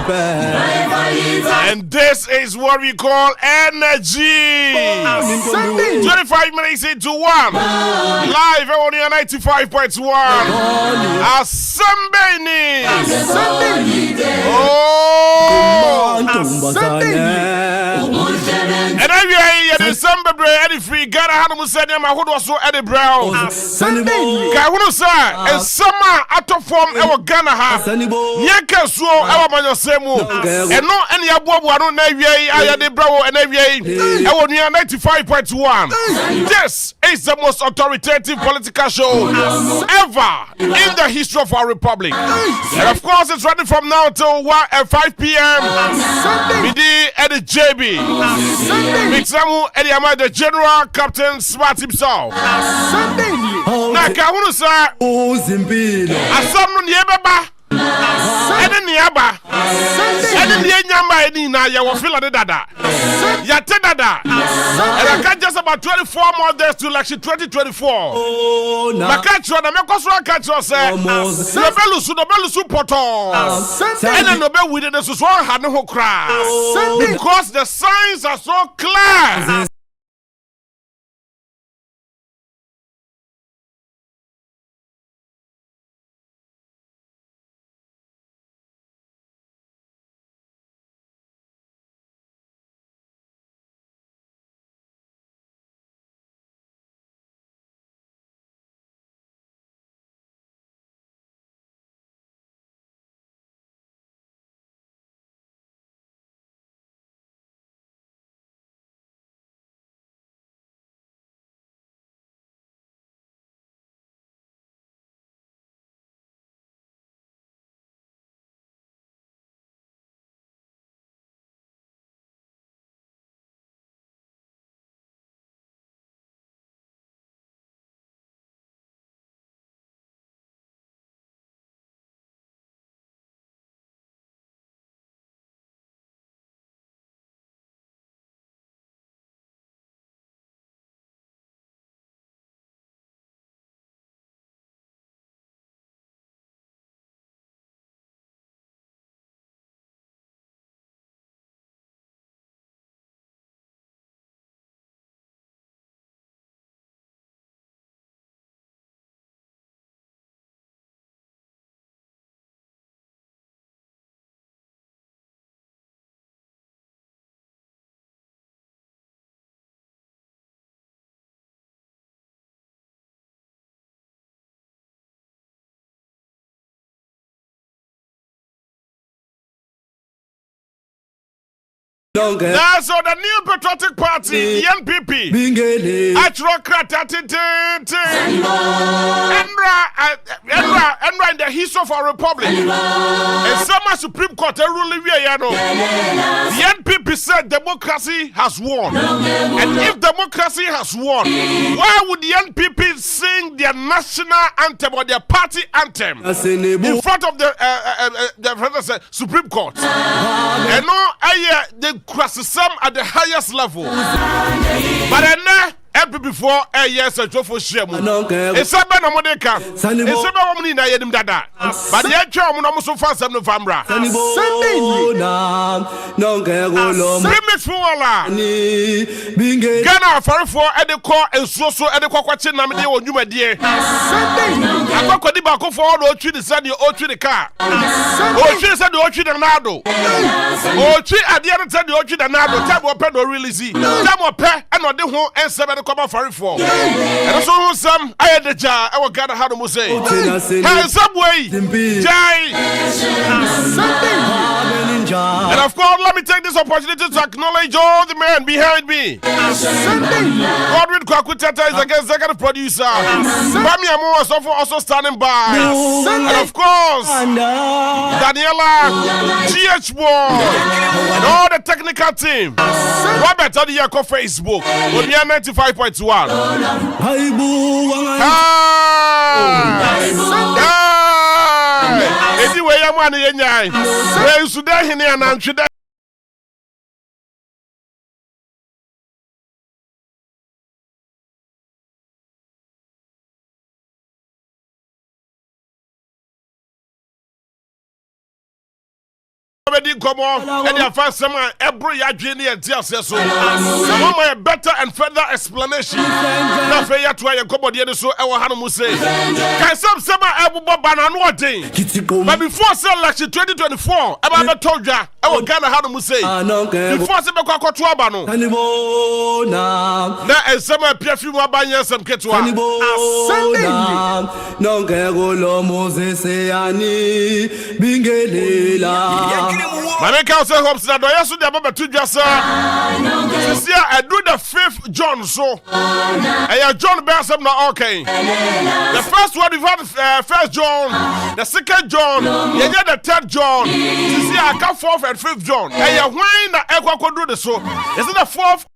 And this is what we call energy. 25 minutes into 1. Live on your 95.1. Asɛm Bɛn Ni. Oh. And I December bread free Ghana Hanu said my hood was so Eddie Brown. Kawunu sa and summer out of form our Ghana ha. Yanka so our man semu. And no any abubu I don't know I the Brown and I will near 95.1. This is the most authoritative political show ever in the history of our republic. And of course it's running from now till 5 p.m. Midi Eddie JB. Mixamu Eddie Amai, the general captain, smart himself. Na Kawunu sa Asam Niebaba. Ede niaba. Ede nyamba eni na ya wafila de dada. Ya te dada. And I can just about 24 more days to election 2024. Makachwa na mekoso akachwa se. Nobelusu poto. Ene nobe wide de so ha ne ho kra. Because the signs are so clear. That's all the new patriotic party, the NPP. Atrocrat, Enra in the history of our republic. And some Supreme Court ruling the NPP said democracy has won. And if democracy has won, why would the NPP sing their national anthem or their party anthem in front of the Supreme Court? And no, they cross some at the highest level. But then every before a years ago for Shemu. It's a bad Modeka. It's a bad woman in Ayadim Dada. But the actual one so fast of November. Limits for Allah. Ghana for at the core and so at the Quachin Namidi or Numa dear. I got Kodiba for all the Ochi said you Ochi the car. Ochi said the Ochi the Nado. Ochi at the other time the Ochi the Nado. Time or pen or really see. Time or pen and not the whole and 7 come for it for. And so some I had the jar. I will gather how to say. Some way. Jai. And of course, let me take this opportunity to acknowledge all the men behind me. Godwin Kwakutata is the executive producer. Bami Amo was also standing by. And of course, Daniela, GH Boy, and all the technical team. What better the Yako Facebook? On the 95.1. Anyway, I'm one in Yan. Where is Sudan and Already come on, and your first summer, every Yajini and Tiaso. Some of my better and further explanation. Now, for you to a comedy, so our Hanamu say. Can some summer Abu Baban one thing? But before selection 2024, about told ya, our Ghana Hanamu say. Before Sebaka Tuabano. Now, and summer perfume Abanya some Ketua. Non che lo Moses e ani bingelela. My make out say hopes that I also the to just this year I do the 5th John so and John bear some not okay. The first one we've had 1st John, the 2nd John, you get the 3rd John. This year I come 4th and 5th John. And you wine that I could do the so. Is it the 4th?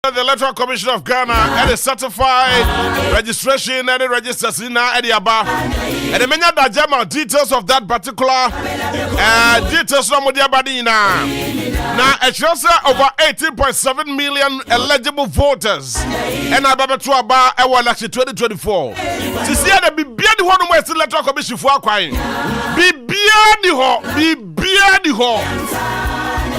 The Electoral Commission of Ghana and the certified registration and the registers in the above. And the many other details of that particular details from the Abadina. Now, it shows over 18.7 million eligible voters. And I'm about to about our election 2024. To see the Bibiani Home West Electoral Commission for acquiring. Bibiani Ho.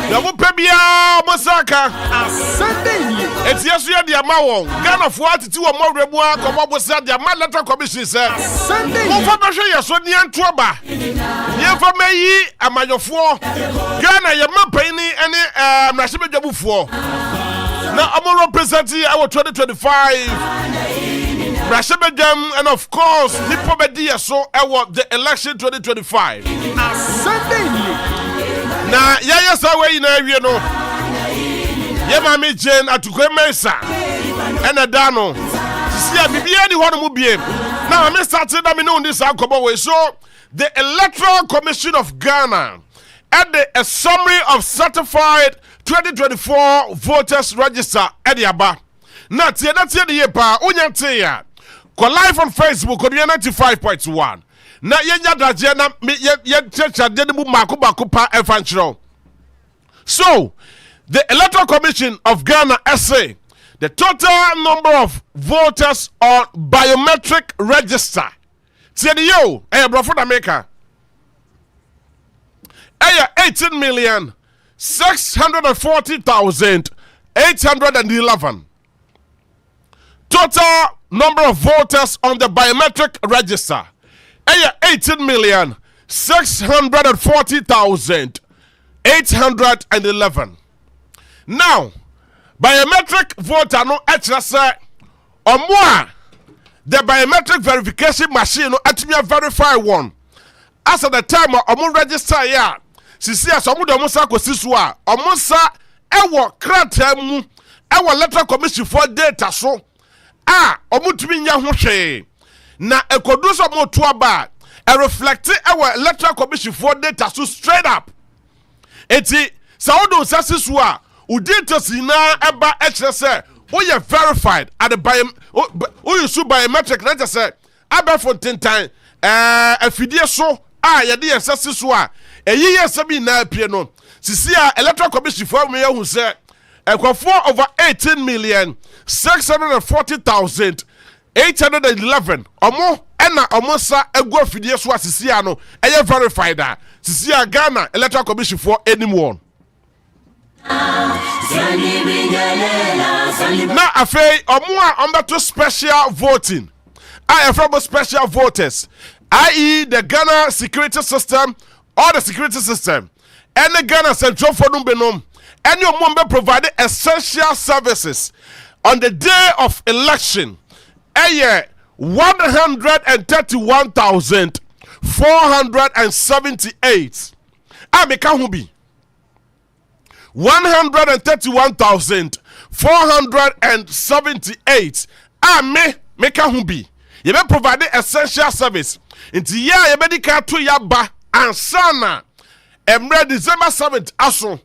Yamu pebia Mosaka Sunday. It's yes, you are the amount. Ghana for what to a more reboa, come up with the Electoral Commission said Sunday. Confirmation, yes, on the Antoba. Never may a major for Ghana, your map penny any national job for. Now I'm representing our 2025 Brashebedem, and of course, Nipobedia so award the election 2025. Asɛm Bɛn Ni. Na yaya sawe ina ewie no. Ye mami Jane atukwe Mesa. Ena dano. Sisi ya bibia ni hono mu biem. Na me started na me no this akobo we so the Electoral Commission of Ghana added a summary of certified 2024 voters register at Yaba. Na tie the ye pa onya tie ya. Go live on Facebook on 95.1. Na yenya daje na ye checha de mu mako pa evanchro. So, the Electoral Commission of Ghana SA, the total number of voters on biometric register. Tie yo, brofo da maker. 18,640,811. Total number of voters on the biometric register. 18,640,811. Now, biometric voter no actually say omwa the biometric verification machine no atumi verify one. As at the time omo register ya sisi as omo do sa kosisu a omo sa ewo krata mu ewo electoral commission for data so omo tumi nya ho hwe na ekodu so mo to aba e reflect ewo electoral commission for data so straight up eti sawodo sasisu a udata sina eba ekre say we are verified at the biometric na just say aba for 10 time afidie so yɛde yɛsɛ so a ɛyi yɛsɛ bi na apie no sisi a electoral commission for me hu sɛ ɛkɔfo over 18,640,811 ɔmo ɛna ɔmo sa egu afidie so a sisi a no ɛyɛ verified a sisi a Ghana electoral commission for anyone na afei ɔmo a ɔmbato special voting from special voters, i.e. the Ghana security system or the security system, and the Ghana Central Fondum Benom, and your member provided essential services on the day of election. 131,478. Amekahubi. 131,478. Mekahubi. You may provide essential service. Inti ya ye medika to yaba ansana. Emre December 7th aso.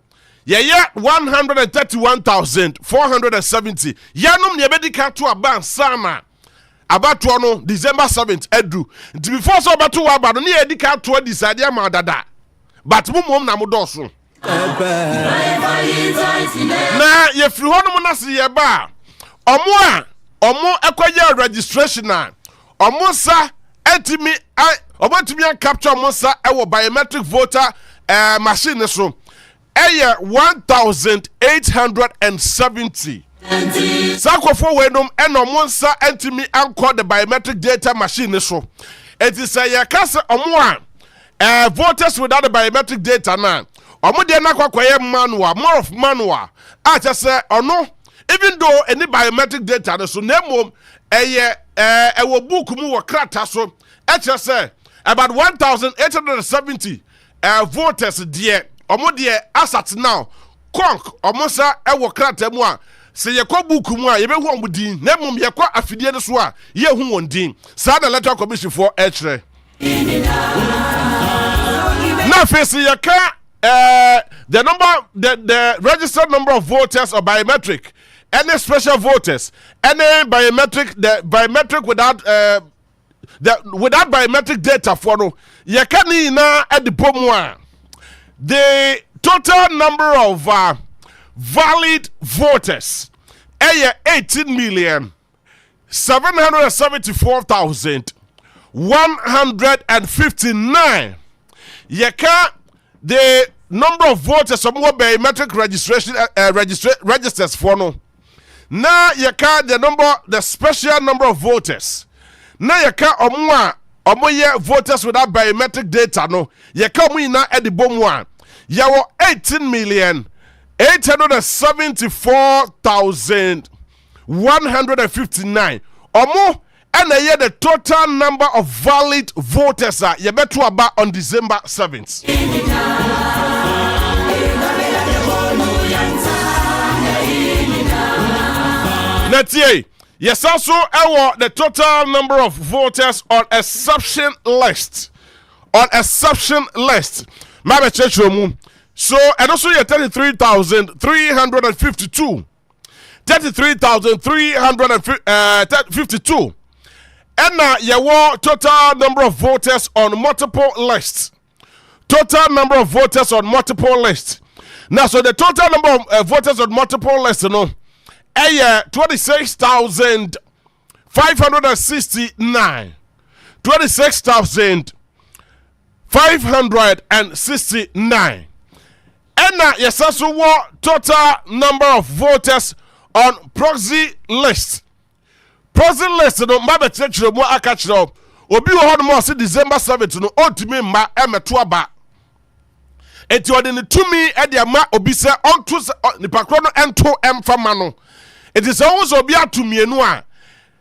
Ye 131,470. Yanum ye medika to aba ansana. Abatu no December 7th edu. Inti before so abatu waba no ni edika to decide ama dada. But mum na mudoso. Na ye firi hono na se ye ba. Omo ekwaye registration na omosa etimi obotumi capture omosa ewo biometric voter machine so 1,870 sakofo wenum enomonsa etimi anko the biometric data machine so it is a kase omo voters without the biometric data na omo de na kwakoye manual more of manual just say ono even though any biometric data so name ewo book mu wo krata so say about 1,870 voters there omo there asat now conk omo sa ewo krata mu a se ye ko book mu a ye be hu omo din na mum ye ko afidie so a ye hu won din sa the electoral commission for ekre na face ye ka the number the registered number of voters or biometric any special voters, any biometric, the biometric without without biometric data for no, you can na at the pomwa. The total number of valid voters, 18,774,159. You can the number of voters some more biometric registration registers for no. Now you can the special number of voters. Now you can omo voters without biometric data no. You can we na at the bom one. You were 18,874,159. Omo And I hear the total number of valid voters are yebeto aba on December 7th. Netie, yes, also the total number of voters on exception list. On exception list. My church room. So, and also you 33,352. 33,352. And now your total number of voters on multiple lists. Total number of voters on multiple lists. Now, so the total number of voters on multiple lists, 26,569. 26,569. And now, yes, also what total number of voters on proxy list. Proxy list, no, my church, no, I catch up. Obi on more December 7th, no, ultimate ma emetuaba. Eti odi ni tumi e dia ma obi se onto ni pakro no ento emfama no. Eti se wo so obi atumienu a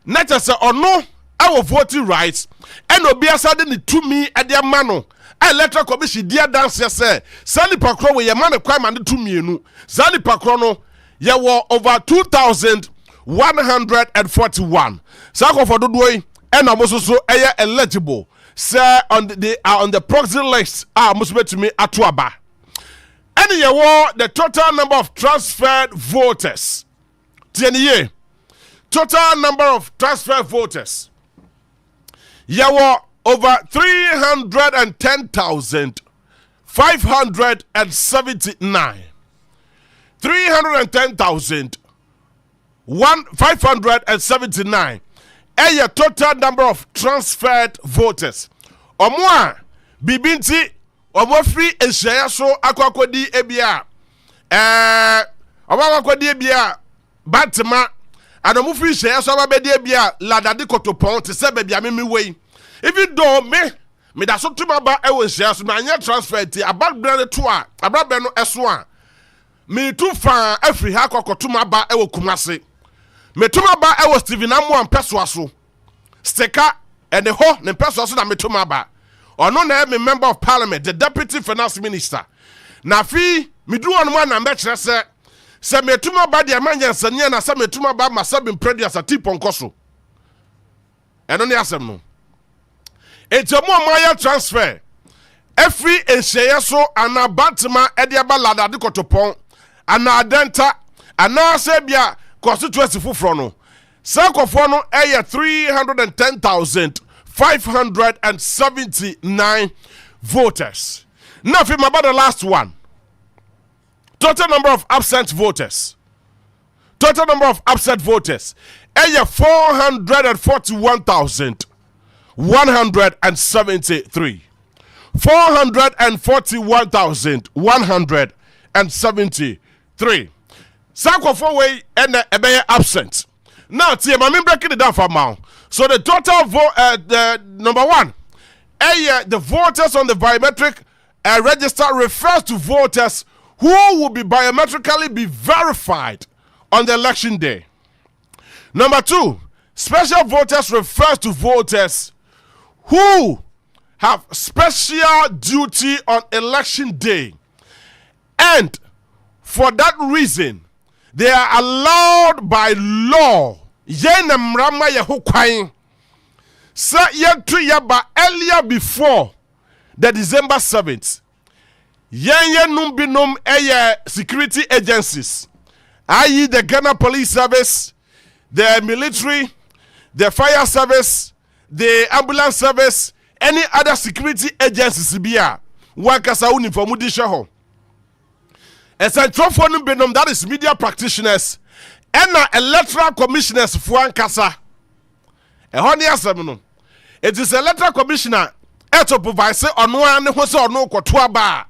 na che se ono awo voting rights and obi asade ni tumi e dia ma no. Electoral commission dia dance se sani pakro we ye ma ne kwan ma ne tumienu. Sani pakro no ye wo over 2,141. Sako for dodoy and amoso eye eligible. Sir, on the proxy list, must be to me atuaba. And you want the total number of transferred voters. TNE, total number of transferred voters. You want over 310,579. 310,579. And your total number of transferred voters. Omwa bibinti omo free ehya so akwakodi ebia akwakodi ebia batma adomo free ehya so ababedi ebia ladade kotopon te se bebia me wei even though me da so tuma ba ewo ehya so na anya transfer ti ababra to a ababra no eso a me tu fa afri ha kokotuma ba ewo kumase me tuma ba ewo Steven Amu ampeso aso steka and the whole the person also that metuma ba ono na me member of parliament, the deputy finance minister. Na fi me do on one na me kire se metuma ba de amanya nsania na se metuma ba masabi mpredi asati ponkoso eno ne asem no etemo amaya transfer every enhye so ana batma e de ba lada de kotopon ana adenta ana se bia constituency fufro no Sakofo no 310,579 voters. Now, if about the last one, total number of absent voters. Total number of absent voters 441,173. 441,173. Sakofo way and absent. Now, team, I'm breaking it down for now. So the total vote, the number one, the voters on the biometric register refers to voters who will be biometrically be verified on the election day. Number two, special voters refers to voters who have special duty on election day, and for that reason, they are allowed by law. Yen mrama ye ho kwan. Sa ye tu yaba earlier before the December 7th. Yen num binom security agencies. I.e. the Ghana Police Service, the military, the fire service, the ambulance service, any other security agencies bia. Wakasa uniform di ho. As a trophone binom, that is media practitioners and electoral commissioners for Kasa. It is electoral commissioner to supervise Onua and Hoso no Kotuaba.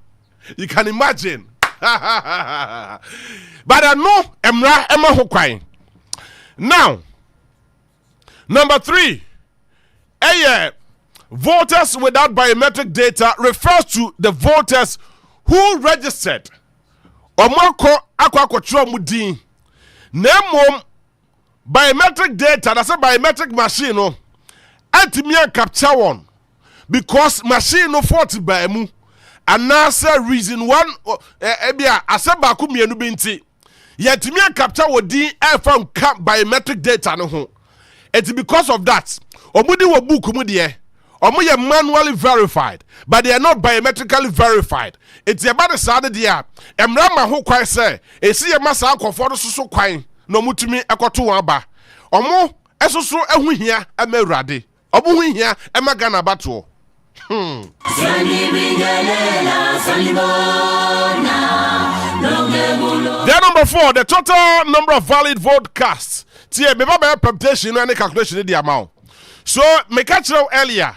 You can imagine. But I know Emra Emma Hokwai. Now, number three, voters without biometric data refers to the voters who registered. Omako akwa mudin. Nemo biometric data, that's a biometric machine, no. antimi capture one because machine no fault by mu anasa reason one ebia aseba ku mienu bi nti yetimi capture wodi from biometric data no ho it's because of that omudi wo book mu de omo ye manually verified but they are not biometrically verified it's about the side there emra ma ho kwan say esi ye masa akofo do so kwan no mutumi ekoto wan ba omo esoso ehu hia emawurade obo hu hia emagana bato Then number 4, the total number of valid vote cast. See, me baba permutation and calculation in the amount. So, me catch you earlier.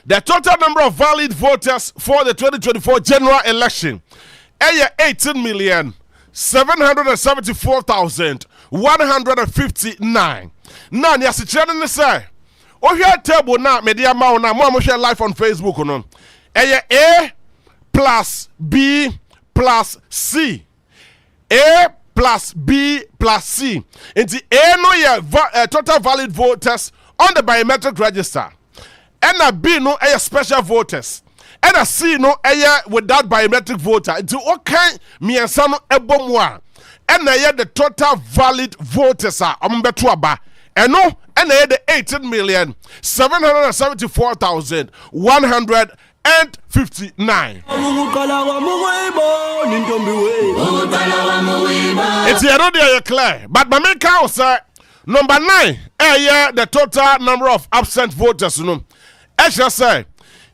The total number of valid voters for the 2024 general election is 18,774,159. Now, you see, children say, oh, here table now, media amount now, more share live on Facebook. No, A plus B plus C. A plus B plus C. Into A no ye total valid voters on the biometric register. And a B no a special voters. And a C no a without biometric voter. Into okay me and son ebomwa. And a the total valid voters are ombetuaba. And no and the 18,774,159. It's here clear, but my main count say number 9. The total number of absent voters. No, I shall say,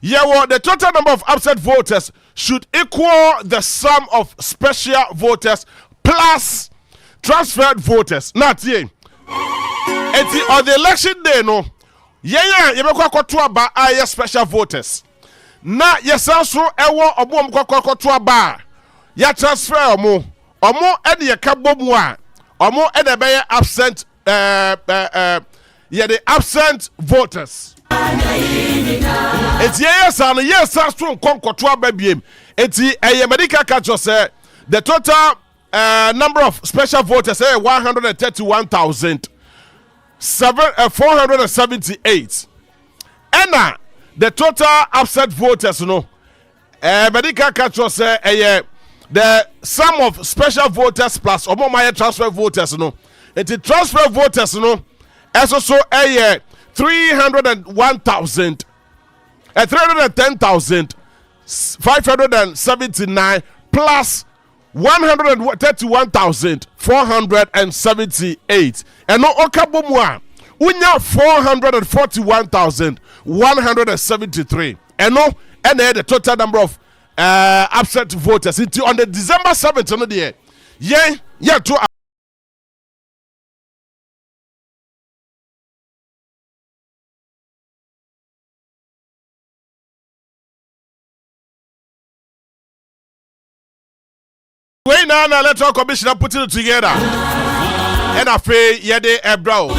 the total number of absent voters should equal the sum of special voters plus transferred voters. Not here. On the election day, no, you be aba special voters. Na yes also ewo obom to aba ya transfer omo e de ka bomu a omo e de be absent the absent voters. Eti yes and yes also to aba biem. Eti medical catch say the total number of special voters 131,478. And the total absent voters, medical catch say the sum of special voters plus my transfer voters, It is transfer voters, as also 310,579 plus 131,478. And no okabomwa unya 441,173. And no the total number of absent voters until on the December 7th no day. Yeah to Wait now, electoral commissioner putting it together. And I feel yede ebro.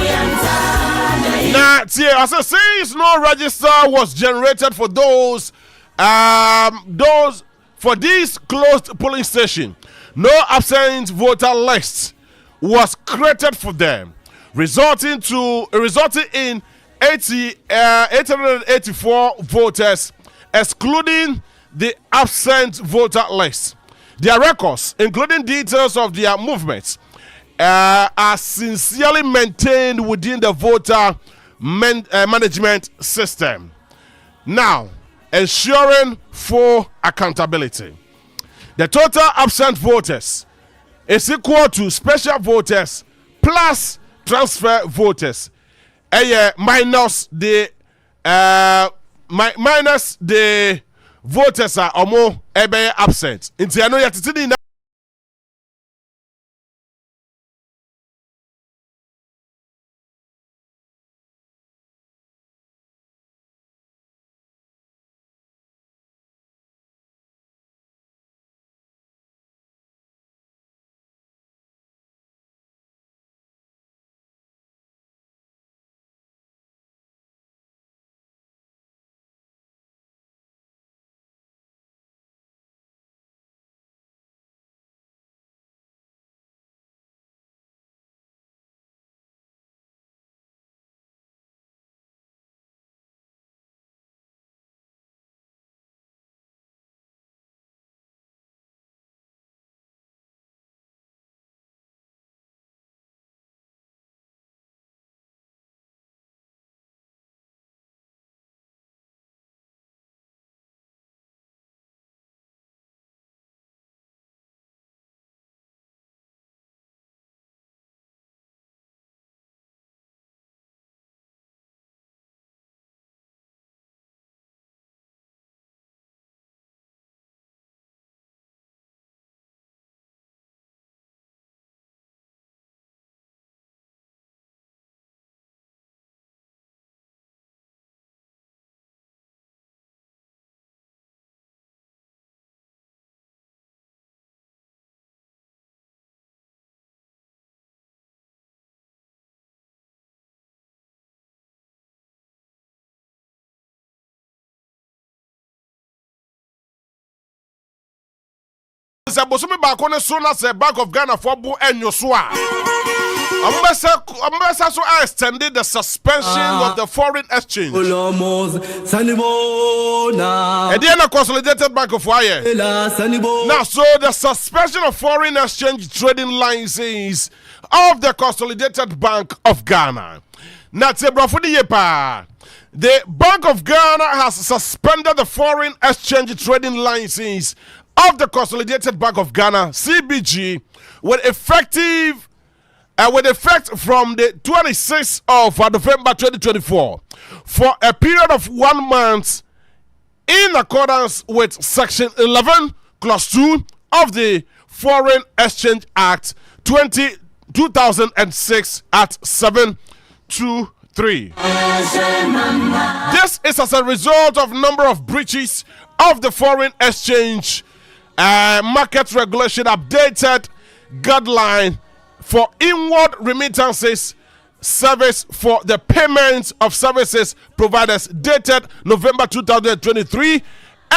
Now, as I say, no register was generated for those for this closed polling station. No absent voter list was created for them, resulting in 884 voters, excluding the absent voter list. Their records, including details of their movements, are sincerely maintained within the voter management system. Now, ensuring full accountability. The total absent voters is equal to special voters plus transfer voters. Minus the voters are almost absent. Inti ano yatitini na Se bosome ba ko ne so na se Bank of Ghana for bu enyo so a. Ambassa so extended the suspension of the foreign exchange. And then a consolidated bank of wire. Now, so the suspension of foreign exchange trading license of the Consolidated Bank of Ghana. Now, the Bank of Ghana has suspended the foreign exchange trading license of the Consolidated Bank of Ghana (CBG) with effect from the 26th of November 2024 for a period of 1 month in accordance with Section 11, Clause 2 of the Foreign Exchange Act 2006 at 723. This is as a result of number of breaches of the foreign exchange market regulation updated guideline for inward remittances service for the payment of services providers dated November 2023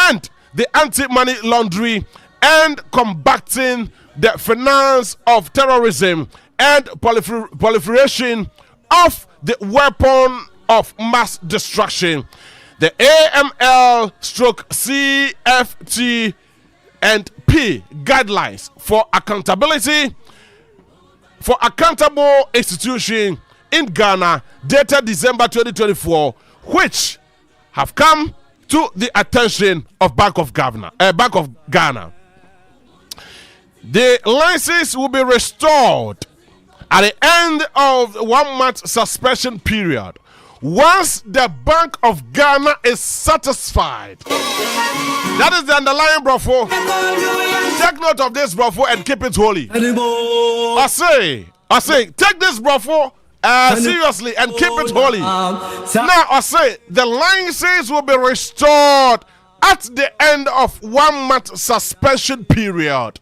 and the anti-money laundering and combating the finance of terrorism and proliferation of the weapon of mass destruction, the AML/CFT and P guidelines for accountability for accountable institution in Ghana dated December 2024, which have come to the attention of Bank of Ghana. The license will be restored at the end of the 1 month suspension period once the Bank of Ghana is satisfied. That is the underlying, brofo. Take note of this, brofo, and keep it holy. I say, take this, brofo, seriously and keep it holy. Now, I say, the license will be restored at the end of 1 month suspension period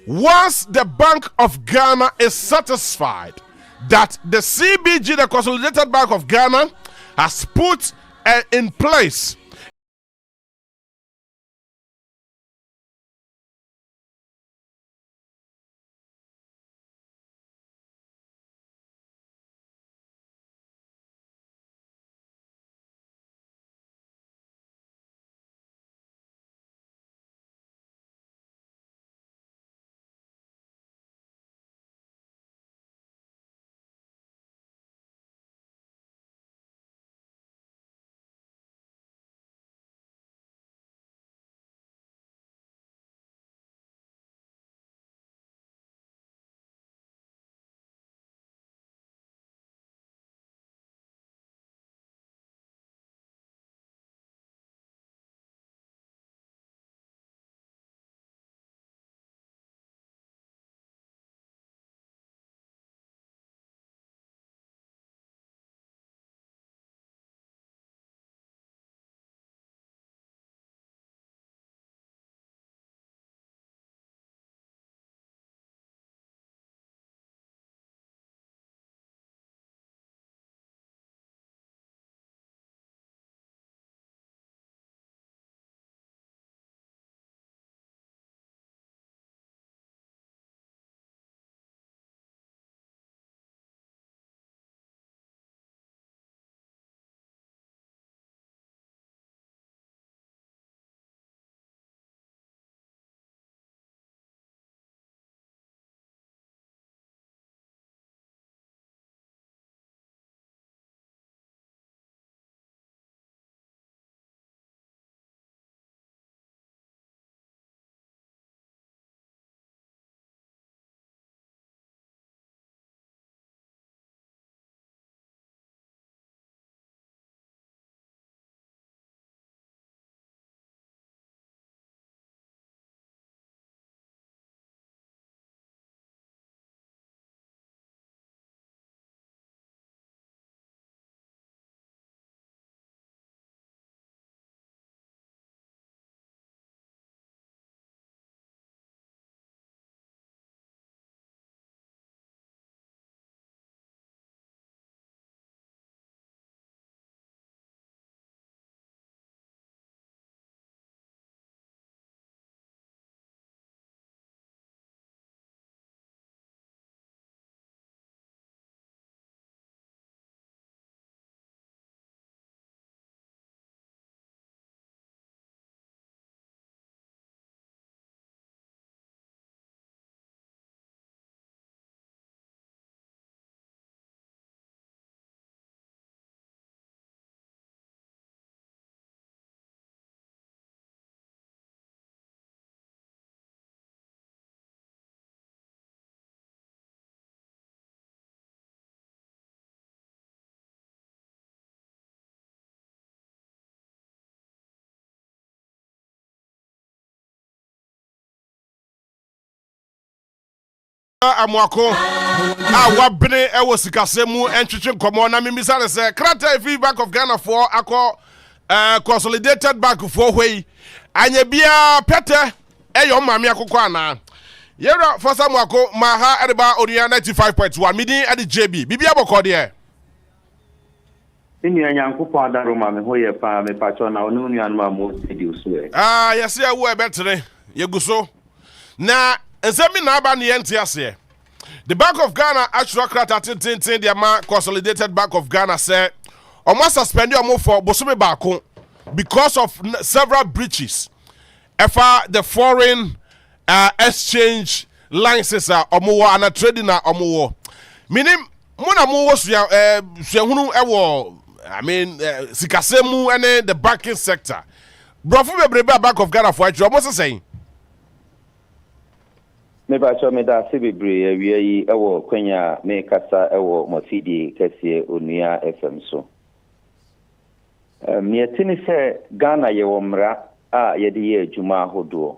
once the Bank of Ghana is satisfied that the CBG, the Consolidated Bank of Ghana, has put in place Amwako wabene ewo sikasemu entwetwe nkomo na mimisa ne se krata fi Bank of Ghana for akọ consolidated bank for hwei anya bia pete eyo mame akokọ ana yera for Samwako maha edeba Onua 95.1 midi ade JB bibia bokọ de Ini Nyankopon adaro ma me hoye pa me pacho na onu nuanu amo studio so yesi ewo ebetere yeguso na Nsemi na aba ne yenti ase. The Bank of Ghana actual krata tintin the ma Consolidated Bank of Ghana say omo suspend omo for bosome baako because of several breaches. Efa the foreign exchange licenses omo wo and trading na omo wo. Meaning mo na mo wo suahunu ewo I mean sikasemu ene the banking sector. Brofu bebrebe Bank of Ghana for actually omo say me ba cho me da se bebre awie yi ewo kwanya me kasa ewo mofidi kese Onua FM so me tini se Ghana ye wo mra a ye de ye adwuma hodo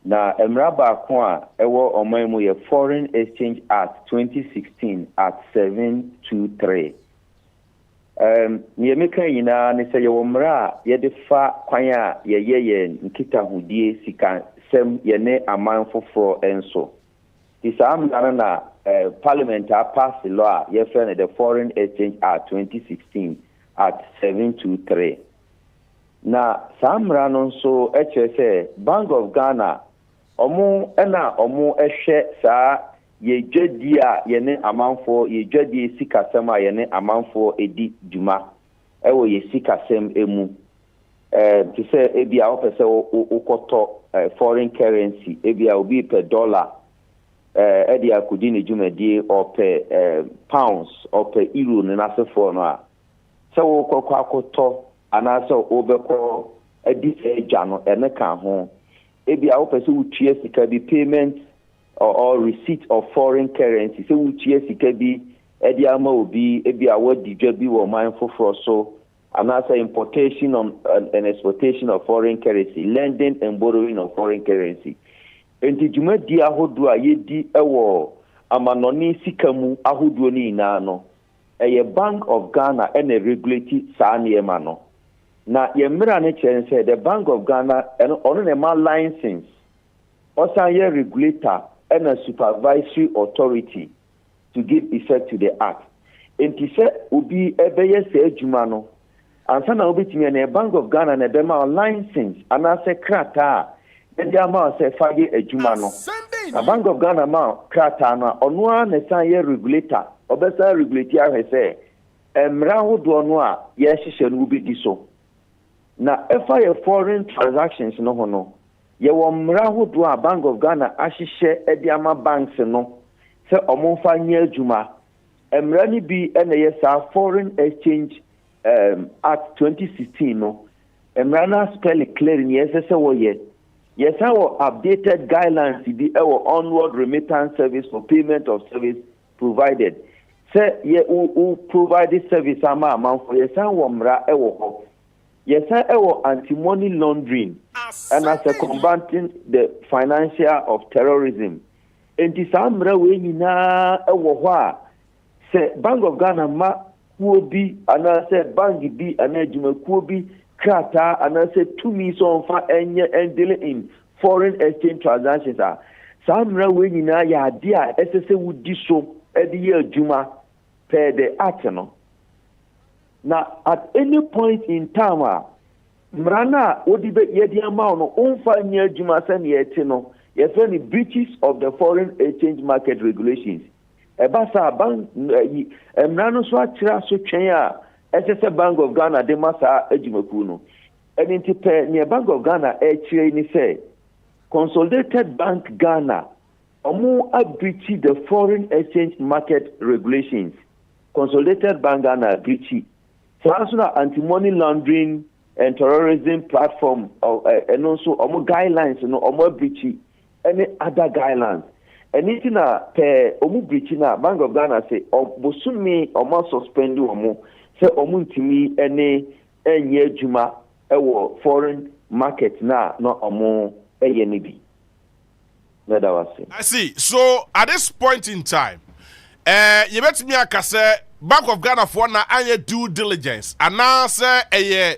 na emra ba ko a ewo oman mu ye Foreign Exchange Act 2016 at 723 me kan yina ne se ye wo mra ye de fa kwanya ye nkita hodie sika sem yene amanfo for enso this na Parliamentary passed the law yefen the Foreign Exchange Act 2016 at 723 na samra no so say Bank of Ghana omo ehwe sa ye dwadi a yene amanfo ye dwadi sikasem a yene amanfo edi duma ewo ye sikasem emu to say ebia opese ukoto foreign currency ebia obi per dollar edi akudi ne jumadi or per pounds or per euro ne nasefo no a so ukokọ akoto anaso obekọ edi eja no ene kan ho ebia opese utua sika bi payment or receipt of foreign currency so utua sika bi edi ama obi ebia wadi dwa bi wo man foforo so and also importation and exportation of foreign currency, lending and borrowing of foreign currency. Enti jumadi ahodo a yedi ewo amanoni sikamu ahodo ni ina no. Eye Bank of Ghana ene regulate saa niema no. Na ye mira ne chen say the Bank of Ghana ono ne ma license. Osan ye regulator and a supervisory authority to give effect to the act. Enti se obi ebeye se adwuma no. Ansa na obetimi na Bank of Ghana na bema license anase krata e ama se fage adwuma no na Bank of Ghana ma krata na Onua na san ye regulator obesa regulate ahwe se emra hodo no a ye hihye no obedi so na efa ye foreign transactions no ho no ye wo mra hodo a Bank of Ghana ahihye e ama banks no se omonfa nya adwuma emra ni bi na ye sa foreign exchange Act 2016 no emrana spell clearing yes say yes our updated guidelines be our onward remittance service for payment of service provided say who provide this service ama for yes our mra ho yes our anti-money laundering and as a combating the financial of terrorism and this amra we nyina ho a say Bank of Ghana ma kuobi anase bangi bi anajuma kuobi krata anase tumi so onfa enye endele in foreign exchange transactions samra we nyina ya ade a esese wudi so ede ye adwuma per the act no na at any point in time mrana odi be yedi ama no onfa nya adwuma se ne yeti no ye say the breaches of the foreign exchange market regulations ebasa bank emrano so akira so twen a esese Bank of Ghana de masa ajimaku no enti pe ne Bank of Ghana akire ni say Consolidated Bank Ghana omo breach the foreign exchange market regulations. Consolidated Bank Ghana breach transnational anti-money laundering and terrorism platform and also omo guidelines no omo breach any other guidelines. Anything per omu breaching Bank of Ghana say bosumi omo suspend omo say omu ntimi ene enye adwuma ewo foreign market na omo eye ne bi I see. So at this point in time, you bet me I say Bank of Ghana for na anye due diligence. And now say a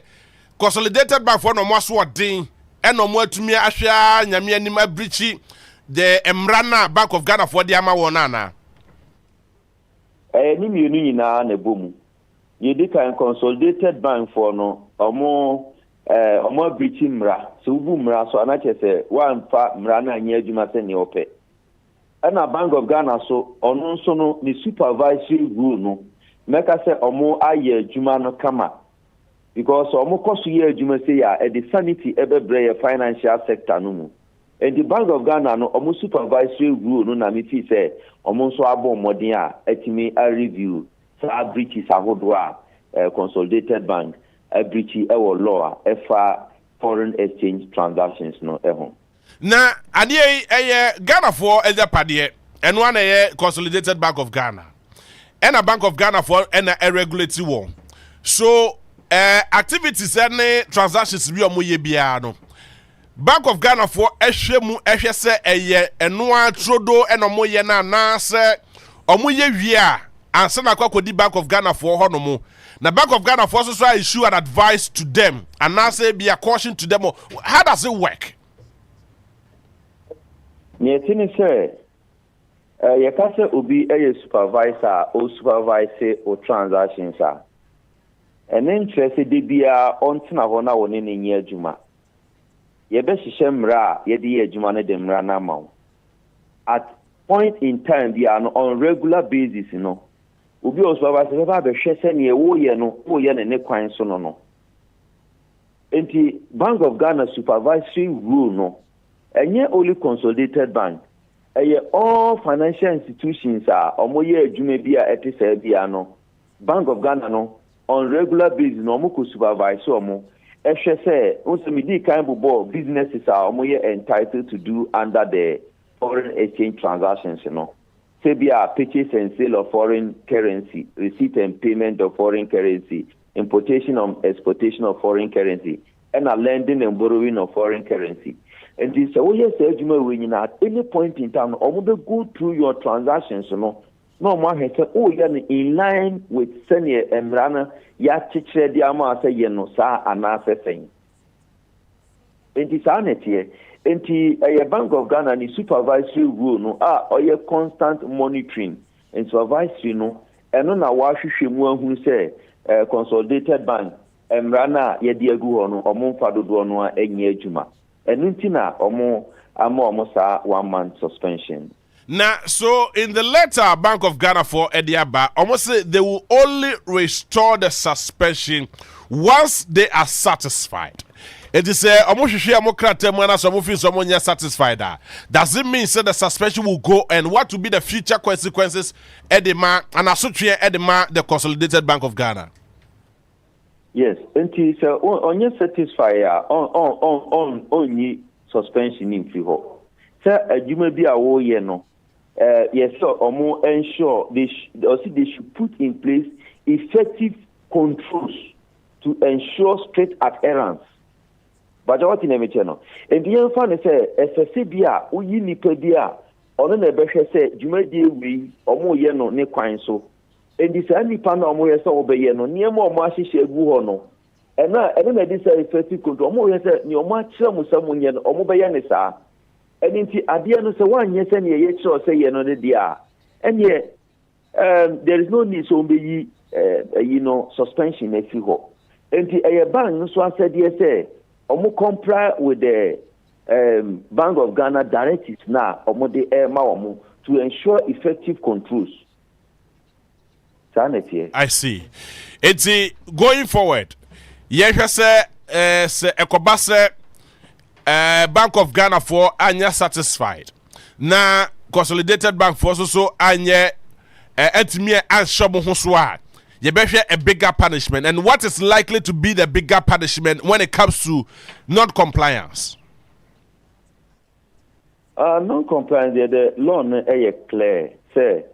consolidated bank for no more swording and no more to me asha nyame anima breachy the Emrana Bank of Ghana for the ama wonana. Ni mi unu nyina na bomu. Ye di kan consolidated bank for no omo breachy mra. So ubu mra so anache se wan fa mra na anye adwuma se ne ope. Na Bank of Ghana so ono nso no ni supervisory rule no meka se omo aye adwuma no kama because omo koso ye adwuma se ya e the sanity ebebre financial sector no mu and the Bank of Ghana no omo supervisory rule no na me fi se omo nso abo modern a etimi a review sa breaches ahodo a consolidated bank a breach e wo law a efa foreign exchange transactions no ehon. Na adie Ghana for pade and one consolidated Bank of Ghana and a Bank of Ghana for and a regulatory one. So activities and transactions be omoye bia no. Bank of Ghana for ehwemu ehwese enwa trodo and omoye na se omoye wia ansa na kwakodi Bank of Ghana for honomo. Na Bank of Ghana for also issue an advice to them and now say be a caution to them. How does it work? Nyetini say yakase obi supervisor or supervise o transactions a and interest de bia ontina ho na woni ne nya adwuma ye be hihye mra ye de adwuma ne de mra na mawo at point in time bia no on regular basis no obi o supervisor ba be hwese ne wo ye ne kwan so no enti Bank of Ghana supervisory rule no enye only consolidated bank all financial institutions are omoye adwuma bia etisa bia no Bank of Ghana no on regular basis no mo ko supervise omo ehwe say osemi kan bobo businesses are omoye entitled to do under the foreign exchange transactions no say bia purchase and sale of foreign currency, receipt and payment of foreign currency, importation and exportation of foreign currency, and a lending and borrowing of foreign currency. And this at any point in time, go through your transactions, no more in line with senior and runner, ya teacher the ama say sa and thing. And this anity, and a Bank of Ghana and supervisory rule no or your constant monitoring and supervisory no, and on a wash who say consolidated bank and runner ye dear go no or monfado no any juma. And intina almost 1 month suspension. Now, so in the letter Bank of Ghana for Ediaba, almost say they will only restore the suspension once they are satisfied. It is almost someone satisfied. Does it mean that the suspension will go and what will be the future consequences Edema and associate Edema the Consolidated Bank of Ghana? Yes, and so on your satisfier on ye suspension in Fiho. Sir, you may be a warrior no. Yes, sir, or more ensure they should put in place effective controls to ensure straight adherence. But what in a channel? And the young fan say, as a CBA, we need pedia, or an ebesha say, you may deal with or more yeno ne quine so. And this any pan or more so obey no near more mashi shegu no. And now, I don't know this effective control. More yes, your match someone yen or mobayanesa. And in the Adiano say 1 yes, and ye so say ye no the dia. And yet, there is no need so be suspension if you go. And the bank so I said yes, omo comply with the Bank of Ghana directives now, omo the omo to ensure effective controls. I see. It's going forward. Yes, say Ekobase Bank of Ghana for anya satisfied. Now Consolidated Bank for so anya etime anshobo hoswa. You better a bigger punishment. And what is likely to be the bigger punishment when it comes to non-compliance? Non-compliance, the law is clear. Say,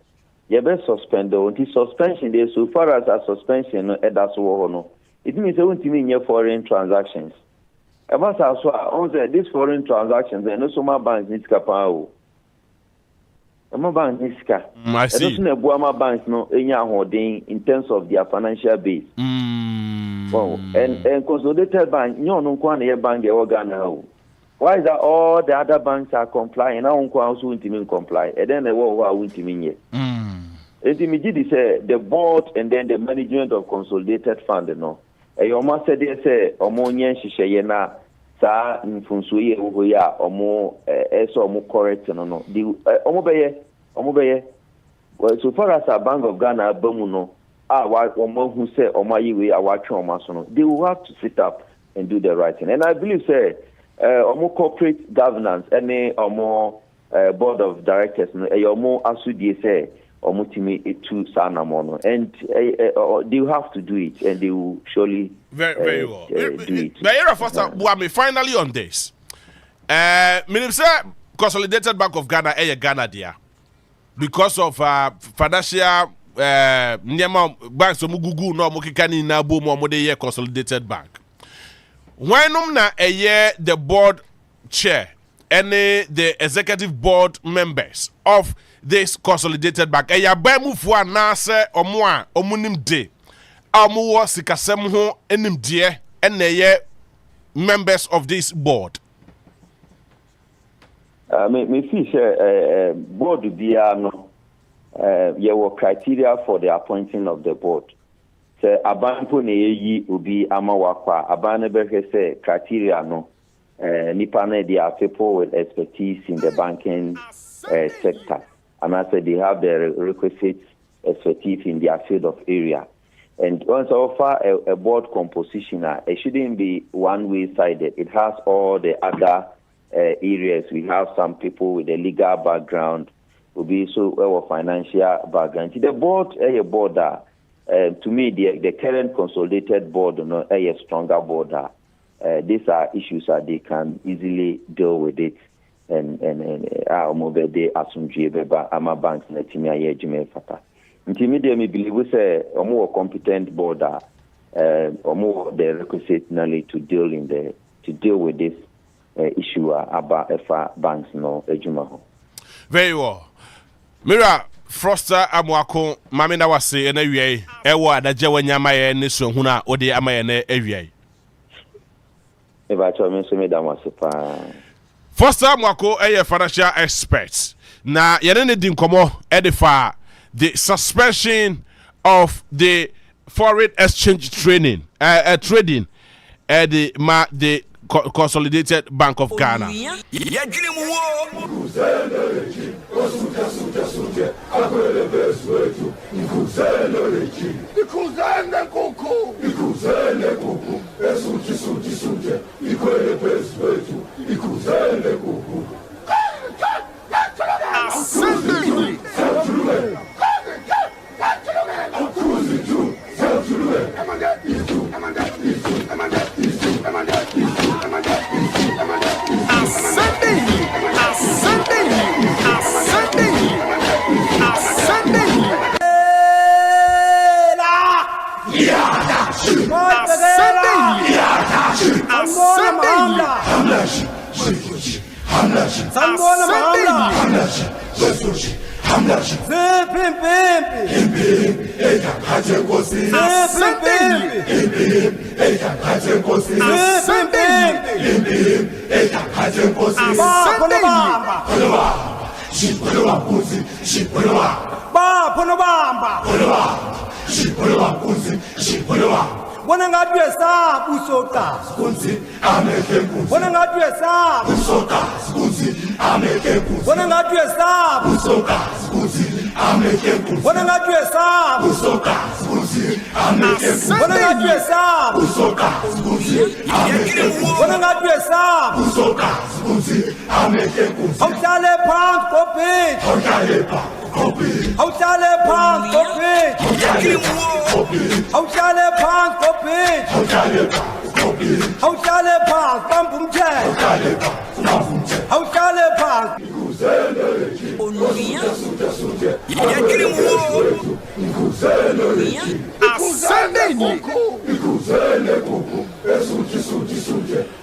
you better suspend the suspension there so far as a suspension that's WOHO. It means you won't mean your foreign transactions. About also, these foreign transactions, and also my banks need to Ama bank niska. I see. Edo na buama banks no enya holding in terms of their financial base. Well, and consolidated bank, no kwa na bank e Ghana. Why is that all the other banks are complying? Now unko also won't comply. And then the WOHO won't mean Intimidity say the board and then the management of consolidated fund no. E almost said they say omo nyen hihye na sa mfunso ye wo ya omo eso omo correct no. The omo beye. Well, so far as a Bank of Ghana bamu no, omo who say omo yiwe awatwe omo so no. They will have to sit up and do the right thing. And I believe say omo corporate governance any omo board of directors no omo asudie say omo timi etu sanamono and they will have to do it and they will surely very well do it. But finally on this meaning say Consolidated Bank of Ghana Ghana there because of financial banks so mugugu no mo kikani na bo mo de Consolidated Bank. When the board chair and the executive board members of this Consolidated Bank, move na se omunim de amuwo sikasem ho enim de and members of this board. Me feel board be no your criteria for the appointing of the board. Se abanpo na yi obi amawakwa abane be say criteria no nipa na they are people with expertise in the banking sector, and I said they have the requisite expertise in their field of area. And once I offer a board composition, it shouldn't be one-way sided. It has all the other areas. We have some people with a legal background, will be so a financial background. The board a board to me the current consolidated board no a stronger board. These are issues that they can easily deal with it and mobile day asumdue beba ama banks na timi aye jime fata. Ntimide me believe we say omo competent board omo the requisite knowledge to deal with this issue about efa banks no ejuma ho. Very well. Mira Froster amwako mame na wase ena wiei ewo adaje wanyama ye ne so huna odi amaye na ewiei. Eba cho me so me da wase pa. Froster amwako financial experts. Na yene ne di nkomo edifa the suspension of the foreign exchange trading the Consolidated Bank of Ghana.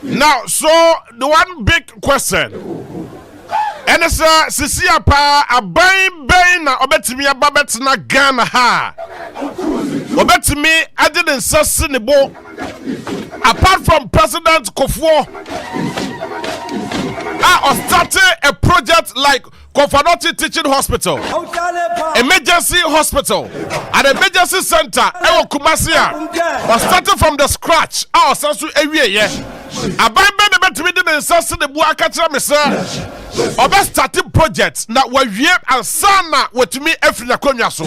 Now, so the one big question And it's Sisia pa aban ben na obetimi ababet na Ghana ha. Obetimi ade den sase ne bo. Apart from President Kofuo, I started a project like Kofanoti Teaching Hospital, emergency hospital, an emergency center. Ewo Kumasia was started from the scratch. I was also Abambe de betimi de sase ne bo akatra me sir. Oba starting project na wawie ansana wetumi afina konwa so.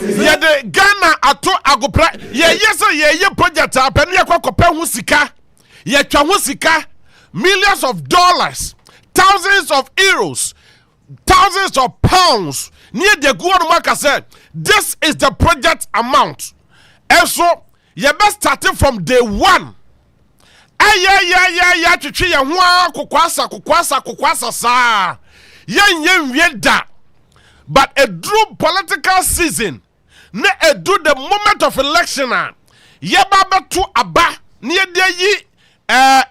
Ye de Ghana ato agopra ye project apani akwakopa hu sika. Ye twa hu sika, millions of dollars, thousands of euros, thousands of pounds. Near the good marker said, this is the project amount. And so ye best starting from day one. Chichi ya hwa kukwasa sa. Yen da. But a true political season, ne a do the moment of election. Ye baba to aba, near de yi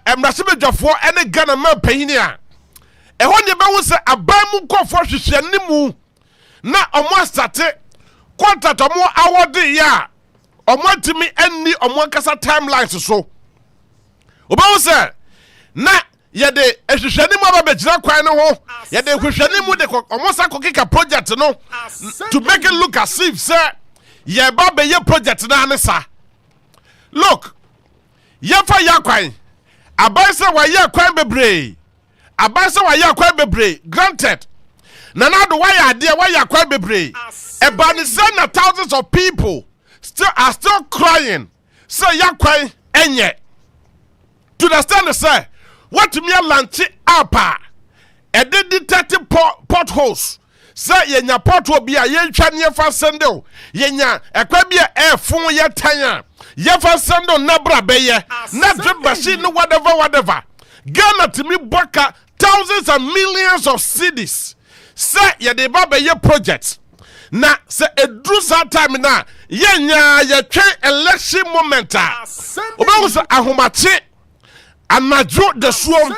emrasibe jofo ene Ghana man payinia. E hon ye ba wo se aba mu kofo hwehwe ni mu. Na omo starte contract omo award ya. Omo timi enni omo kasa timelines so. Obawo se na yede ehwehwani mu ababegyina kwan no ho yede ehwehwani mu de omosa kokika project no to make it look as if say ye ba be ye project na anesa. Look, ye fa yakwan abanse wa yakwan bebre, abanse wa yakwan bebre, granted na na do wa ya ade wa yakwan bebre ebanise na thousands of people are still crying say yakwan enye. To understand the say, what me launch up a did 30 potholes. Say yenya pothole be a yen chanye fa sendo. Yenya ekwabia air fun ye tanya. Ye fa sendo nabra beye. Na drip machine whatever. Ghana to me boka thousands and millions of cities. Say ye de ba ye project. Na say a drusa time na yenya ye train election momenta. Oba say ahomache anajo the swom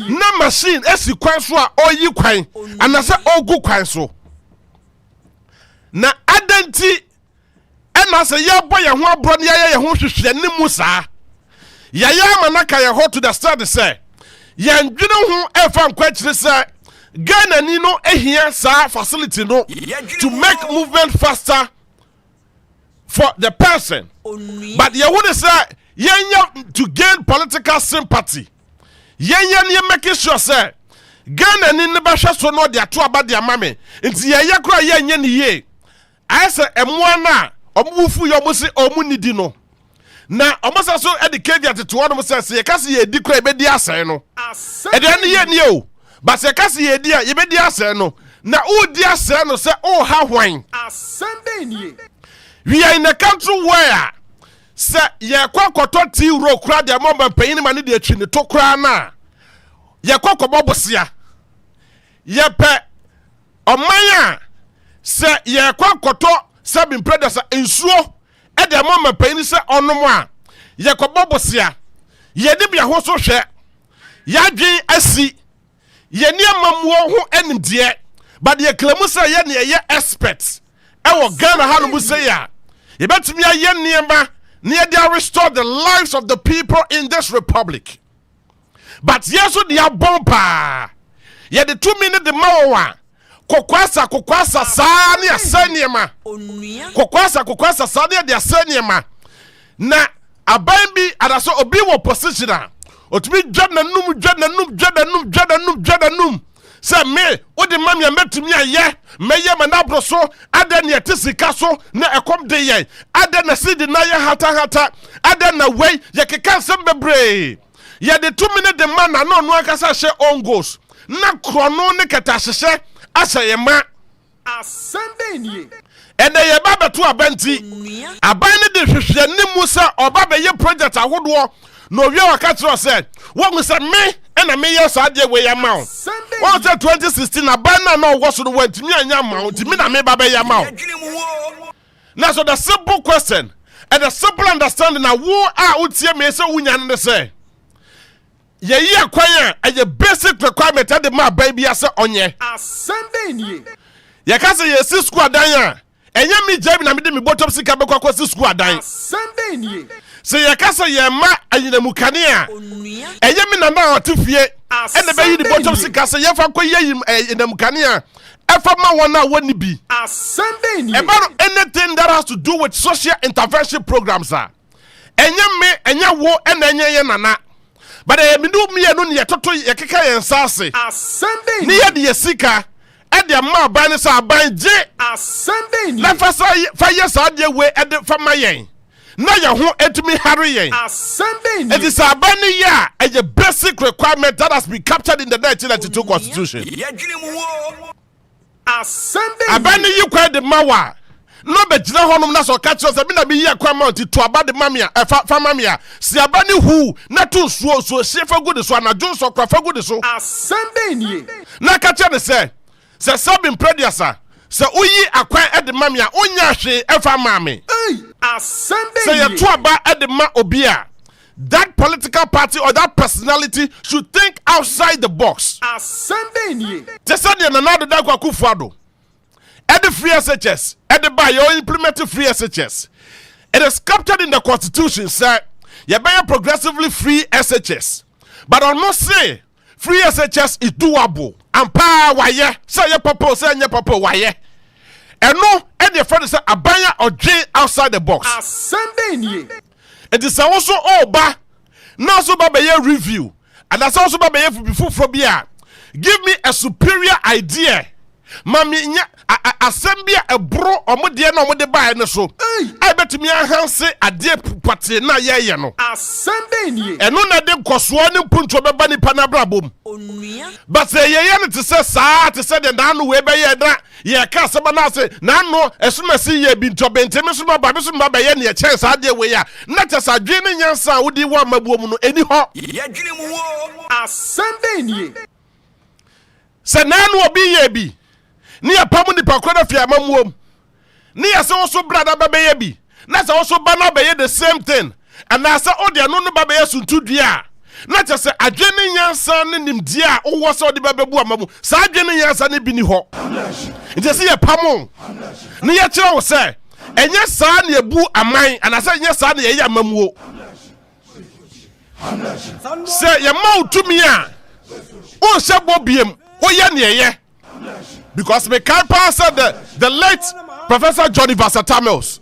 na machine esi kwan so a oyi kwan anase ogu kwan so na adenti ena se ye boy ye ho abro ne ye ho hwehwe ne mu saa ye manaka ye ho to the start say ye ndwene ho efa nkwachire say Ghana ni no ehia saa facility no to make movement faster for the person. But ye would say yenya to gain political sympathy. Yenya ni making sure say Ghana ni neba hwe so no de ato aba de amame. Nti ye kura yenya ni ye. I say emwa na omufu yo mo se omunidi no. Na omosa so educate at to one mo say ye kase ye di kura be di asen no. E de ni ye ni o. But ye kase ye di a ye be di asen no. Na o di asen no say o ha hwan. Asɛm Bɛn Ni. We are in a country where say ye kwakoto ti ro kura de mama payin ma ne de atwi ne to kura na ye kwakobo bosia ye pe omanya say ye kwakoto sabin predecessor ensuo e de mama payin se onom a ye kwakobo bosia ye de bia ho so hwe ya dwen asi ye ne amamuo ho enimde but ye klemu say ye ne ye expert e wo Ghana ha no mu say ya ye betumi aye niema near they restore the lives of the people in this republic. But yes, they are bomba. Yet the 2 minutes the mawa. Kokwasa sani ya senyema. Kokwasa sani ya senyema. Na abambi adaso obi wo position. Otumi jana num. Say me, o de mam ya metumi aye, me ye manabro so, ade na tisika so na ekom de ye. Ade na sidi na ye hata, ade na way ye keka nsem bebre. Ye de 2 minutes the man na no akasa hye on goals. Na krono ne keta hye asa ye ma. Asɛm Bɛn Ni. Ede ye ba beto abanti. Aban ne de hwehwe nimu sa oba be ye project ahodo. No we waka tro said, what we say me and me yes ade we ya ma. What say 2016 abana na wo so went me anya ma, me na me baba ya ma. Now so the simple question and the simple understanding na wo a utie me say wunya ne say ye ye kwan a basic requirement at the ma baby ase onye Asɛm Bɛn Ni. ye ka say ye si school adan a enye me JB na me de me bottom sika be kwakwa si school adan Asɛm Bɛn Ni. say ye ka say ye ma ayinamu kane a enye me na ma otifie ene be yi di bottom sika say ye fa ko ye ayinamu kane a efa ma wona woni bi Asɛm Bɛn Ni. about anything that has to do with social intervention programs are enye me enye wo ene enye ye nana but me do me no ne yetoto ye keka ye nsase Asɛm Bɛn ne Ni. ye de sika e de ma ban ne sa ban je Asɛm Bɛn Ni. na fa ye sa de we e de fa ma yen na ye ho etumi hare yen Asɛm Bɛn Ni. it is a ban ne ya a basic requirement that has been captured in the 1992 constitution Asɛm Bɛn Ni. aban ne yi kwa de mawa no be gina honum na so ka kire se bi na bi yi kwa ma ti to aba de mamia fa mamia si aban ne hu na to so shefa good so na dun so kwa fa good so Asɛm Bɛn Ni. na ka kire ne se sabin prediasa se uyi akwan e de mamia onya hwe e fa mame Asɛm se Bɛn ye Ni. to aba e de ma obi a that political party or that personality should think outside the box Asɛm Bɛn Ni. te se de na na do da kwa kufuado the free SHS, the by your implementing free SHS. It is captured in the constitution, sir. You buy a progressively free SHS. But I must say, free SHS is doable. And PAAA, why, yeah, say your papa, say your papa, why, yeah. And no, and your friend say, a buyer or J outside the box. Asɛm Bɛn Ni. It is also all ba. Now, so by your review. And that's also by your before phobia. Give me a superior idea. Mami nya asembia ebro omode na omode bae ne so ai betimi ahanse ade pate na ye no Asɛm Bɛn Ni. eno na de koso ne mpunto beba ni pa na brabom Onua. but say ye ne te se saa te se de na no we be ye na ye ka se ba na se na no esuma si ye bi nto bentemi so ba be so ba ye ne ye chen saa de we ya na te sa dwe ne nyansa wodi wa mabuom no eni ho Asɛm Bɛn Ni. se na no obi ye bi ni ya pamu ni pakora fi amamuom ni ya se so brada ba be bi na se so ba na be the same thing and na se odi anu no ba be suntudua na che se adwene nyansa ne nimdi a wo se odi ba bebu amamu sa adwene nyansa ne bi ni ho nti se ya pamu ni ya kire wo se enye sa na ebu aman and se enye sa na ye amamuo se ya ma utumi a o se bobiem o ye ne ye because me can't pass the late Professor Johnny Vasatamels.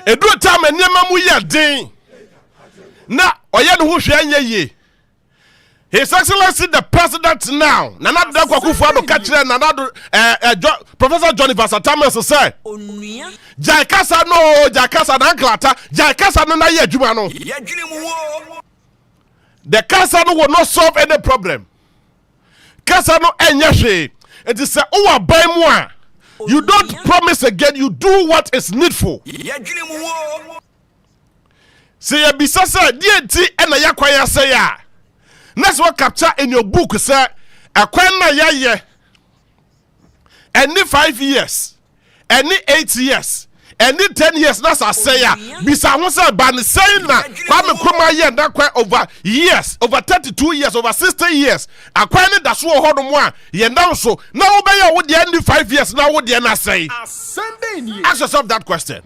Edu time enema mu ye den. Na oye ne ho hwe anya ye. His Excellency the President now. Nana da kwakufu ado ka kire nana Professor Johnny Vasatamels say. Onua. Jai kasa no, jai kasa na anklata, jai kasa no na ye adwuma no. The kasa no will not solve any problem. Kasa no enye hwe. It is a you don't promise again, you do what is needful. Say ya bisasa DNT and a yakwaya say ya. That's what capture in your book, sir. A kwana ya ye. Any 5 years, any 8 years, any 10 years, that's a say ya. Bisa wonsa ban saying na kwame kuma ye na kwa over years, over 32 years, over 60 years. Akwane da so ho do mo a ye ndam so na wo be ya wo de any 5 years na wo de na say. Asɛm Bɛn Ni. Ask yourself that question.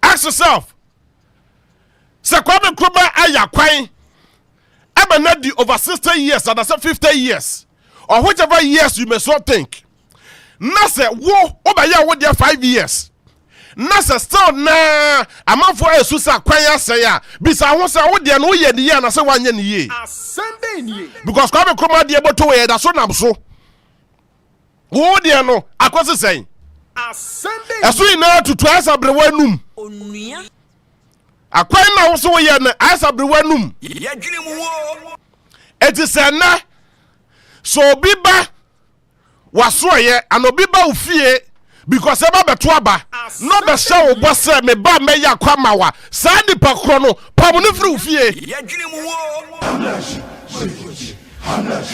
Ask yourself. Se kwame kuma aya kwan aba na di over 60 years and I say 50 years or whichever years you may so think. Na se wo obeya wo there 5 years na se still na amafo esu sa kwan ya say ya bisa ho se wo there no wo ye ni ye na se wanye ni ye Asɛm Bɛn Ni. because kwa be kroma de boto we da so nam so wo there no akwose sen Asɛm Bɛn Ni. esu ina tutu asa brewa num Onua. akwan na wo so wo ye na asa brewa num eti se na so obi ba wasoye and obi ba ufie because eba beto aba no be sha wo bose me ba me ya kwama wa sa di pa kro no pa mo ne firi ufie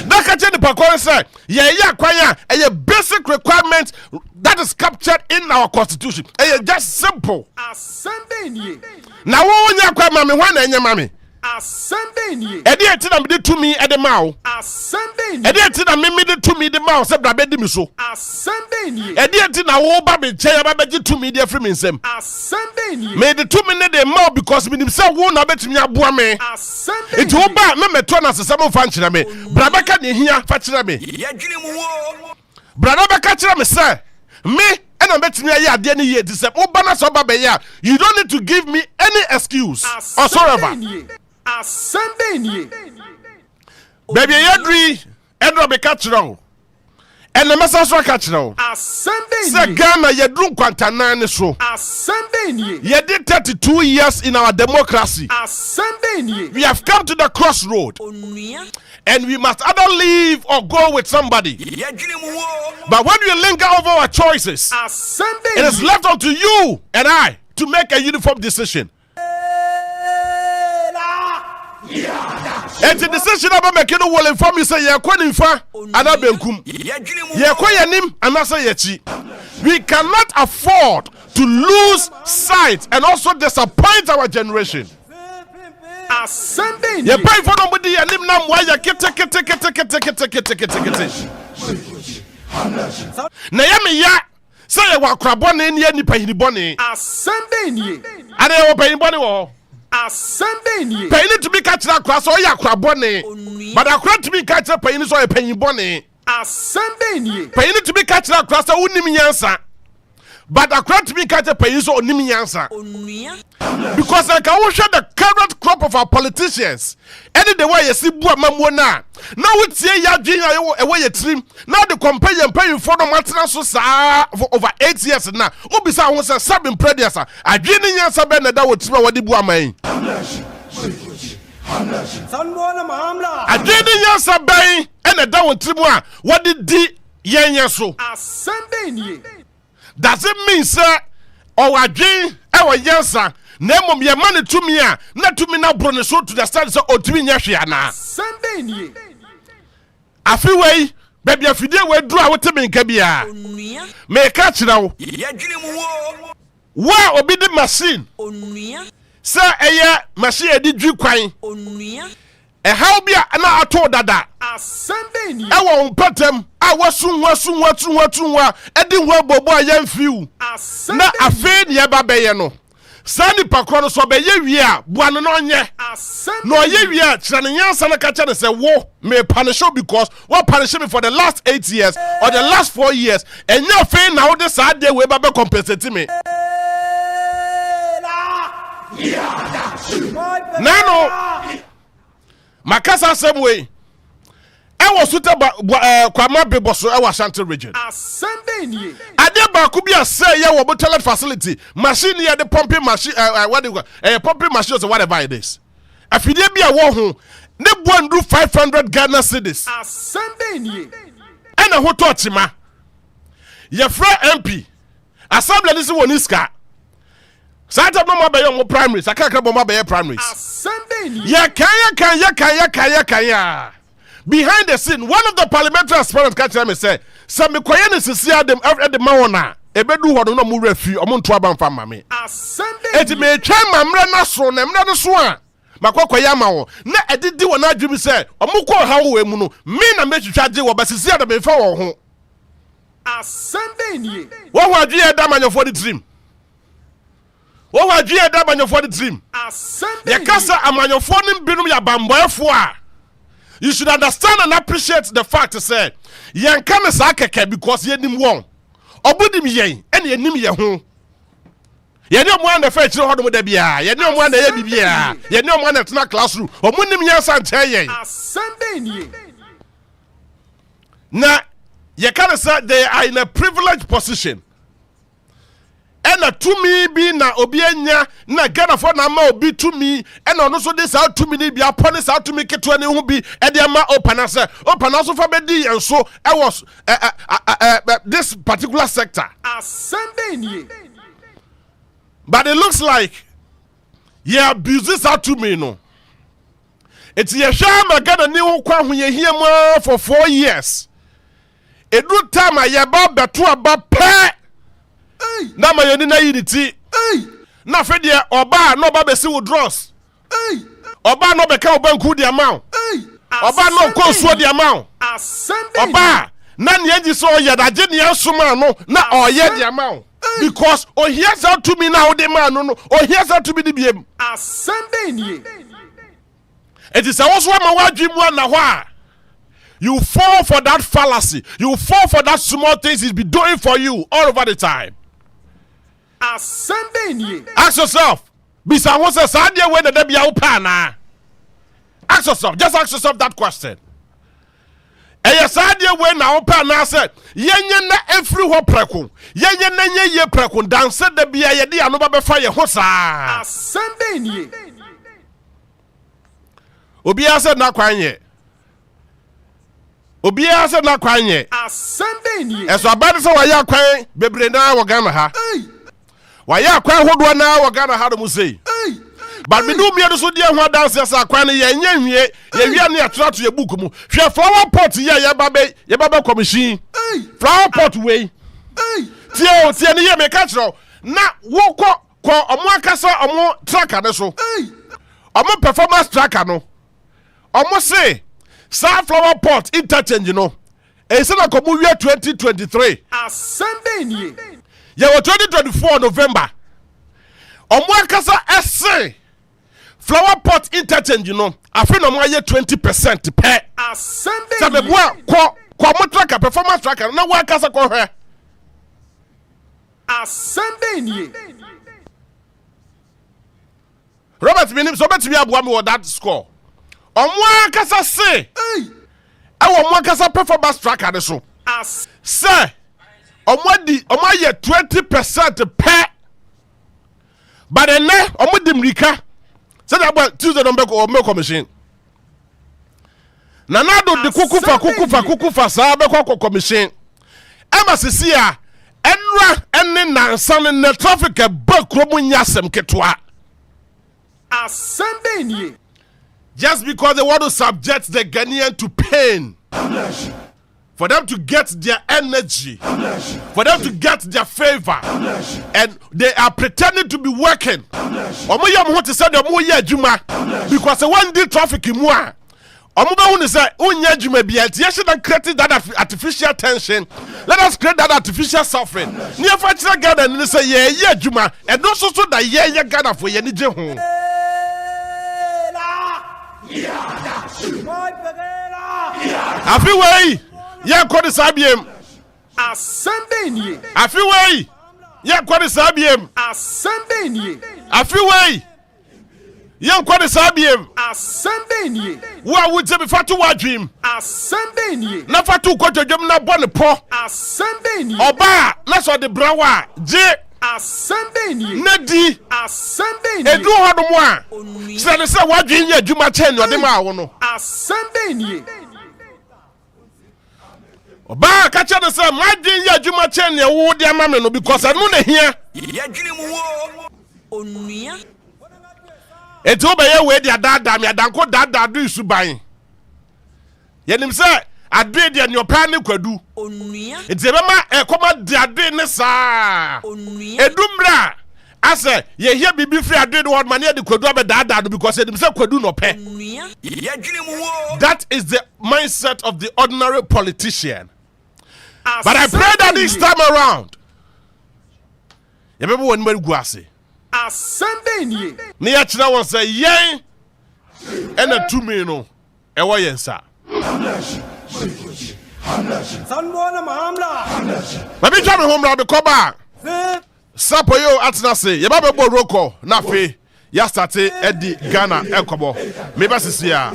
da ka che di pa kro say ye ya kwanya a basic requirement that is captured in our constitution just simple Asɛm Bɛn Ni. na wo nya kwama me hwa na enya ma me Asɛm Bɛn Ni. Edi eti na me de tumi e de ma wo. Asɛm Bɛn Ni. Edi eti na me de tumi de ma wo se bra be di mi so. Asɛm Bɛn Ni. Edi eti na wo ba be nche ya ba be gi tumi de afri mi nsem. Asɛm Bɛn Ni. Me de tumi ne de ma wo because me nim se wo na betumi aboa me. Asɛm Bɛn Ni. Eti wo ba me meto na sesem fa nkyere me. Bra be ka ne hia fa kyere me. Yadwene mu wo. Bra na be ka kyere me se me and I'm betting you at the end of the year. You don't need to give me any excuse whatsoever. Asɛm Bɛn Ni. Baby, you and Robbie catch wrong. And the message will catch now. Asɛm Bɛn Ni. Say Ghana, you drunk Quantanani so. Asɛm Bɛn Ni. You did 32 years in our democracy. Asɛm Bɛn Ni. We have come to the crossroad. Onua. And we must either leave or go with somebody. Yadwene mu wo. But when we linger over our choices, Asɛm Bɛn it Ni. is left up to you and I to make a uniform decision. And the decision about making will inform you say you're calling for another benkum. Yadwene mu You're calling him and I say yechi. We cannot afford to lose sight and also disappoint our generation. Asɛm Bɛn Ni. You pay for nobody and him now why you kete. Na ya me ya say you wa krabone ni ani pahini bone. Asɛm Bɛn Ni. Ade you pahini bone wo. Asɛm Bɛn Ni. Pahini to be catch na kra so ya krabone. But akra to be catch pahini so ya pahini bone. Asɛm Bɛn Ni. Pahini to be catch na kra so unim yansa. But akra to be catch pahini so onim yansa. Onua. Because I can show the current crop of our politicians. Any the way you see Bua Mamona. Now we see ya doing away a trim. Now the company and paying for the maintenance for over 8 years now. Obisa was a sub in predecessor. I didn't answer Ben that would trim what the Bua may. I didn't answer Ben and a down trim what did the Yan so. Asɛm Bɛn Ni. Does it mean, sir, or I dream our yansa? Name your money to me, not to me now, Bruno, so to the start or to me, Yashiana. Asɛm Bɛn Ni. A few way, baby, if you did, we'll draw with him in Kabia. Onua. May catch now. Yadwene mu wo. Where will be the machine? Onua. Sir, a year, machine did you crying? Onua. A how be I told that. Asɛm Bɛn Ni. I won't put them. I was soon, I didn't want Bobo young few. Asɛm Na Bɛn a Ni. fain yababayano. Sandy Pacron so be ye, buana no ye. Asɛm No, Bɛn Ni. ye, Chanian Sanakacha and say, whoa, may punish you because what punish me for the last 8 years or the last 4 years, and your fain now this sad day, we baby compensate me. Nano, Makasa same way. I was suitable Kwama Beboso, I was Shanty region. Asɛm Bɛn Ni. Adeba could be a say, yeah, what toilet facility, machine here, the pumping machine, what do you pumping machines or whatever it is. If you did be a WOHO, ne one do 500 Ghana cedis. Asɛm Bɛn Ni. And a hotel chima. Your friend MP, Assembly this one is car. Santa Mama by your primaries, I can't come by your primaries. Asɛm Bɛn Ni. Ya kaya. Behind the scene, one of the parliamentary aspirants catch them and say, Some Koyan is to see them at the Maona. A bedu what no more refuge, among Traban family. Asɛm Bɛn It Ni. may try Mamra Naso, Namra Swan. Makoyama, na a did do an argument say, Omuko how we muno, mean a message charge or Basia before home. Asɛm Bɛn Ni. What was you damn your 40 dream? What was you damn your 40 dream? Asɛm Bɛn Ni. Yakasa among your phone binum ya bamboy for. You should understand and appreciate the fact to say, Yan Kamasaka because ye nim won. Obudim ye, and ye nim ye home. Ye no one the fetch no with the bia, ye no one the bia, ye no one at not classroom, or munim yes and tell ye. Asɛm Bɛn Ni. Now, ye can say they are in a privileged position. And a to me be na obienya na Ghana for na ma obi to me and also this out to me be upon this out to make it to any who be and the ma open as also for bedi and so I was this particular sector. Asɛm Bɛn Ni. But it looks like abuse this out to me no. It's ye shama Ghana new kwa hu ye here more for 4 years. A good time I yaba betu about pay. Na mayoni na unity. Na fedia oba no ba besi withdraws. Oba no beka obanku di amount. Oba no ko so di amount. Oba na nyeji so yadaje ne asoma no na oye di amount. Because here's how to me now the man no here's how to be the biem. Asɛm Bɛn Ni. It is also my wadrim one na wa. You fall for that fallacy. You fall for that small things he's be doing for you all over the time. Asɛm Bɛn Ni. Ask yourself. Bisa who says Sadia when the debia upana. Ask yourself. Just ask yourself that question. Sadia when now upana said, Yenye na every preko. Yenye na ye preko. Dance the bia yedi anuba befire hosa. Asɛm Bɛn Ni. Obia said na kwanye. Obia said na kwanye. Asɛm Bɛn Ni. Eso abade so waya kwan bebre na wo Ghana ha. Waya kwan hodo na wo Ghana ha do mu sei. But me no me so dia ho dance asa kwan ne ye nya hwie ye hwie ne atra to ye book mu. Hwe flower pot ye baba commission. Flower pot we. Tie ne ye me ka kiro na wo ko omo akasa omo tracker ne so. Omo performance tracker no. Omo say sunflower pot interchange no. E se na komu wie 2023. Asɛm Bɛn Ni. Ye 2024 November. Omo akasa ese flower pot interchange no. Afi no mo aye 20% pe. Asɛm Bɛn Ni. Sabe boa ko mo tracker performance tracker na wo akasa ko hwe. Asɛm Bɛn Ni. Robert Minim so bet me aboa me with that score. Omo akasa se awo mo akasa performance tracker ne so. Se omo aye 20% pe. But then omo di mrika. Say that Tuesday don't make commission. Nanado de kukufa sa be kwa commission. Ema sisi a enra enne nansan ne traffic e ba kromo nyasem ketwa. Asɛm Bɛn Ni. Just because they want to subject the Ghanaian to pain. For them to get their energy. For them to get their favor. And they are pretending to be working. Because one day traffic in moi. Say, create that artificial tension. Let us create that artificial suffering. Near Father God and say, yeah, Juma, and also so that yeah, Ghana for Yenny Jehu. Afiway, yeah, kwadi sabiem. Asɛm Bɛn Ni. Afiway, yeah, kwadi sabiem. Asɛm Bɛn Ni. Afiway, yeah, kwadi sabiem. Asɛm Bɛn Ni. Wa would be fatu wadrim. Asɛm Bɛn Ni. Na fatu kwato jom na bonne po. Asɛm Bɛn Ni. Oba, na so de brawa. Je. Asɛm Bɛn Ni. Nedi. Asɛm Bɛn Ni. Edu hodo mo a. Se wadrim ye dwuma chen no de ma wo no. Asɛm Bɛn Ni. Oba ka che de se wadrim ye dwuma chen ne wo de ama me no because anu na hia. Yadwene mu wo. Onua. Eto be ye we dia dada me adanko dada do isuban. Yenim se ade de ne opa ne kwadu. Onua. Enti be ma ekoma de ade ne saa. Onua. Edumra ase ye hia bibi free ade de word man ye de kwadu abedada do because edim se kwadu no pe. Onua. Yadwene mu wo. That is the mindset of the ordinary politician. But I pray that this time around ye be won mari guase. Asɛm Bɛn Ni. Ne ya kira won say yen ena tumi no e wo yensa. Baby try me home round the cover. Sapo yo atna say ye ba be bo roko na fe ya start Eddie Ghana enkobo. Me ba sisi a.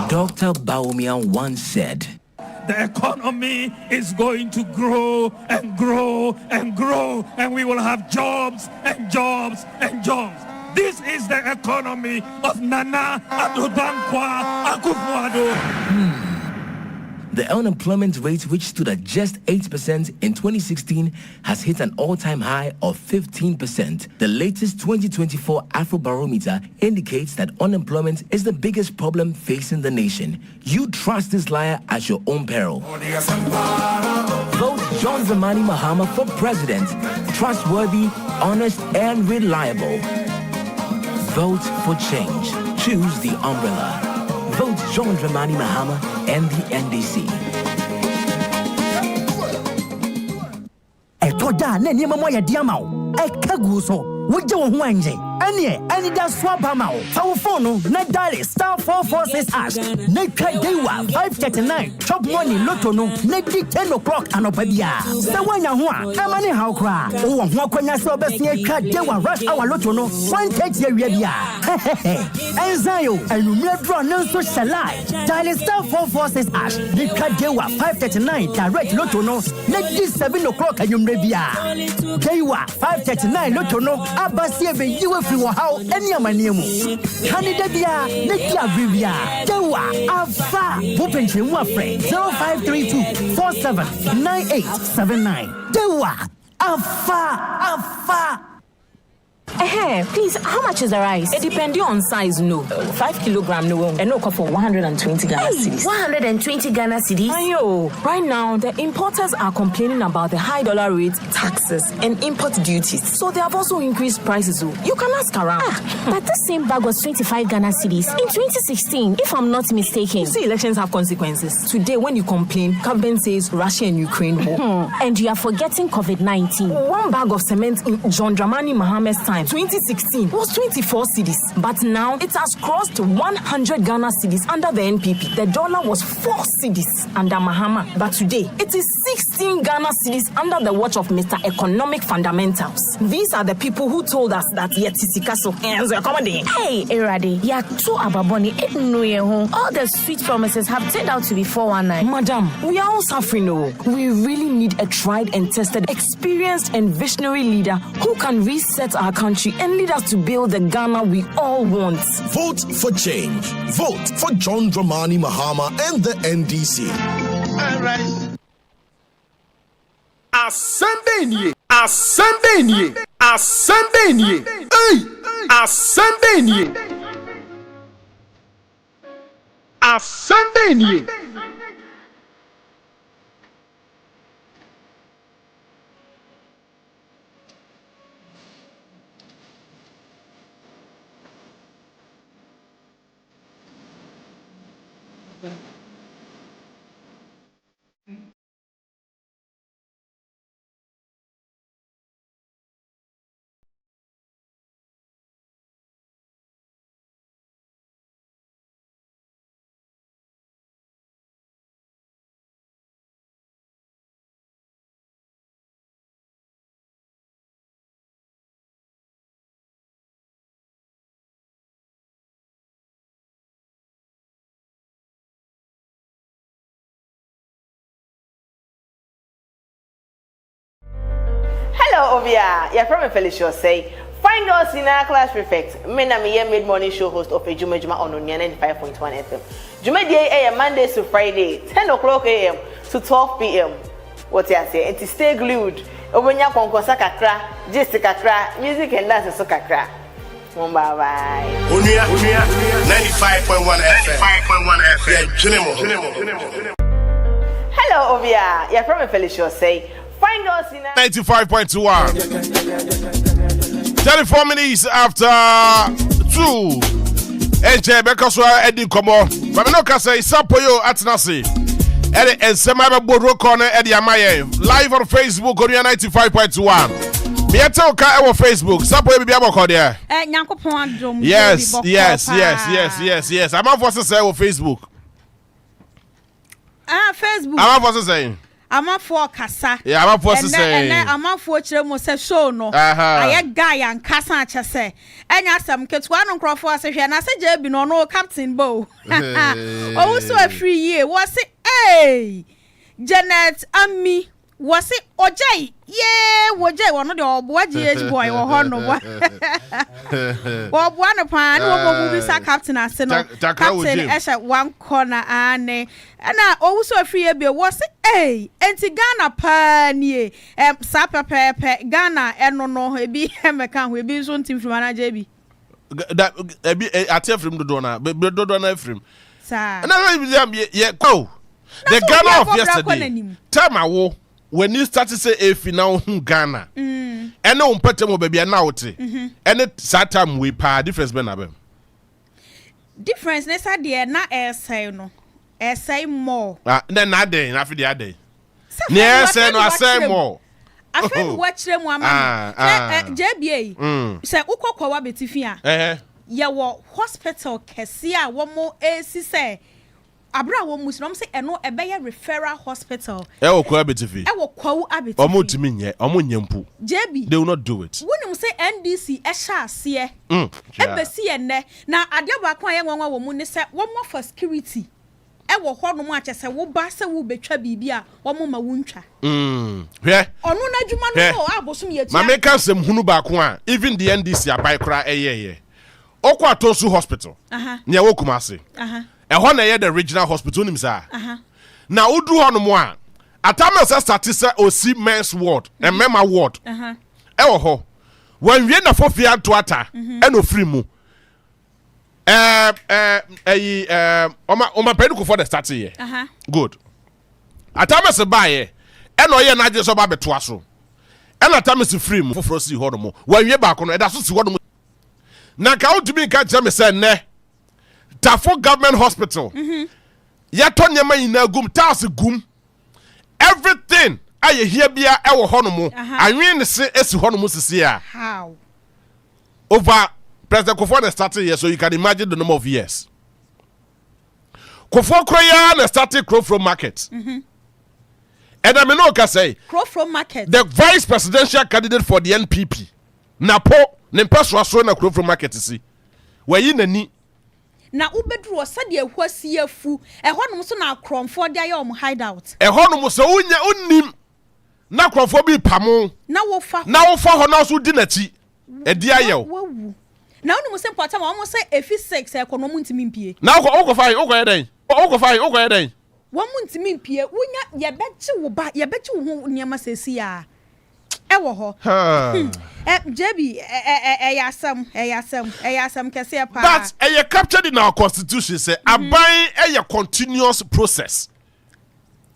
Dr. Baumian once said, the economy is going to grow and grow and grow, and we will have jobs and jobs and jobs. This is the economy of Nana Addo Dankwa Akufo-Addo. The unemployment rate, which stood at just 8% in 2016, has hit an all-time high of 15%. The latest 2024 Afrobarometer indicates that unemployment is the biggest problem facing the nation. You trust this liar at your own peril. Vote John Dramani Mahama for president. Trustworthy, honest, and reliable. Vote for change. Choose the umbrella. Vote John Dramani Mahama and the NDC. Etoda na niema mo ya diamao. Ekaguso. Woje wo ho anje. Ene da swaba ma wo. Fa phone na dial *446#. Na twa dewa 539 top money lotto no na di 10 o'clock anopa bia. Se wanya ho a amane haw kra. Wo ho akwanya se obesia twa dewa rush hour lotto no 130 awia bia. Enzayo anumre draw no so shalai. Dial *446#. Na twa dewa 539 direct lotto no na di 7 o'clock anumre bia. Dewa 539 lotto no abasi ebe yiwe fi wo haw eni amaniemu Canada bia ne dia bibia dewa afa wo penchemu afre 0532 479879 dewa afa please, how much is the rice? It depends on size, no. 5 kilogram, no. And no for 120 Ghana cedis. 120 Ghana cedis? Ayo, right now, the importers are complaining about the high dollar rates, taxes, and import duties. So they have also increased prices. You can ask around. But this same bag was 25 Ghana cedis in 2016, if I'm not mistaken. You see, elections have consequences. Today, when you complain, government says Russia and Ukraine war. And you are forgetting COVID-19. One bag of cement in John Dramani Mahama's time, 2016, was 24 cedis, but now it has crossed 100 Ghana cedis under the NPP. The dollar was 4 cedis under Mahama, but today it is 16 Ghana cedis under the watch of Mr. Economic Fundamentals. These are the people who told us that yetisikaso and accommodate. Hey, Erade, ya too ababoni all the sweet promises have turned out to be 419. Madam, we are all suffering. We really need a tried and tested, experienced and visionary leader who can reset our country and lead us to build the Ghana we all want. Vote for change. Vote for John Dramani Mahama and the NDC. All right. Asɛm Bɛn Ni. Asɛm Bɛn Ni. Asɛm Bɛn Ni. Hey! Asɛm Bɛn Ni. Asɛm Bɛn Ni. Hello, Ovia. You're from Felicia. Say, find us in our class prefect. Me na me mid-morning show host of a Juma on Onua 95.1 FM. Juma AM Mondays to Friday, 10 o'clock AM to 12 PM. What you say? It is stay glued. Obenya konkosa kakra, gist kakra, music and dance so kakra. Bye bye. Onua 95.1 FM. 95.1 FM. Hello, Ovia. You're from Felicia. Say, find us in 95.1. 34 minutes after 2. Enche Bekaswa Eddie Komo. But no Kasa Isapoyo Atnasi. Eddie and Semaba Bodo Corner Eddie Amaye. Live on Facebook, Onua 95.1. Miatoka our Facebook. Sapoyo Bibiabo Kodia. Yes. I'm not forced to say on Facebook. Facebook. I'm not forced to say. I'm for kasa. Yeah, I'm forced to say. I'm for chemo se show no. I guy and kasa chase. Enya some ketwa no crofo asehwe na se JB no Captain Bo. Oh so a free year. Was it Janet Ami Was it Ojay? Yeah, Wojay, one of the GH boy or Hono. Well, one upon one movie captain as Captain Esha one corner and also a free bill was it? Hey, and Ghana Panye, Sapa Pepe, Ghana, and no, be Hemakan, we be soon team from JB. That I tell from the donor, but don't from. Sir, and I go. The Ghana of yesterday. Tell my war. When you start to say if you now Ghana, and no pattern baby now, and it Satam we pa difference benabem. Difference, let's say, dear, not essay, no, essay more. Then not day, after the other day. Yes, and I say more. I feel watch them one man. JBA, say, Uko Betifia. Ya wa hospital, Kessia, one more AC say. Abra wo muslim say eno ebeye referral hospital e wo kwa abetifi e wo kwa abetifi omo timi nye omo nyampu JB they will not do it wonim say NDC e sha ase e besi enne na ade ba kwa ye nwanwa wo mu ne say wo mo for security e wo ho no mu achese wo ba se wo betwa bibia wo mo ma wuntwa hwe onu na djuma no abosom ye tia ma me kan sem hunu ba ko a even the NDC abai kra eyeye okwa Tonsu hospital nya wo kumase ehon na the regional hospital nim sa na odu ho no mo a atama sa start say osi men's ward and mema ward ewo ho wan wie na fofia to ata e no free mu oma pedi ko for the start here good atama se ba ye e no ye na je so ba beto aso e na atama se free mu foforo si ho no mo wan wie ba ko no e da so si ho no mo na ka odumi ka tell me say ne Tafo government hospital. Yato nyama ina gum taas gum. Everything aye here bia e wo hono mo. Anwen se esi hono mo sisi a. How? Over President Kofo started here, so you can imagine the number of years. Kofo Kroya na started Crowfro Market. And I mean no ka say Crowfro Market. The vice presidential candidate for the NPP. Napo nempeso so na Crowfro Market si. Where yi nani na ubedru osade ehwasi afu ehonum so na kromfo de aye om hideout ehonum so unya unnim na kromfo bi pamo na wo fa ho na so di nachi edi ayew na unum se porta ma omo se efi 6 ekonomu ntimi mpie na okofai okoyeden wo mu ntimi mpie unya yebechi wo ho niam sesi a ewo ho JB eyasam kese pa but eye captured in our constitution say aban eye continuous process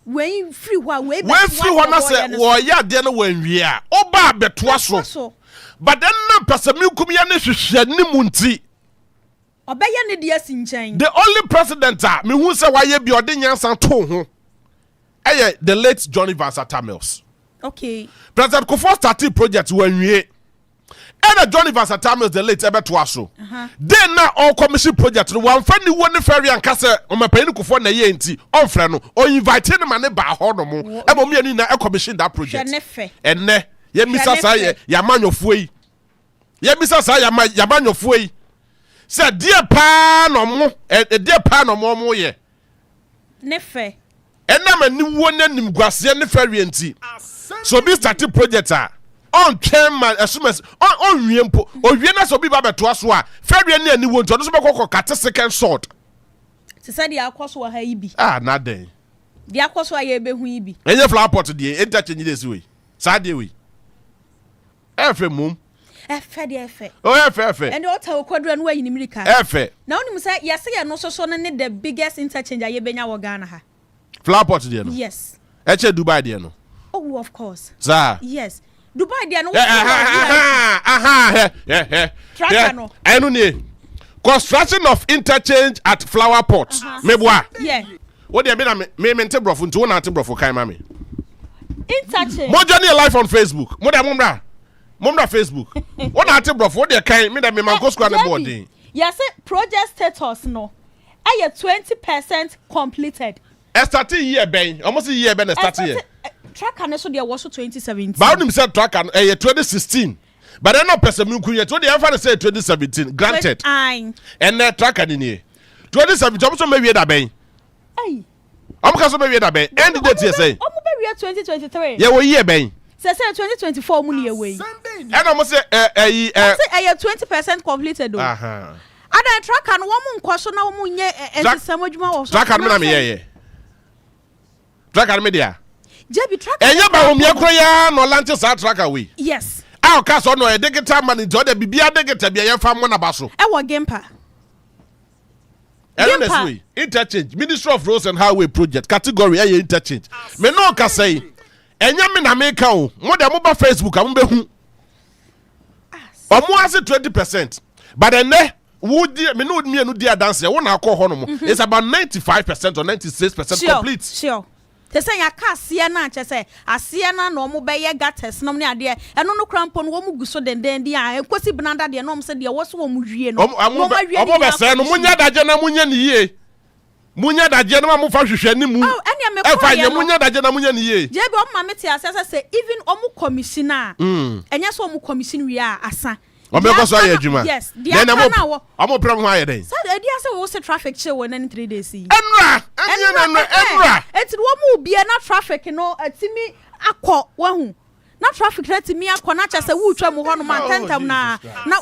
when free wa we na say wo ya de no wan wi a oba betoa so but then na pesami kum ya ne hwehwe ni munti obeye ne de asinchen the only president me hu say wa ye bi ode nyansan to ho eye the late Johnny Vansata Mills. Okay. President Kofo started project when we and Johnny Vansata Mills the late ebe to aso. Then na all commission project no one friend won the ferry and kase o mapani Kofo na ye nti on frɛ no o invite him man ba ho no mo e mo me na e commission that project. And ne ye misa sa ye yamanyofuo yi. Ye misa sa yamanyofuo yi. Say dear pa no mo dear pa no mo ye. Ne fe. Ena mani won anim gwase ne ferry nti. So be started project on chairman assumes on wiempo o wie na so bi ba beto aso a ferry ne ani won to no so be kokko kat second sword se say dia akoso ha yi bi na den dia akoso ya be hu yi bi enye flower pot de interchange dey we sa de we efe mum efe de efe o efe and what how kwadura no ayi ni mirika efe na onim say yese ye no so no ne the biggest interchange aye benya wo Ghana ha flower pot de no yes eche Dubai de no. Oh, of course. Sir. Yes. Dubai they no. Tracker no. Enu ni. Construction of interchange at Flower Pot. Meboa. Yeah. What do you mean me mente brofo nti wona ante brofo kai mami. Interchange. Mo journey live on Facebook. Mo da momra Facebook. Wona ante brofo de kai me da me man go school na boarding. Yes, project status no. Aye 20% completed. Starting year ben. Almost a year ben start here. Tracker ne so there was 2017. But when said tracker 2016. But then no person kunye to the ever say 2017 granted. And the tracker in here. 2017 so maybe that ben. Hey. Am ka so maybe that ben. End date here say. Omo be we are 2023. Yeah, we year ben. Say 2024 money away. And I say 20% completed though. Ada track and one question na wo nye ensem adwuma wo. Track and me ye. Track and media. JB track. Enya ba wo me akroya no launch sa track away. Yes. Ah, ka so no e digital manager de bibia digital bia ye fa mo na ba so. E wo gempa. Honestly, interchange Ministry of Roads and Highway Project category aye interchange. Me no ka say enya me na me ka o. Mo de mo ba Facebook am be hu. Omo ase 20%. But then would me no me no dia dance wo na akọ ho no mo. It's about 95% or 96% complete. Sure. Te say ya ka asia na che say asia na no mo be ye gates no ne ade e no no krampo no wo mu guso denden dia ekosi benada de no mo se de wo so wo mu wie no mo be say no munya daje na munya ni ye munya daje no mo fa hwehwe ni mu e fa ye munya daje na munya ni ye je be o ma meti asa say even o mu commissioner enye so o mu commission wi a asa Omeko so aye adwuma. Yes. Then I'm problem why then. So the idea say we say traffic chill when any 3 days see. Enra. Enti wo mu bia na traffic no atimi akọ wahu. Na traffic atimi akọ na cha say wo twa mu ho no man tentam na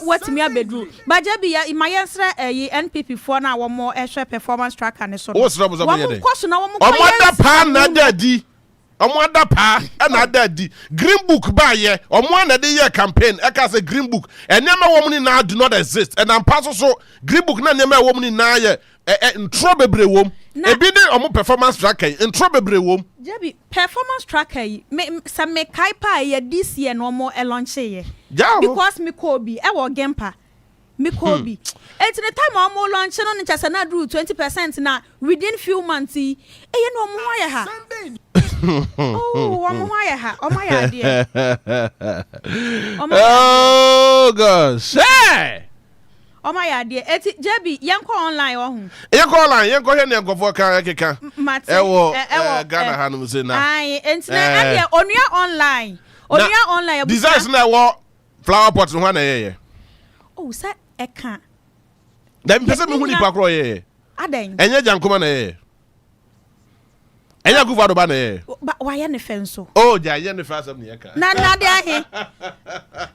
watimi abedru. Ba je bia imayensre NPP for na wo mo ehwe performance tracker ne so. Wo sra mo so me dey. Wo koso na wo mo Omoda pa na dadi. Omoda pa na dadi. Green book ba ye. Omo na dey year campaign. E ka say green book. Enema wo mu na do not exist. And am pass so green book na enema wo mu na ye ntro bebre wom. E bi dey omo performance tracker ntro bebre wom. Jebi performance tracker me kai pa ye this year no mo e launch ye. Because me ko bi e wo gempa. Me ko bi. It's the time omo launch no ncha na do 20% na within few months e ye no omo wa ye ha. Oh gosh. Hey. Oh my idea. Eti JB yanko online ohun. Yanko online, yanko he ne nkofo kan keka. Ewo Ghana hanu se na. Ai, enti na ade Onua online. Onua online. Designs na wo flower pot no na ye. Oh, sa eka. Dem pese me hu ni pakro ye. Aden. Enye jankoma na ye. Enya guvado ba na ba why ne fenso oh ja ye ne fasam ne yaka na de ahe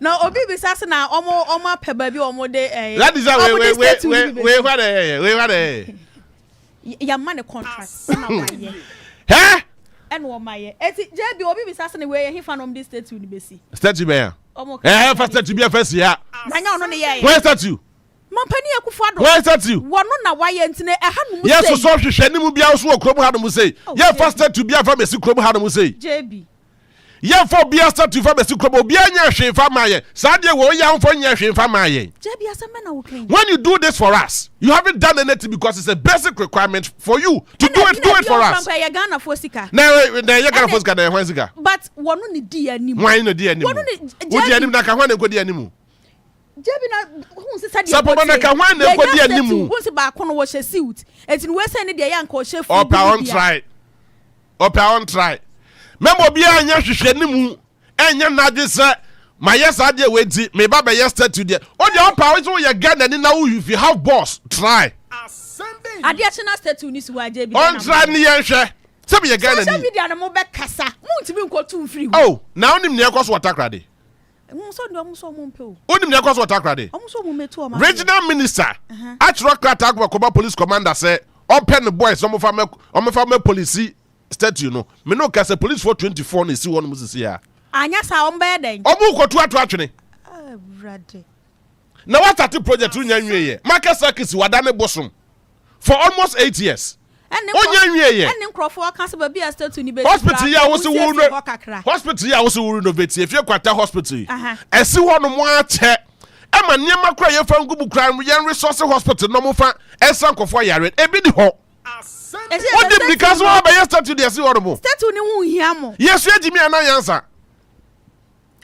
na obi bi sase na omo peba bi omo de that is we what ya man the contract na why eh en wo maye eti JB obi bi sase na we he fa no this statue ni besi statue be ya fa statue bi afasi ya na nya ono ne ye where statue Mampani akufado. Where statue? Wono na waye ntine ehanu mu say. Yes so hwehwe ni mu bia so okrom hanu mu say. Ye first statue bia fa mesi krom hanu mu say. JB. Ye for bia statue fa mesi krom obi anya hwe fa maye. Sa de wo ya mfo nya hwe fa maye. JB asema na wo kan. When you do this for us, you haven't done anything because it's a basic requirement for you to do it for us. Na Ghana for sika. Na ye Ghana for sika na hwan sika. But wono ni di animu. Hwan no di animu. Wono ni di animu na ka hwan na di animu. JB na hu se sadia. Sapo na ka hwan na di animu. Hu se ba kono wo she suit. Enti we say ni de ya nka o she fu. Opa on try. Memo bia anya hwehwe nimu. Enya na de se my yes idea we di me ba be yes statue there. O de opa we so ye Ghana ni na who if you have boss try. Ade achina statue ni si wa JB. On try ni ye hwe. Se be ye Ghana ni. Social media na mo be kasa. Mo ntimi nko tu free. Oh, na onim ne ekoso watakrade. Onim ne ekoso watakrade. Regional minister Achro Kratak Wakoba police commander say open the boys omo fa me police statue no. Me no ka say police for 24 na si won mo sisi ya. Anya sa ombe den. Omo ko tu atwene. Brade. Na what at project unya nwie ye. Market circus wadane bosom for almost 8 years. Onya nwie ye. Enne nkrofo aka se ba bia statue ni be. Hospital ya wo se wo renovate if you kwata hospital. Esi ho no mo ache. Ema niema kra ye fa ngubu kra ye resource hospital no mo fa esa nkofo yare e bi di ho. Odi because wo ba ye statue dey esi ho mo. Statue ni hu hia mo. Yesu agimi ana yansa.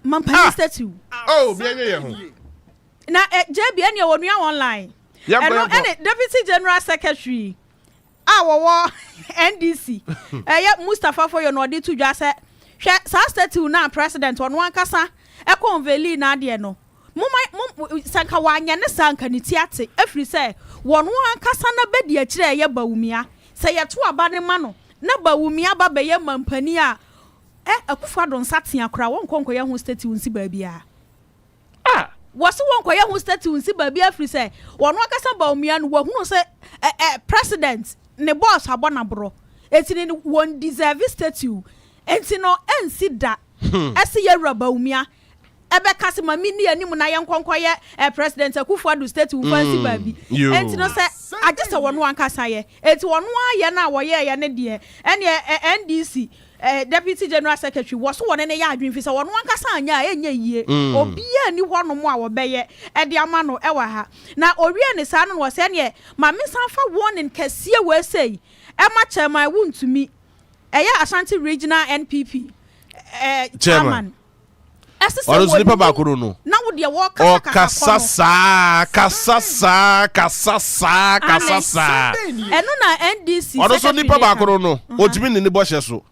Mampani statue. Oh, bi enye ye ho. Na JB ene Onua online. Ene Deputy General Secretary wo NDC Mustafa for your no dey to dwa se hwe sa statue na president ono ankasa e conveli na de no sanka wanya ne sanka ni tiate afri se wono ankasa na bedi a kire ye bawumia se ye to aba ne ma no na bawumia ba be ye mampani a Akufo-Addo nsatea kora won konkoye ho state unsi baabia. Wose won koye ho state unsi baabia free say wono akasa ba omia no wahunu say president ne boss abona bro. Eti ni won deserve statue. Enti no ensi da. Ese ye raba omia. Ebe kasi mami ni anim na ye nkonkoye president Akufo-Addo state unfansi baabi. Enti no say agese wono ankasa ye. Eti wono aye na wo ye ne de. Ene NDC Deputy General Secretary was one in a yard dream for one ankasa anya enye yie. Obia ni hono mo a wo beye e de ama no e wa ha. Na owie ne sa no wo se ne mami sanfa warning kese we say e ma chairman wuntumi eya Ashanti Regional NPP chairman Oro sniper bakuru no. Na wo de wo kasasa. Eno na NDC. Oro sniper bakuru no. Otimi ni boshe so.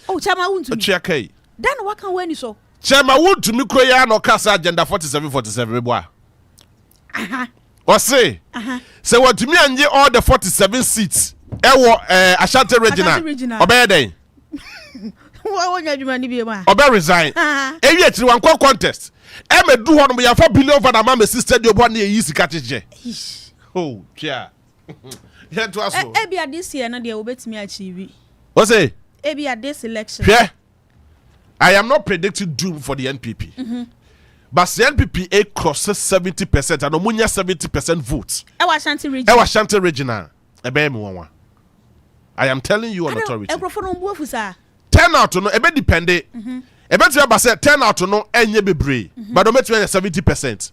Oh, Chama wuntu. Check. Then what can we so? Chama wuntu mi kro ya no kasa agenda 47 mebo. O say. Say what me anje all the 47 seats. Ewo Ashanti Regional. Obey den. Obe resign. Ewi etiri wan contest. E me do hono ya 4 billion for na mama sister di obo na yi sika cheche. Oh, chia. Ya to aso. E bia this year na de obetimi achieve. What say? E bia this election. Yeah. I am not predicting doom for the NPP. But the NPP crosses 70% and omunya 70% votes. Ewa Ashanti Regional. Ebe me wanwa. I am telling you on authority. Turn out no ebe depend. Ebe ti ba say turn out no enye bebre. But o metu 70%.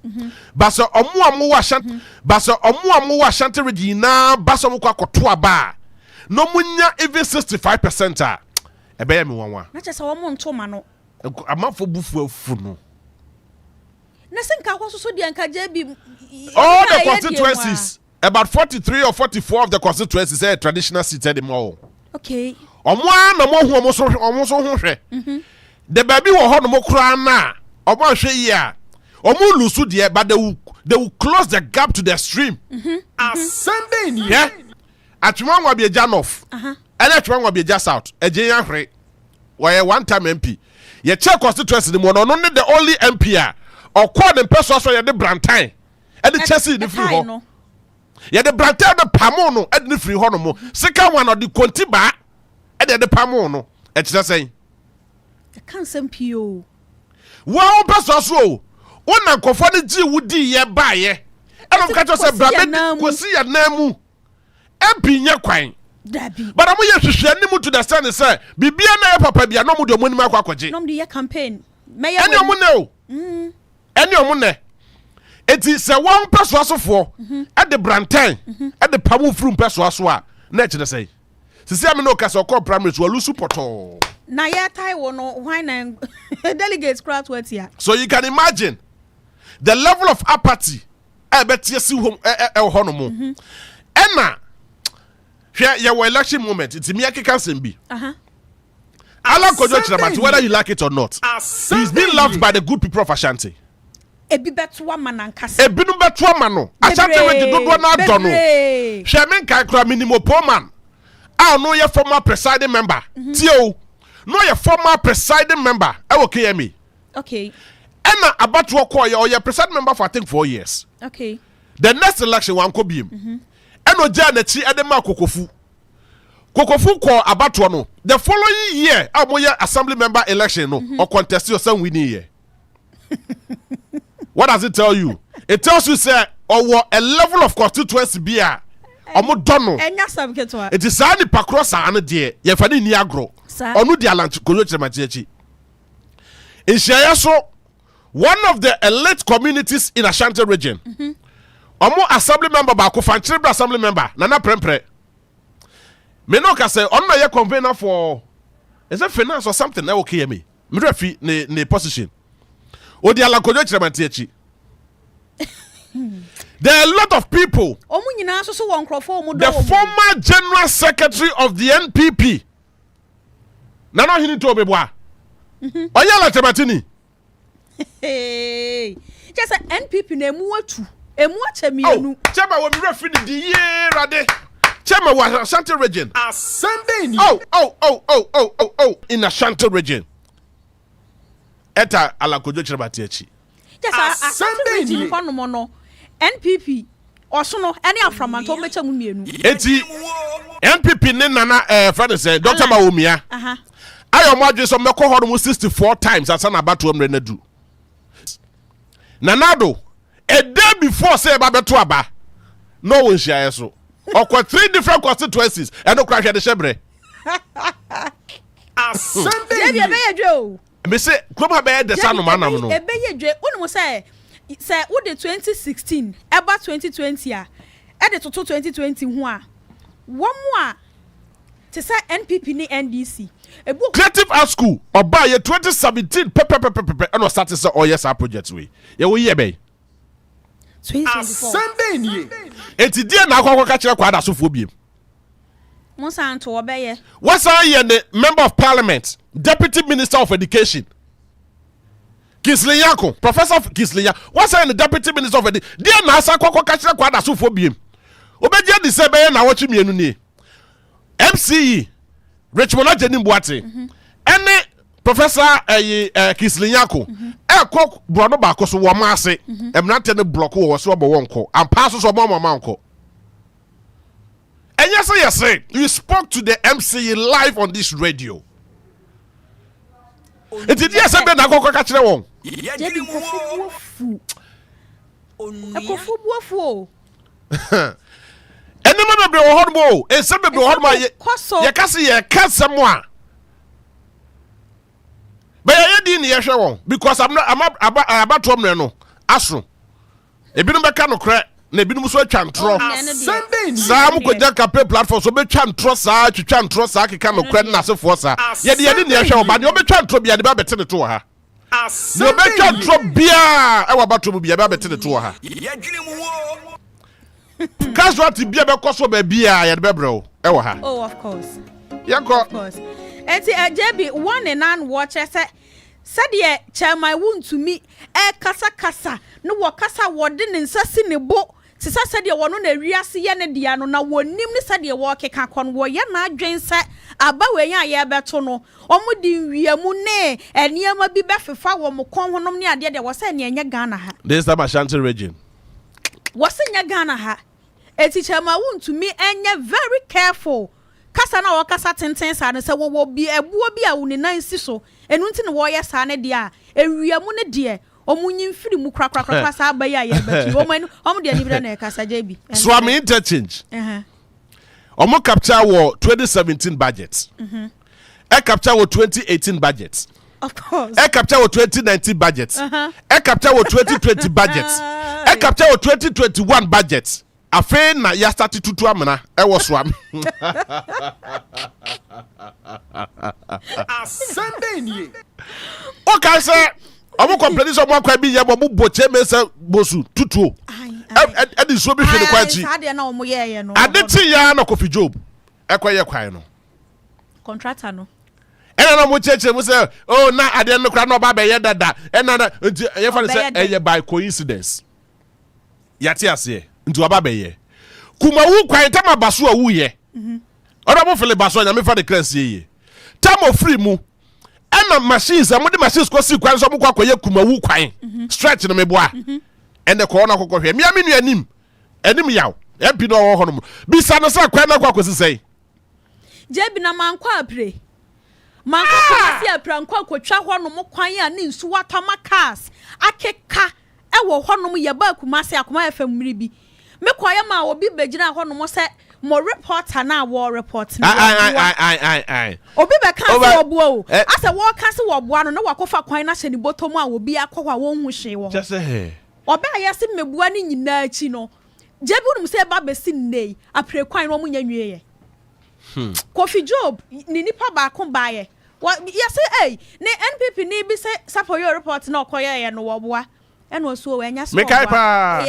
But so omu Ashanti, but so omu Ashanti Regional, but so mo kwa koto aba. No munya even 65%. Ebe me wanwa. Na chese wo mo ntoma no. Amafo bufu afu no. Na senka kwa so di anka JB. All the constituencies, about 43 or 44 of the constituencies are traditional seats anymore. Okay. Omwa na mo hu omo so hu hwe. The baby wo ho no mo kura na. Omo hwe yi a. Omo lusu de but they will close the gap to the stream. Asɛm Bɛn Ni. Yeah. Atuma nwa be Janof. And atuma nwa be South. Eje yan hwe. Why one time MP. Ye check constituency the no the only MP a. Okwa the person so ye de Brantan. And the Chelsea the free ho. Ye de Brantan the pamo no and the free ho no mo. Second one of the Kontiba and the pamo no. E kire say. I can't MPO. One person so. One ankofo ne gi wudi ye ba ye. E no ka to say brabe kosi ya namu. MP nya kwan. Dabi. But amu ye hwehwe anim to the stand say bibia na e papa bia no mu de omonim akwakoje. No mu de campaign. Any omu ne o. Any omu ne. Eti se one person asofo at the Brantan at the Pamu from person aso a na e kire say. Sisi am no ka so call primary to lusu poto. Na ya Taiwo no why na delegates crowd what here. So you can imagine the level of apathy e betie si ho ho no mo. Ena your election moment, it's me can be. Alan Kojo Chirabati, whether you like it or not, he's been loved by the good people of Ashanti. Ebi betua manankasa. Ebi no betua mano. Ashanti we do na dono. Shemen kai kra minimo poman. Ah no your former presiding member. Tio. No your former presiding member. Okay me. Okay. Ena abatu okoye or your presiding member for I think 4 years. Okay. The next election wan ko biem. Eno ja na chi edema kokofu ko abato no the following year amoya assembly member election no or contest yourself winning year. What does it tell you? It tells you say or a level of constituency be a omo dono it is any pacross and de ye fani ni agro onu de alanch koyo chemati echi in Shayaso, one of the elite communities in Ashanti region. Omo assembly member ba ko fanchire assembly member nana prempre me no ka say on na ye convener for is it finance or something na okay me refi ne position odi ala kojo chiremante echi. There are a lot of people. The former general secretary of the NPP nana hini to obeboa oyala chematini just NPP na emu atu emu achemianu chema wo mi refi di ye rade chema wa Ashanti region Asɛm Bɛn Ni in Ashanti region eta alakojo chirabati echi Asɛm Bɛn Ni kono no NPP Osono any aframanto mecha mu mienu eti NPP ne nana friend say Dr. Bawumia ayo mo adwe so mekọ ho no 64 times asa na bato amre na du nanado a day before say ba beto aba no one share so okwa 3 different constituencies and no crash the shebre Asɛm Bɛn Ni be yedwo me say global be the sanu manam no e be yedwo unu say wo de 2016 eba 2020 a e de toto 2020 ho a wo mo a te say NPP ni NDC Creative Art School oba ye 2017 pepe and start say oh yes our project we ye wo ye be 2024 Asɛm Bɛn Ni enti die na akwa ka kire kwa da sofo biem mo san to obeye what's ye the member of parliament deputy minister of education Kislinyako, Professor Kislinya. What's the deputy minister of education? Dear Nasa Koko Kachira Kwada Sufobim. Obedia de Sebe na watching me nuni. MCE Richmond Jenim Boate. Any Professor Kislinyako. Cook Brono Bako so Wamase. I'm not in the block or so wonko. And passes of Mama Manko. And yes, you spoke to the MCE live on this radio. It is yes, I go catch the one. And the man be horrible, and some be horrible. You can see a cat someone. But I didn't hear show because I'm about to no. Astro. A bit of a can of crack. Ne bi no so atwantro sa mu koja campaign platform so be twantro sa twantro sa keka no kra na sefo sa ye de ne hwe oba de obetwantro bia de ba bete ne to ha ne obetwantro bia e wa bato mu bia ba bete ne to ha ye dwene mu wo casualty bia be koso ba bia ye de bebrɛ e wa ha oh of course of course enti JB one and none watch said ye chairman won to me kasa no wakasa wode ne nsasi ne bo se said ye wono na wiase ye ne dia no na wonim ne said ye wo keka kon wo ye na adwen se aba we yan ye beto no omo di wiamu ne eniema bi befefa wo mo kon honom ne ade de wo se ne enya Ghana ha this time Ashanti region wo se nya Ghana ha eti chairman won to me enye very careful kasa na wakasa tenten sa no se wo bi ebuo bi a wo ne nansi so enu nti ne wo ye sa ne dia ewiamu ne dia omunyi mfiri mu krakrakrakra sa abaya ye baki omo de anibra na kasa JB so am interchange omo capture wo 2017 budget e capture wo 2018 budget of course e capture wo 2019 budget e capture wo 2020 budget e capture wo 2021 budget afi na ya start tutu amena e wo so am Asɛm Bɛn Ni o ka say omo complain so mo kwa bi ye mo boche me say bosu tutuo e di so bi hwe ne kwa chi ade na omo ye no ade ti ya na Kofi Job e kwa ye kwan no contractor no ena na mo cheche mo say oh na ade no kra no ba be ye dada ena na ye fa say e by coincidence yati ase nti oba be ye kuma wu kwan tama baso a wu ye ora mo fele baso nya me fa de crazy ye tama free mu ena machines amode machines ko si kwan so mo kwa koye kuma wu kwan stretch no me boa ene ko na kokko hwe me amenu anim yaw MP no wo ho no bisa no sa kwan na kwa kosi sei JB na mankwa apre mankwa si apre nkwa kwatwa ho no mo kwan a ne nsu watama cars akeka e wo ho no ye ba kuma se akoma FM mmiri bi me kwaye ma obi begina ho no mo se mo reporter na war report na obi be kan se obo o asa wo kan se wo boa no na wakofa kwan na hye ni botom a obi akwa wo hu hye wo just say obi ayase mebua ni nyina achi no jebi unum se ba besi nei apre kwan no mo nya nwie ye Kofi Job ni nipa ba ko baaye yes eh ne NPP ni bi se sapo your report na okoye ye no wo boa eno so we nya so me kai pa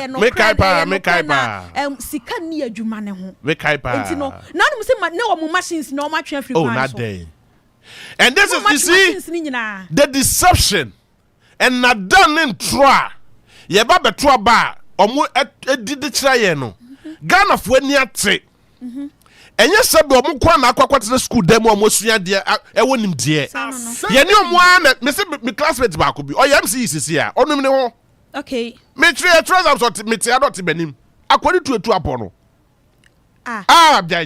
sika ni adwuma ne ho me kai pa enti no na no se ne wo machines na o ma twa free kwan so not day and this is you see the deception and not done in try ye ba beto ba omo edidi kira ye no Ghana fo ani ate enye sebe omo kwa na akwakwatena school dem omo sua de ewo nim de ye ne omo na me se me classmate ba ko bi o yam si sisi a onum ne ho okay me three trousers so me te adot benim akwani tuetu apono ja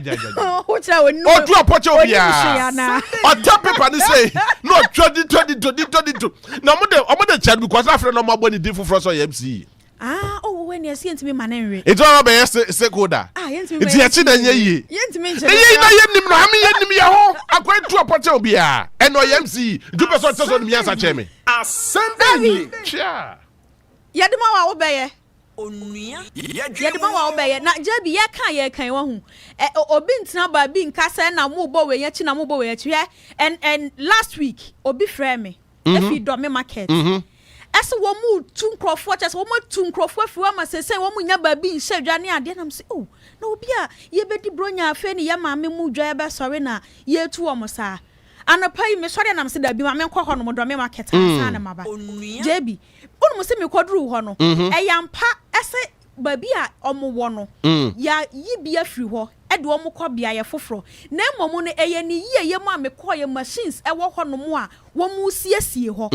o tra we no o tu apoche obia o tap paper ni say no 20 na omo de chat because afre no mo boni di fufro so yam si oh when you see ntimi manenwe it all be stakeholder it ya chi na nye yi ntimi nche na yem nim no ha me yem nim ya ho akwai tu apoche obia and o yam si du person so nim yansa cheme Asɛm Bɛn Ni cha yadima wa wo beye Onua yadima wa wo beye na JB ye kan wa hu obi ntina ba bi nkasa na mo bo we yachi na mo bo we yachi and last week obi frɛ me if you do me market ese wo mu tu nkrofo chese wo mu tu nkrofo afiwa ma sese wo mu nya ba bi nhye dwane ade na mse oh na obi a ye bedi bronya afa ni ye maame mu dwa ye be sori na ye tu wo mo sa anapai me sori na mse da bi ma me nkɔ hɔ no mo do me market asa na maba JB onu mo se me koduru hɔ no eyampa ese ba bi a omo wo no ya yi bi afiri hɔ ede omo kɔ bia ye foforo na momo no eye ni ye mu a me kɔ ye machines ɛwɔ hɔ no mo a wo mu siesie hɔ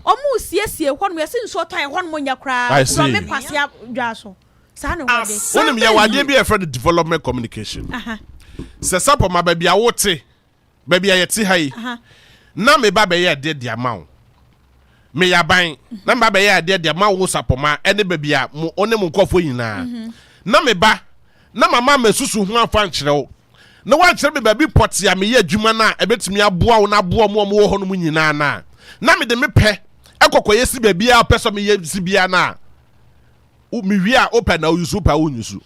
omo siesie hɔ no ye se nso tɔ ye hɔ no mo nya kra do me kwase adwa so sa na wo de wonim ye wade bi e friend development communication se sapo ma ba bia wote ba bia ye ti hai na me ba be ye de amount me yaban na me ba be ye de amount wo sapoma ene ba bia mo one mo nkofo nyina na me ba na mama mesusu hu afa nkyerɛw na wa kyerɛ me ba bi pɔte a me ye adwuma na ebetimi aboa wo na aboa mo wo hɔ no mu nyina na me de me pɛ ekokoye si ba bia pɛ me ye si bia na me wi a open na yusu pa wo nyusu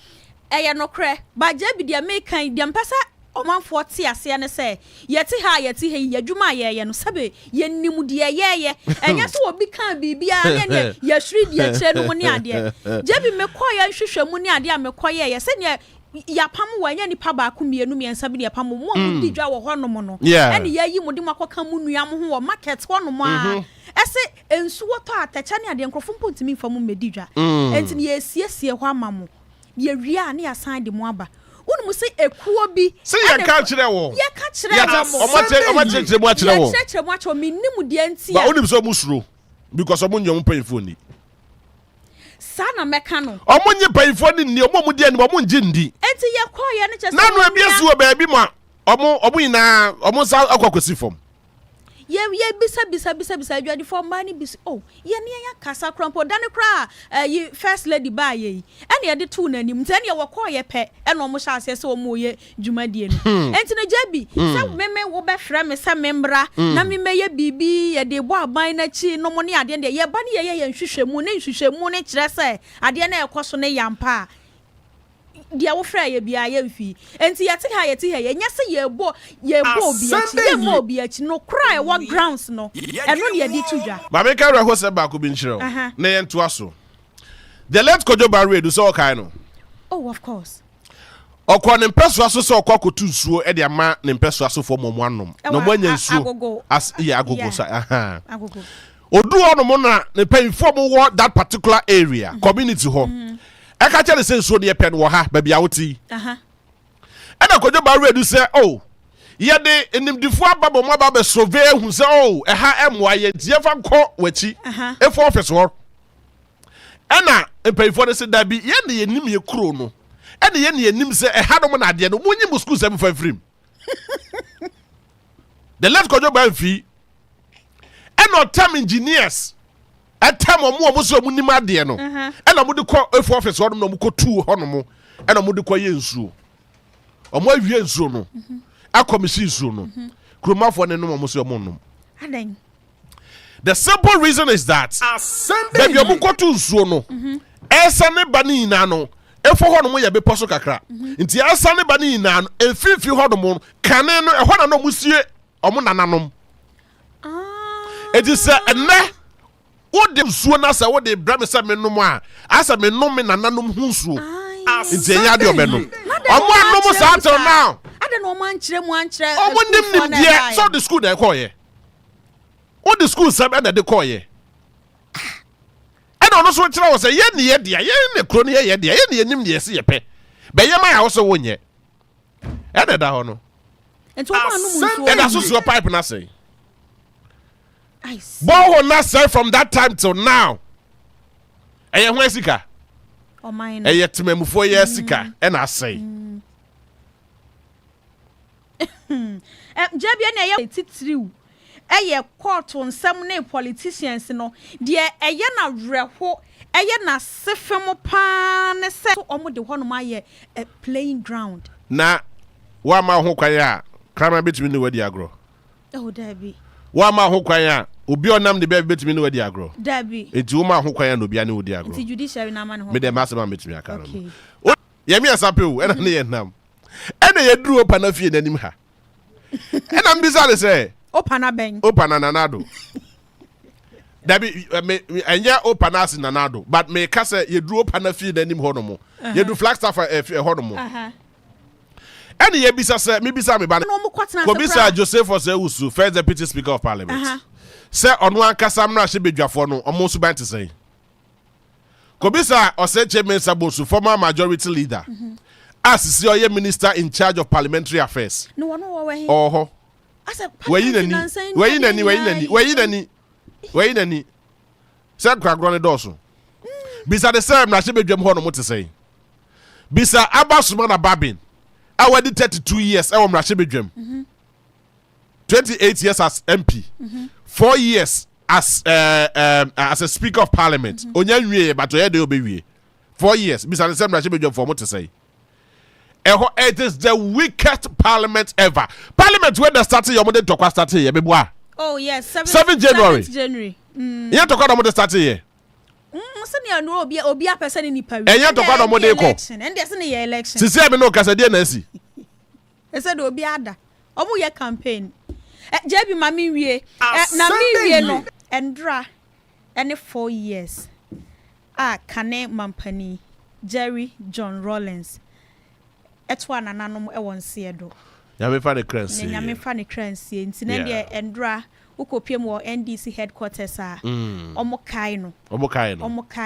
eye no krɛ ba JB de me kan de mpasa omanfo te ase ne se yeti ha he adwuma ye no sabe ye nim de ye enya so obi kan bibia ne ye hwiri de kyerɛ no mu ne ade JB me kɔ ye hwehwɛ mu ne ade a me kɔ ye se ne ya pam wa nya nipa ba ku mienu miensa bi de pam mu di dwa wo hɔ no mo no ene ye yi mu de makɔka mu nua mo ho wo market hɔ no mo a ese ensu wotɔ atacha ne ade nkrofo mpontimi mfa mu medi dwa enti ne ye siesie hɔ ama mo ye wia ne ya san de mo aba wonu mu se ekuo bi se ye ka kyerɛ wo ye ka kyerɛ wo o ma kyerɛ mu akyerɛ wo ye kyerɛ mu akyerɛ mi nim de anti ba wonu so mu suro because omo nyom payfo ni sana meka no omo nye payfo ni omo mu de ni omo nji ndi enti ye kɔ ye ne kyerɛ na no ebi esuo ba bi ma omo nyina omo sa akwakwasi fom ye bisa adwadi for mani bis oh ye ne ya kasa krampo dane kra yi first lady ba ye ene ye de tu nanim ntene ye wokɔ ye pɛ ene omo sha ase se omo ye dwumadie no enti no JB se meme wo be frɛ me se membra na meme ye bibi ye de bo aban na chi no mo ne ade ne ye ba ne ye nhwehwɛmu ne kyerɛ se ade na ekɔ so ne yampa dia wo fra ye bia ye mfi enti yeti ha ye nya se ye bo bi achi no cry what grounds no eno ne ye di tudwa ba me ka reho se ba ko bi nchiro na ye nto aso the late Kojo Barre do so kai no oh of course okọ ne mpeso aso se okọ kotu nsuo e de ama ne mpeso aso fo momo anom na mo anya nsuo as ye agogo sa agogo odu ono mo na ne payfo mo wo that particular area community ho eka chere se nsuo ne ye pɛ no ha ba bia woti ena Kojo Barre do say oh ye de enimdifo ababo mo aba be survey hu say oh ha emwa ye tie fa nkɔ wachi e for office ho ena payfo ne se da bi ye ne yenim ye kuro no ena ye ne yenim se ha no mo na ade no mo nyi mo school se fa frim the left Kojo Barre fi ena time engineers atam omo so mu nim ade no ena mo de kɔ efu office ho no mo kɔ tu ho no mo ena mo de kɔ ye nsuo omo awie nsuo no akomisi nsuo no kromafo ne no mo so mo nom adan the simple reason is that baby omo kɔ tu nsuo no esa ne ba ni na no efo ho no mo ye be poso kakra nti esa ne ba ni na no efifi ho no mo kane no ehɔ na no mo sie omo nananom it is ene what the nsuo na say what the bram say me nom a asa me nom me nananom hu nsuo nti enya de obenom omo anom sa atel now ade no omo ankyere mu ankyere omo nim die so the school dey call ye what the school say na dey call ye and ono so kyerɛ wo say ye ne ye dia ye ne kro ne ye dia ye ne nim ne ye se ye pɛ be ye ma ya wo so wonye ɛna da ho no ento ma no mu so ɛna so so pipe na say WOHO na say from that time till now ɛyɛ ho asika o mine ɛyɛ temamufo yɛ asika ɛna say Jabia na ɛyɛ titiriw ɛyɛ court nsɛm ne politicians no de ɛyɛ na reho ɛyɛ na sefem pa ne sɛ ɔmo de hɔ no ma yɛ a playing ground na wa ma ho kwan a krama betimi ne wadi agro oh dabi wa ma ho kwan a obi onam de betimi ne wadi agro dabi enti wo ma ho kwan a no bia ne wadi agro enti judiciary na ma ne ho me de ma sema betimi aka no yemi asape o ɛna ne yɛ nam ɛna yɛ duro pa na fie nanim ha ɛna mbisa le sɛ opana ben opana nanado dabi enya opana as nanado but me ka say ye duro opana fi nanim hono mo ye do Flagstaff hono mo and ye bisa say me bisa me ba ko bisa Joseph Osewusu first deputy speaker of parliament say Onua kasa mra hye bedwafo no omo su ban te say ko bisa Oseche Mensa Bosu former majority leader as si oye minister in charge of parliamentary affairs no one wo we oho Wayi nani. Said Cragron Dawson. Bisa the same na shebe dwem ho no mote say. Bisa Abasuma na Babin. I did 32 years. I am shebe dwem. 28 years as MP. 4 years as a speaker of parliament. Onya nwie but oye de obewie. 4 years. Bisa the same na shebe dwem for mote say. It is the weakest parliament ever. Parliament when they started, your mother talk started here, baby. Oh yes, 7 January. 7th January. You talk about the started here. Senior no obi a person in Paris. And you talk about the election. And there's an election. Since I no Casadia Nancy. They said obi ada. Omo ye campaign. JB mami wie. Na mi wie no endra any 4 years. Kane Mampani, Jerry John Rawlings. Etwa nananom e won se do ya me fa ne crancy ya me fa ne crancy nti na de endra ukopiem wo NDC headquarters a omo kai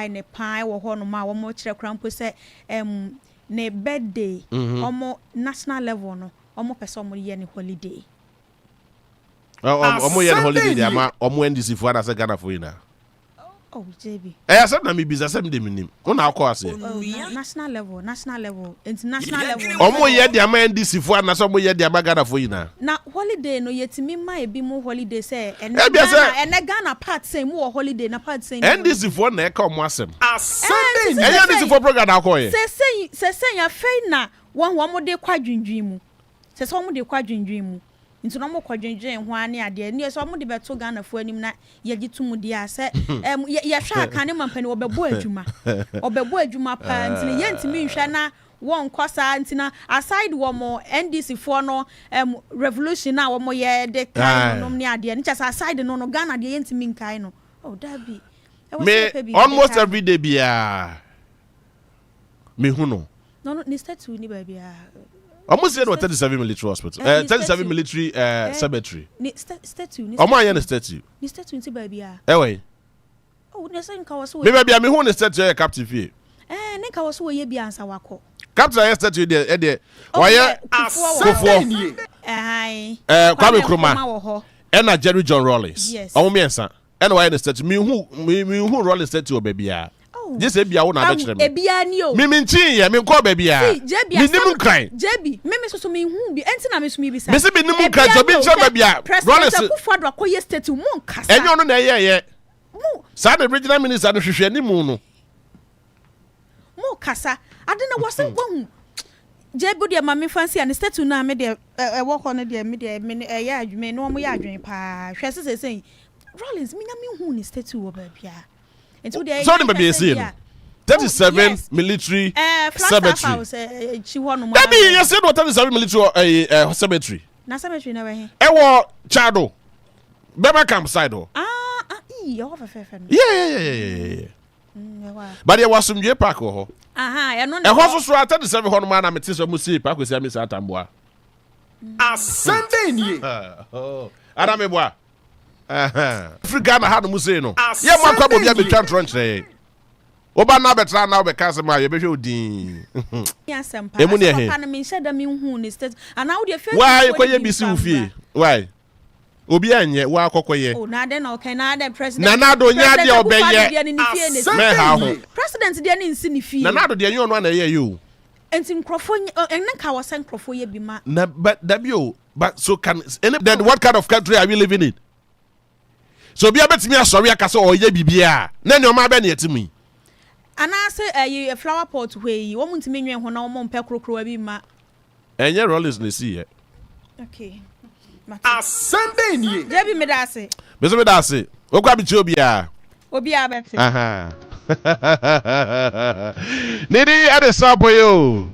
ne pan wo ho no ma wo mo kire krampo se ne birthday omo national level no omo pese omo ye ne holiday omo ye ne holiday dia ma omo NDC fu ana se Ghana fu ina oh JB asem na me bisa asem de minim una akọ ase national level international level omo ye dia ma NDC fu ana so omo ye dia ma Ghana fu ina na holiday no yetimi ma ebi mo holiday say ene Ghana part say mo holiday na part say NDC fu na e ka omo asem NDC fu program akọ ye se ya fei na won mo de kwadwindwin mu se so mo de kwadwindwin mu nti no mo kwadwendwen ho ane ade ne so mo de beto Ghana fu anim na ye gitumu dia se ye hwa aka ne mampani obebo adwuma pa nti ye ntimi nhwa na won kosa nti na aside wo mo NDC fu no revolution na wo mo ye de kan no ne ade ne chasa aside no Ghana de ye ntimi nkai no oh dabi me almost every day bia me hu no ni statue ni ba bia almost said 37 military hospital 37 military cemetery statue omo aye na statue ni statue nti ba bia we oh ne say nka wo so me ba bia me hu ne statue ya captain fie ne nka wo so ye bia ansa wako captain ya statue de why Kufo Kwame Nkrumah and Jerry John Rawlings omo miensa and why na statue me hu Rawlings statue ba bia just e bia wo na be kire me e bia ni o me nchin ye me ko ba bia me nim kran JB me so me hu bi enti na me so me bisa me se be nim kran so be nche ba bia Rawlings Kufo do akoye state mu nkasa enyo no na ye sa the regional minister no hwehwe ni mu no mu kasa ade na wo se hu JB de ma me fancy and state na me de wo ko no de me de me ya adwuma no mo ya adwen pa hwe se Rawlings me na me hu ni state wo ba bia so the baby is here 37 military cemetery baby you said what 37 military cemetery na cemetery na we he e wo chado bema campsite do you have a yeah but there was some J park ho e no e ho so 37 ho no ma na meti so mu see park we see am say atamboa Asɛm Bɛn Ni ara me boa Africa na ha no mu say no ye mo akwa bobia betwa ntro nkyere Oba na betra na be kase ma ye be hwe odin. Asɛm pa. Emu ne he. Papa na me nhyɛ da me hu ne state. Ana wo de face. Why koye bi si wo fie? Why? Obi anye wa akokoye. Oh, na den na okay na den president. Na do nya de obeye. Me ha ho. President de ne nsi ne fie. Na do de anye ono na ye yo. Enti nkrofo enka wo sen nkrofo ye bi ma. Na but dabio, but so can then what kind of country are we living in? So be abetimi asori akase oye bibia. Na ne o ma be na yetimi. Ana say a flower pot we wo muntimi nwen ho na wo mpe krokro bi ma. Enye rollers na see ye. Okay. Asɛm Bɛn Ni. JB me da se. Beso me da se. Okwa bi chi obia. Obia bepse. Aha. Nidi ade sapo yo.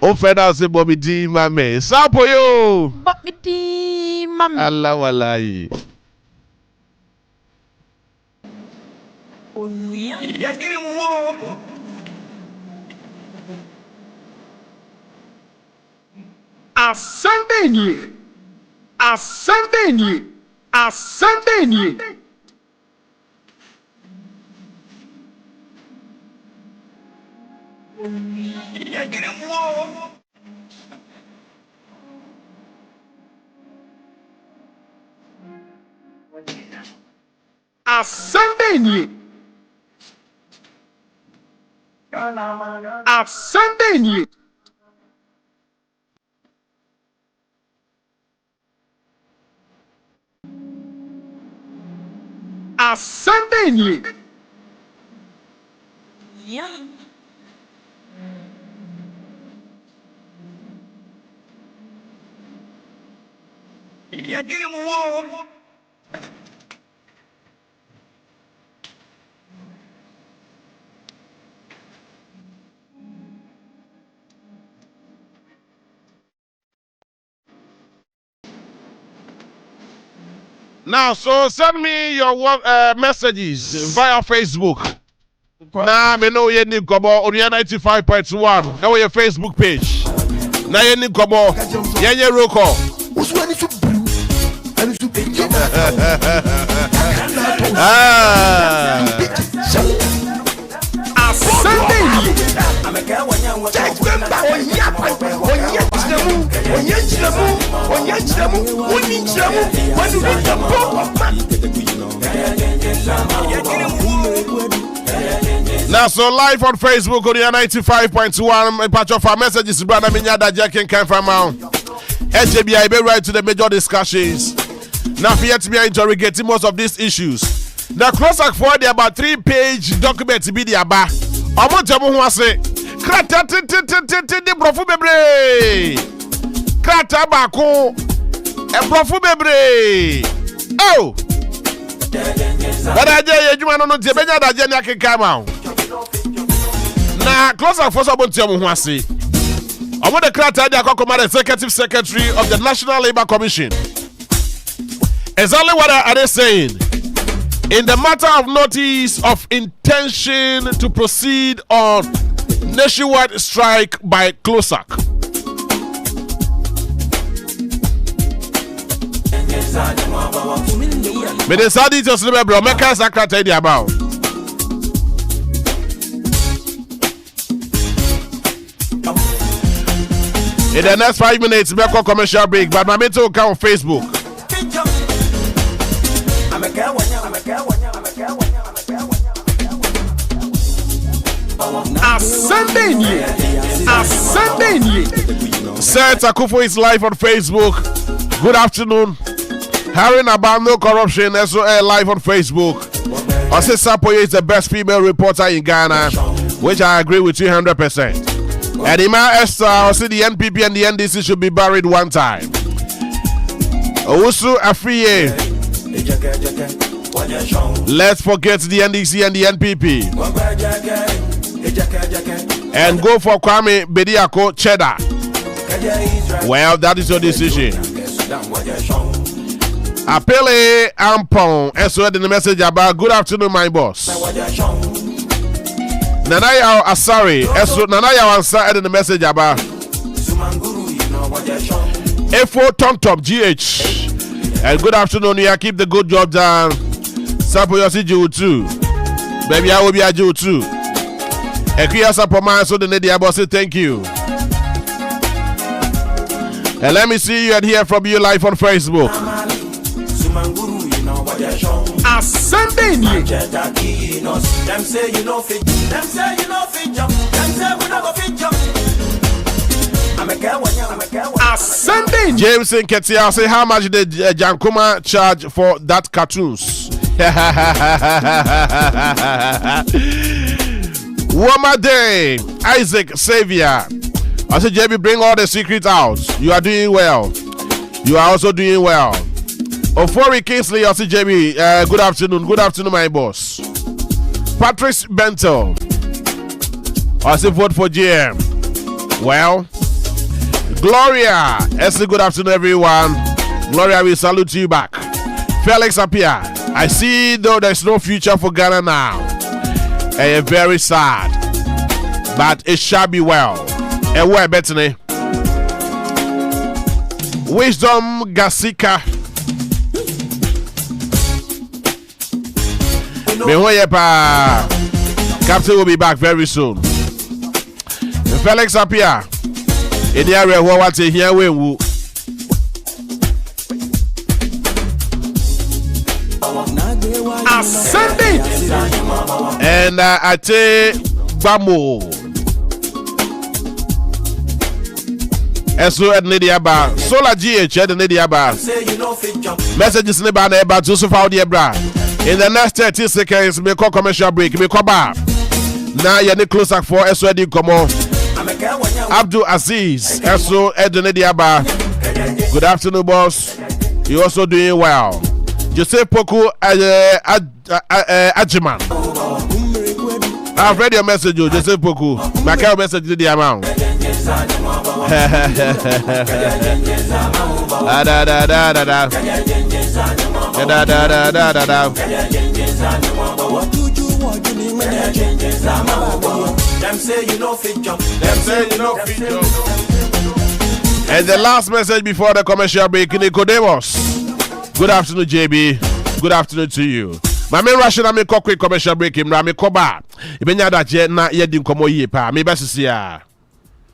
O feda se Bobby D mame. Sapo yo. Bobby D mame. Allah wallahi. Onua. Yajiri mu wo. Asɛm Bɛn Ni. Asɛm Bɛn Ni. Asɛm Bɛn Ni. Yajiri mu wo. Asɛm Bɛn Ni. Asɛm Bɛn Ni. Asɛm Bɛn Ni. Yeah. Yajiri mu wo. Now, so send me your messages via Facebook. Now, me know you need Gobo Onua 95.1. Now, your Facebook page. Now, you need Gobo. Yenye Roko. Now, so live on Facebook, Onua 95.1. Patch of our messages, brother Minyada Jackin can from out. HJB, I be right to the major discussions. Now, for yet to be interrogating most of these issues. Now, close up for the about 3-page document to be the Aba. I want to know say, Krata the Profu Bebre. Krata Bako. A Profu Bebre. Oh! But I dare you, no Jebenya da Jenya can come out. Now, close up for someone to know say. I want the Krata the Executive Secretary of the National Labour Commission. Exactly what are they saying? In the matter of notice of intention to proceed on nationwide strike by CLOSAC. May the Saudi just remember, Mecca Secretary about. In the next 5 minutes, we'll call commercial break, but my mentor will come on Facebook. Asɛm Bɛn Ni. Asɛm Bɛn Ni. Seth Akufo is live on Facebook. Good afternoon. Hearing about no corruption, also live on Facebook. Ose Sapoye is the best female reporter in Ghana, which I agree with 200%. And Ima Esther, Ose the NPP and the NDC should be buried one time. Owusu Afriye. Let's forget the NDC and the NPP. And go for Kwame Bediako Cheddar. Well, that is your decision. Apele Ampon, SO in the message about good afternoon, my boss. Nanaya Asari, SO Nanaya Ansa in the message about F4 Tom Top GH. And good afternoon, you keep the good job done. Sapo Yosi Ju too. Baby, I will be a Ju too. Ekiyasa Poma so the Nadia boss say thank you. And let me see you and hear from you live on Facebook. Asɛm Bɛn Ni. Them say you know fit. Them say you know fit jump. Them say we no go fit jump. Asɛm Bɛn Ni. James Nketia say how much did Jankuma charge for that cartoons? Woma Day, Isaac Xavier. I said, JB, bring all the secrets out. You are doing well. You are also doing well. Ofori Kingsley, I said, JB, good afternoon. Good afternoon, my boss. Patrice Bento. I said, vote for GM. Well, Gloria, I said, good afternoon, everyone. Gloria, we salute you back. Felix Apia, I see though there's no future for Ghana now. Very sad, but it shall be well. Where Bethany? Wisdom Gasika. Captain will be back very soon. Felix Apia. In the area where what's here we will. And I take Bamo. Eso at Nidiaba. Sola GH at the Nidiaba. Messages in the banner about Joseph Audiebra. In the next 30 seconds, we call commercial break. We call back. Now you're closer for Eso Edi Komo. Abdul Aziz. Eso at the Nidiaba. Good afternoon, boss. You also doing well. Joseph Poku Ajiman. I've read your message, Joseph Poku. My care message to the amount. And the last message before the commercial break, Nicodemus. Good afternoon, JB. Good afternoon to you. My main ration, I'm a quick commercial break. I'm a coba. Ibenya da je na yedi nkomo yi pa. Me ba sisi ya.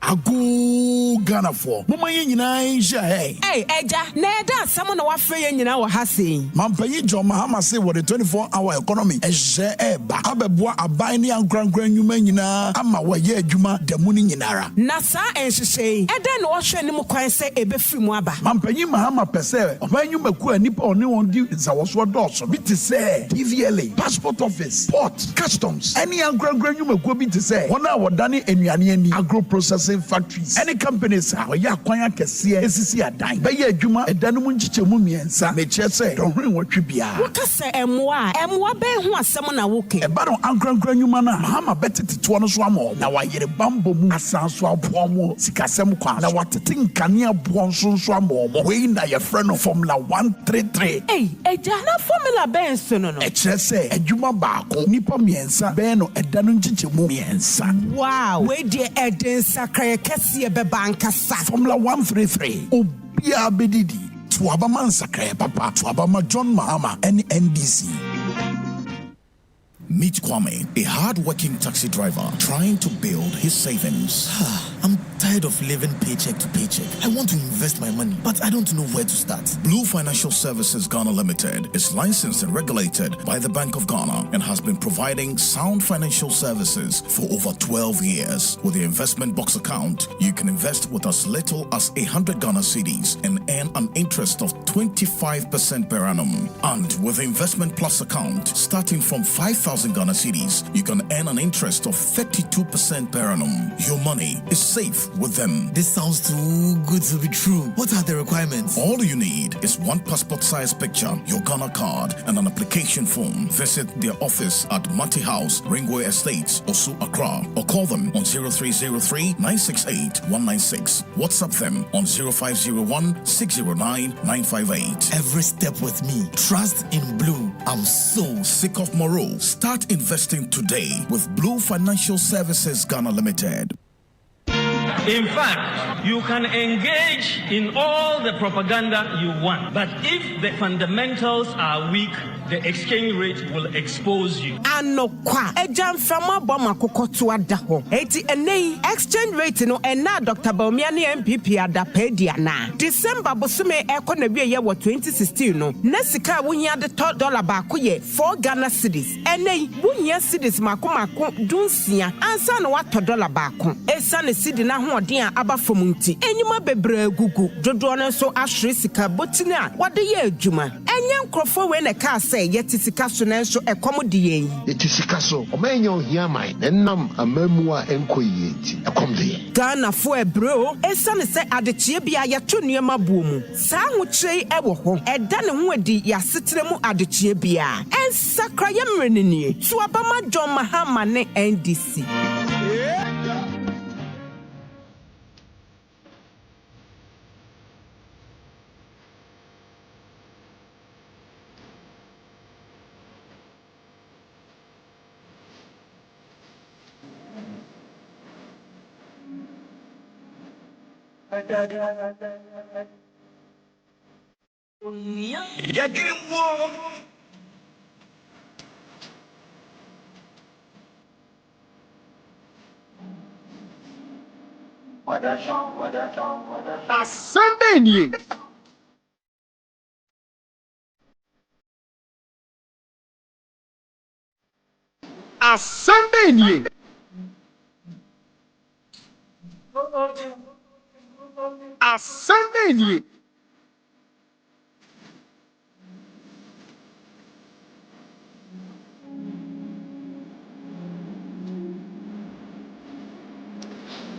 Agu Ghana for. Mama ye nyina insha hey. Hey, Eja, na da samo na wafe ye nyina wo ha sei. Mampanyi John Mahama say what the 24-hour economy ehye eba. Abeboa aban ne ankrankran nyuma nyina ama wa ye adwuma da mu ni nyinara. Na sa enhyehyei. Eda na wo hwe ne mu kwan se ebefiri mu aba. Mampanyi Mahama pese oban nyuma ku anipa one won di zawoso dɔɔso. Bi te say DVLA, passport office, port, customs. Any ankrankran nyuma ku bi te say wona wodane anuane ani agro processing factories. Any companies are ya kwanya kese esisi adan. Be ye adwuma edanu mu nchichemu miensa. Me che say don hwen watwe bia. Wo ka say emwa be ho asem na wo ke. E ba don ankrankran nyuma na Mahama betete to no so amo. Na wa yere bambo mu asanso abo mo sikasem kwa. Na watete nkane abo nso amo mo. We na ye friend of Formula 133. Hey, eja na Formula Ben so no. E che say adwuma baako nipa miensa be no edanu nchichemu miensa. Wow, we dey eden sakra Formula 133 Obia Bedidi Tuabama Sakre Papa Tuabama John Mahama NDC. Meet Kwame, a hard-working taxi driver trying to build his savings. I'm tired of living paycheck to paycheck. I want to invest my money, but I don't know where to start. Blue Financial Services Ghana Limited is licensed and regulated by the Bank of Ghana and has been providing sound financial services for over 12 years. With the investment box account, you can invest with as little as 100 Ghana cedis and earn an interest of 25% per annum. And with the Investment Plus account, starting from 5,000 Ghana cedis, you can earn an interest of 32% per annum. Your money is safe with them. This sounds too good to be true. What are the requirements? All you need is one passport-size picture, your Ghana card, and an application form. Visit their office at Mati House, Ringway Estates, Osu, Accra, or call them on 0303-968-196. WhatsApp them on 0501-609-958. Every step with me. Trust in Blue. I'm so sick of Moreau. Start investing today with Blue Financial Services Ghana Limited. In fact, you can engage in all the propaganda you want, but if the fundamentals are weak, the exchange rate will expose you. Anokwa ejam fama boma kokoto adaho. Eti enei exchange rate no ena Dr. Baumiani MPP adapedia na. December bosume eko na wie ye 2016 no. Nesika wunya de $1 baako ye 4 Ghana cedis. Enei wunya cedis mako dunsia ansa no wato $1 baako. Esa ne cedi na hoɔden a aba fam nti. Enyuma bebre gugu. Dodo no so ahwe sika botini a wade ye adwuma. Enye nkrofo we na ka say yeti sika so na nso ekom de yen. Yeti sika so o manya ohia man nenam amamu a enkoyi enti ekom de yen. Ghana fo ebreo esa ne se adechie bia yeto nuema buomu. Saa nwukyerei ewo ho. Eda ne ho adi yasetere mu adechie bia. Ensakra yemrenenie. So abama John Mahama ne NDC. Asɛm Bɛn Ni. Asɛm Bɛn Ni. Asɛm Bɛn Ni.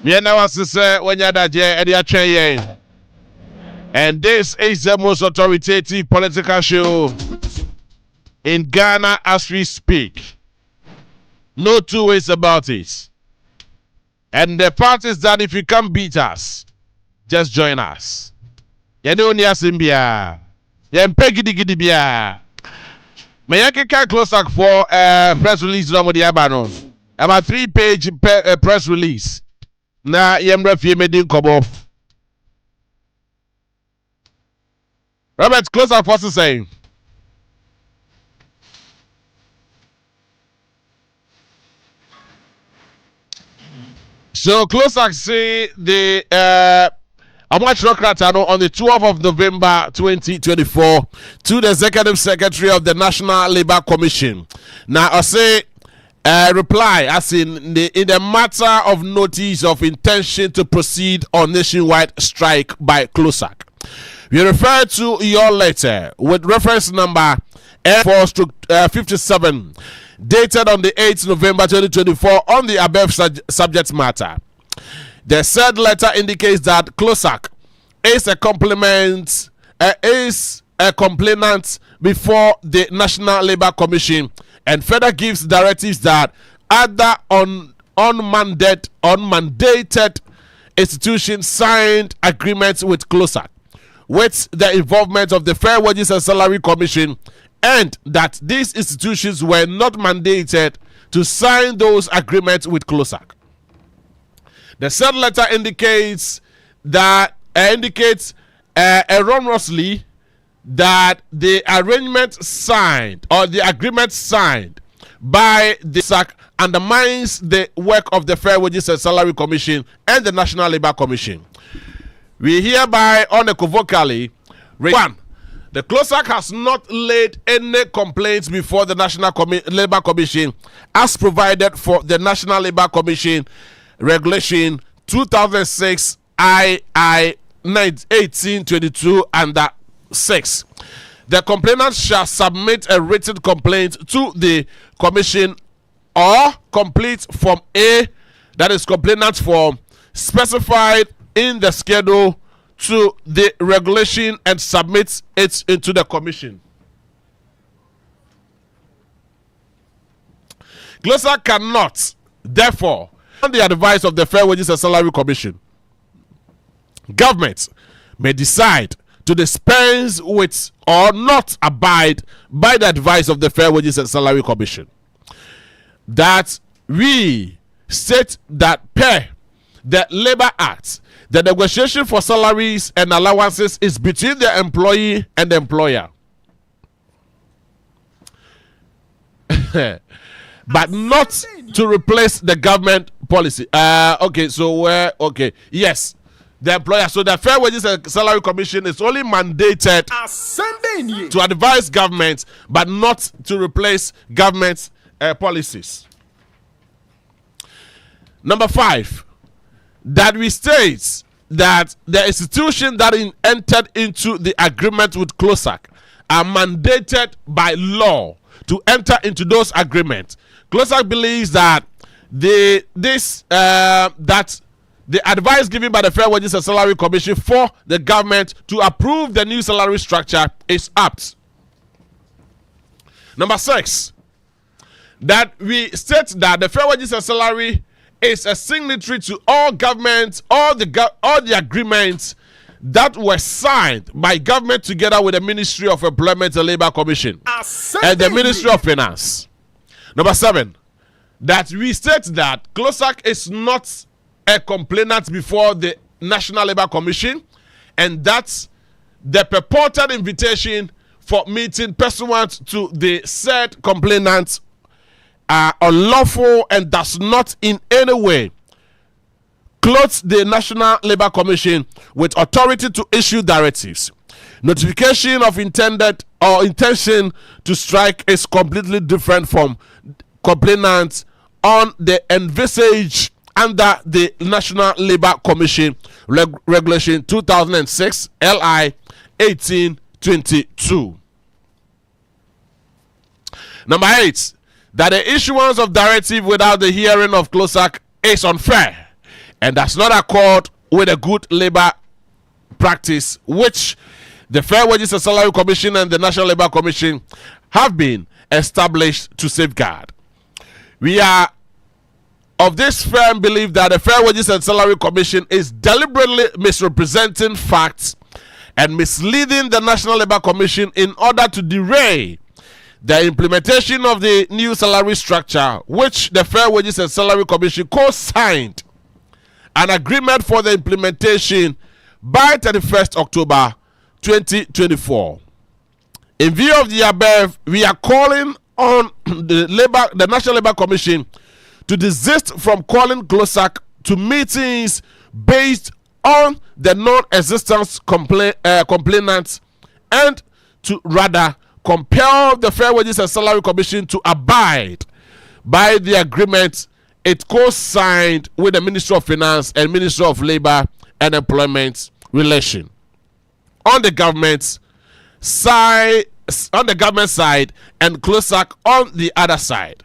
Miena wasise wanyadaje edi atwen. And this is the most authoritative political show in Ghana as we speak. No two ways about it. And the part is that if you can't beat us, just join us. Yene oni asimbia. Yen pegidi bia. Me yanke close up for press release no mo di abano. About 3-page press release. Na yemra fie medin kobo. Robert, close up what's saying. So close up say the on the 12th of November 2024 to the Executive Secretary of the National Labour Commission. Now I say reply as in the matter of notice of intention to proceed on nationwide strike by CLOSAC. We refer to your letter with reference number F4/57 dated on the 8th November 2024 on the above subject matter. The said letter indicates that CLOSAC is a complainant before the National Labour Commission and further gives directives that other unmandated institutions signed agreements with CLOSAC with the involvement of the Fair Wages and Salary Commission, and that these institutions were not mandated to sign those agreements with CLOSAC. The said letter indicates erroneously that the agreement signed by the SAC undermines the work of the Fair Wages and Salary Commission and the National Labour Commission. We hereby unequivocally one, the CLOSAC has not laid any complaints before the National Labour Commission as provided for the National Labour Commission Regulation 2006 II 1822 under 6. The complainant shall submit a written complaint to the Commission or complete Form A, that is complainant form, specified in the schedule to the regulation and submits it into the Commission. CLOSAC cannot, therefore, on the advice of the Fair Wages and Salary Commission, government may decide to dispense with or not abide by the advice of the Fair Wages and Salary Commission. That we state that per the Labor Act, the negotiation for salaries and allowances is between the employee and the employer. But not to replace the government policy. Okay, so yes, the employer. So the Fair Wages and Salary Commission is only mandated to advise government, but not to replace government policies. Number 5, that we state that the institution that entered into the agreement with CLOSAC are mandated by law to enter into those agreements. CLOSAC believes that the advice given by the Fair Wages and Salary Commission for the government to approve the new salary structure is apt. Number 6, that we state that the Fair Wages and Salary is a signatory to all governments, all the agreements that were signed by government together with the Ministry of Employment and Labor Commission and the Ministry of Finance. Number 7, that we state that CLOSAC is not a complainant before the National Labor Commission, and that the purported invitation for meeting pursuant to the said complainant are unlawful and does not in any way clothe the National Labor Commission with authority to issue directives. Notification of intention to strike is completely different from complainants on the envisaged under the National Labor Commission Regulation 2006 LI 1822. Number 8, that the issuance of directive without the hearing of CLOSAC is unfair and does not accord with a good labor practice which the Fair Wages and Salary Commission and the National Labor Commission have been established to safeguard. We are of this firm belief that the Fair Wages and Salary Commission is deliberately misrepresenting facts and misleading the National Labor Commission in order to derail the implementation of the new salary structure, which the Fair Wages and Salary Commission co-signed an agreement for the implementation by 31st October 2024. In view of the above, we are calling on the National Labor Commission to desist from calling CLOSAC to meetings based on the non-existence complainants and to rather compel the Fair Wages and Salary Commission to abide by the agreement it co-signed with the Ministry of Finance and Ministry of Labor and Employment Relations. On the government side and CLOSAC on the other side.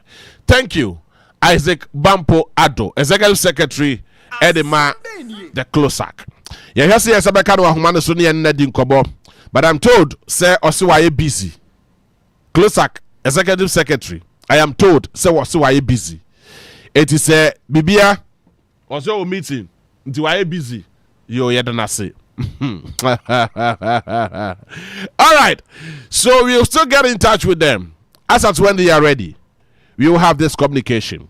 Thank you, Isaac Bampo Ado, Executive Secretary, Edema, the CLOSAC. Yes, but I'm told, sir, Osiwaye busy. CLOSAC, Executive Secretary, I am told, sir, Osiwaye busy. It is a Bibia, also meeting, Osiwaye busy. Yo, Yadanase. All right, so we'll still get in touch with them as at when they are ready. We will have this communication,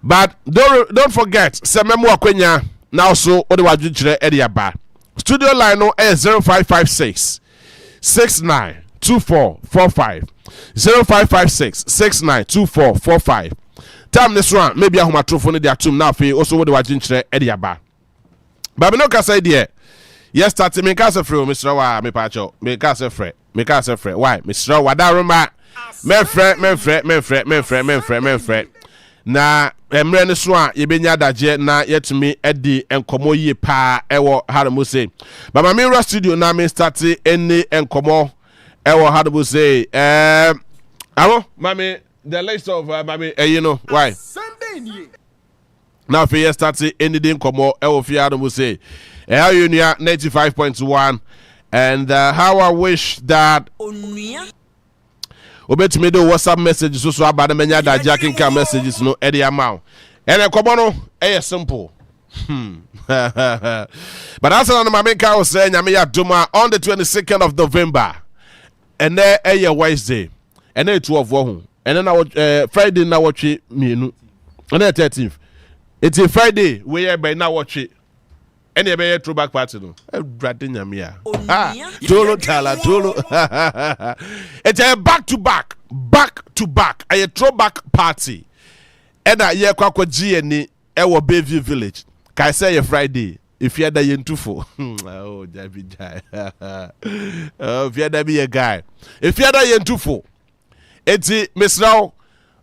but don't forget Sememu Akwenya now so Odewajichere Ediaba studio line no 0556 692445 0556 692445. Time this one maybe ahomatrofo dey atum na afi also Odewajichere Ediaba but no ka say there. Yes, start me case free, Mr. Wa, me pacho, me case free. Why, Mr. Wadaruma, men frɛ. Na emre ne so a ye benya daje na yetumi edi enkomo yi pa ewo haramu say. But my mirror studio na me start any enkomo ewo haramu say. Amo, mami, the list of mami, you know why? Now for you start anything enkomo ewo fi haramu say. How you near 95.1 and how I wish that Onua obet me do WhatsApp messages so about menya da jacking can messages no Eddie amount and a kobono simple but as on my main was saying Duma on the 22nd of November and then a Wednesday and then 12 WOHO and then I Friday now watch me and then 13th It's a Friday. We are by now watch it. Any be throwback party no. Brade nyamia. Tolo tala tolo. It's a back to back. A throwback party. And a year kwakwa GNE ewo Bayview Village. Kai say a Friday. If you had a yentufo. Oh, Javi Jai. Oh, if you had be a guy. If you had a yentufo. It's Miss Now.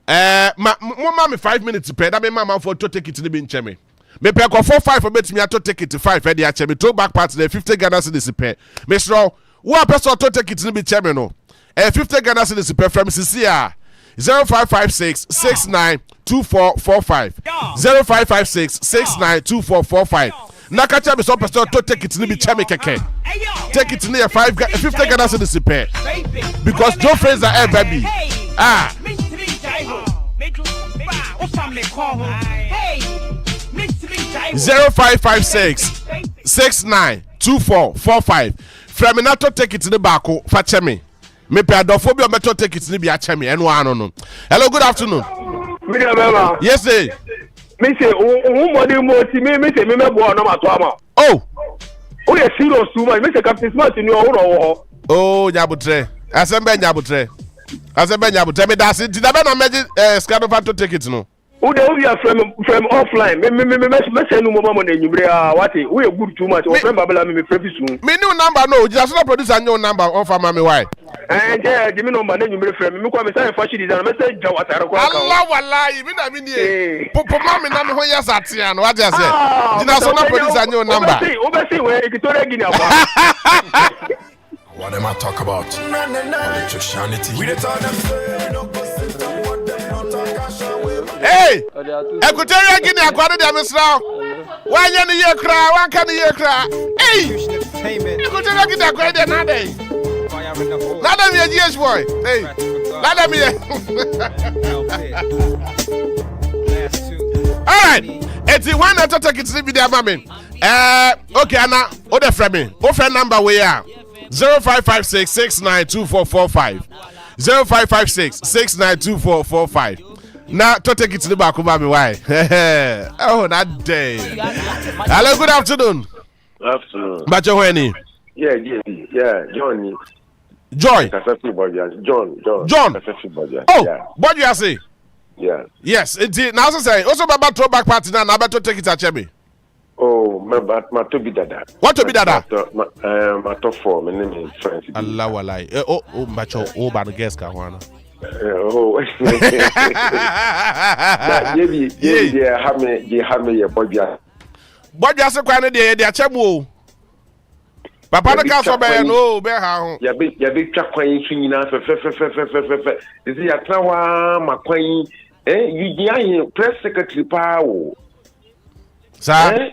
Me 5 minutes to pay. That mean mama for to take it to the bin chemi. Me pay ko 4-5 for bet me to take it to 5 for the chemi. Throw back part the 50 Ghana cedis pay. Miss Now, what person to take it to the bin chemi no? 50 Ghana cedis pay from CCR 0556 69 2445 0556 69 2445. Nakacha be so person to take it to the bin chemi keke. Take it to near 50 Ghana cedis pay. Because Joe Fraser baby. 0556 69 2445. Freminato take it to the back for chemi. Me pay adophobia meto take it to the be a chemi. No. Hello, good afternoon. Yes, sir. Me say me say me bo no matoma. Oh. Oh, you serious too much. Me say Captain Smart in your Oh, nyabutre. Asɛm Bɛn nyabutre. Me das it. Did I not imagine Scado to take it no? Who they are from offline. Me say no more money you what we are good too much. Or friend Babala me very soon. Me new number no, just not produce a new number on for mommy why? And yeah, give me number then you me friend. Me come say fashion design. Me say Jawa Tara ko. Allah wallahi, me na me ni. Popo mommy na me ho ya satian. What you say? Did I not produce a new number? Obesi we Equatorial Guinea. What am I talk about? Electricity. Hey! Equatorial Guinea kwado dia misra. Why you ye kra? One can ye kra? Hey! Equatorial Guinea kwado dia na dey. Let them be a GH boy. Hey! Let them be. All right. It's the one that take it to the video mami. Okay, Anna. Other friend me. O friend number we are 0556 692445 0556 692445. Now to take it to the back of me why? Oh, that day. Hello, good afternoon. Afternoon. But you when? Yeah, John. Joy. John. Oh, yeah. What do you say? Yeah. Yes, it now say also about throwback party now better take it at Chemi. Oh, my to be dada. What to be dada? My top 4, my name is Francis. Allah walai. Oh, macho, ban guest Kawana. Oh, yeah, have me your body. But just a kind of day, they're Chemo. Papa, the castle bear, no, bear how. Ya big truck queen swinging out for is it a trawa, my queen? You press secretary power. Sir?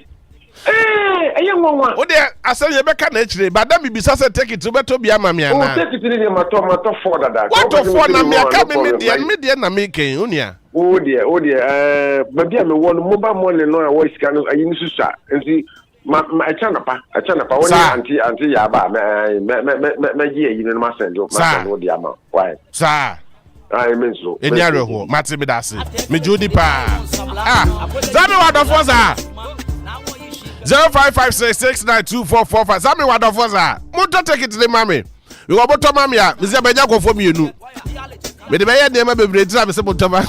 Oh, there, I saw you back naturally, but then be take it to better be a mammy. Oh, take it to my top 4 that. What of 4 Namia coming median, I'm making Unia. Oh, dear, but I'm one mobile money, no, I was kind of a unisha, and see my chanapa, auntie Yaba, my year, you know, my son, the amount. Why, sir? I mean so. In Yarrow, Matty Midasi, me Judy Pa. Tell what the was 0556 692445. Sami what of us Moto take it to the mommy. We go to mommy. Mr. Benya go for me you. Me the Benya name be bread say Motoma.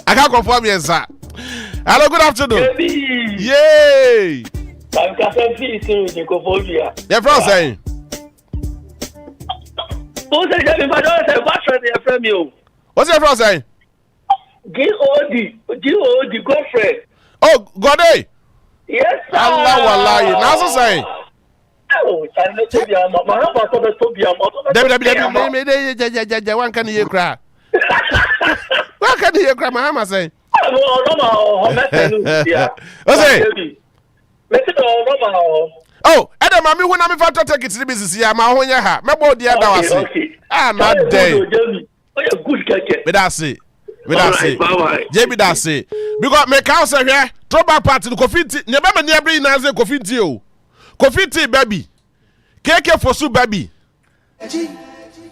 I can't confirm you sir. Hello, good afternoon. Yay. I'm Cafe in Cofodia. Your friend saying. Who said that if I don't say what friend from you? What's your friend saying? G.O.D. Godfrey. Oh, Godey. Yes, sir. Allah wallahi. Now so saying. Oh, I'm not to be a mama. I'm not to be a mama. One can hear cry. One can hear cry, Mama say. Oh, Adam, mommy, when I'm about to take it to the business here, my own yaha. My body, I'm not day. But that's it. JB that's it. Because my council here, throwback party to coffee tea. Never near bring Nazi coffee tea. Coffee tea, baby. Cake for soup, baby.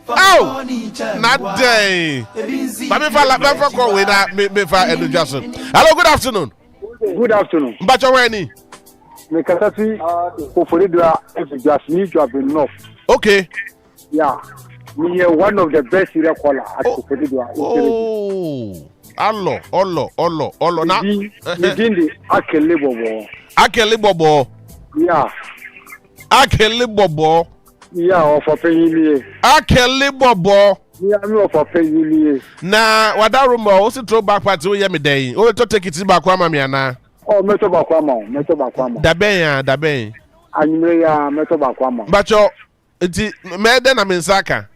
Oh, not day. But if I like call with that, me for education. Hello, good afternoon. Good afternoon. Mbacho weni. Me kasasi Oforidua just need to have enough. Okay. Yeah. Me one of the best serial caller at Oforidua. Oh. Allo. Na. Within the Akele Bobo. Akele Bobo. Yeah. Akele Bobo. Yeah, for paying. Akele Bobo. Yeah, me for paying. Na wadarumo o si throw back party o ye me den. O to take it back kwa me ana. Oh, meto bakwama. Daben. Anyimre ya meto bakwama. Bacho nti me den na me nsaka.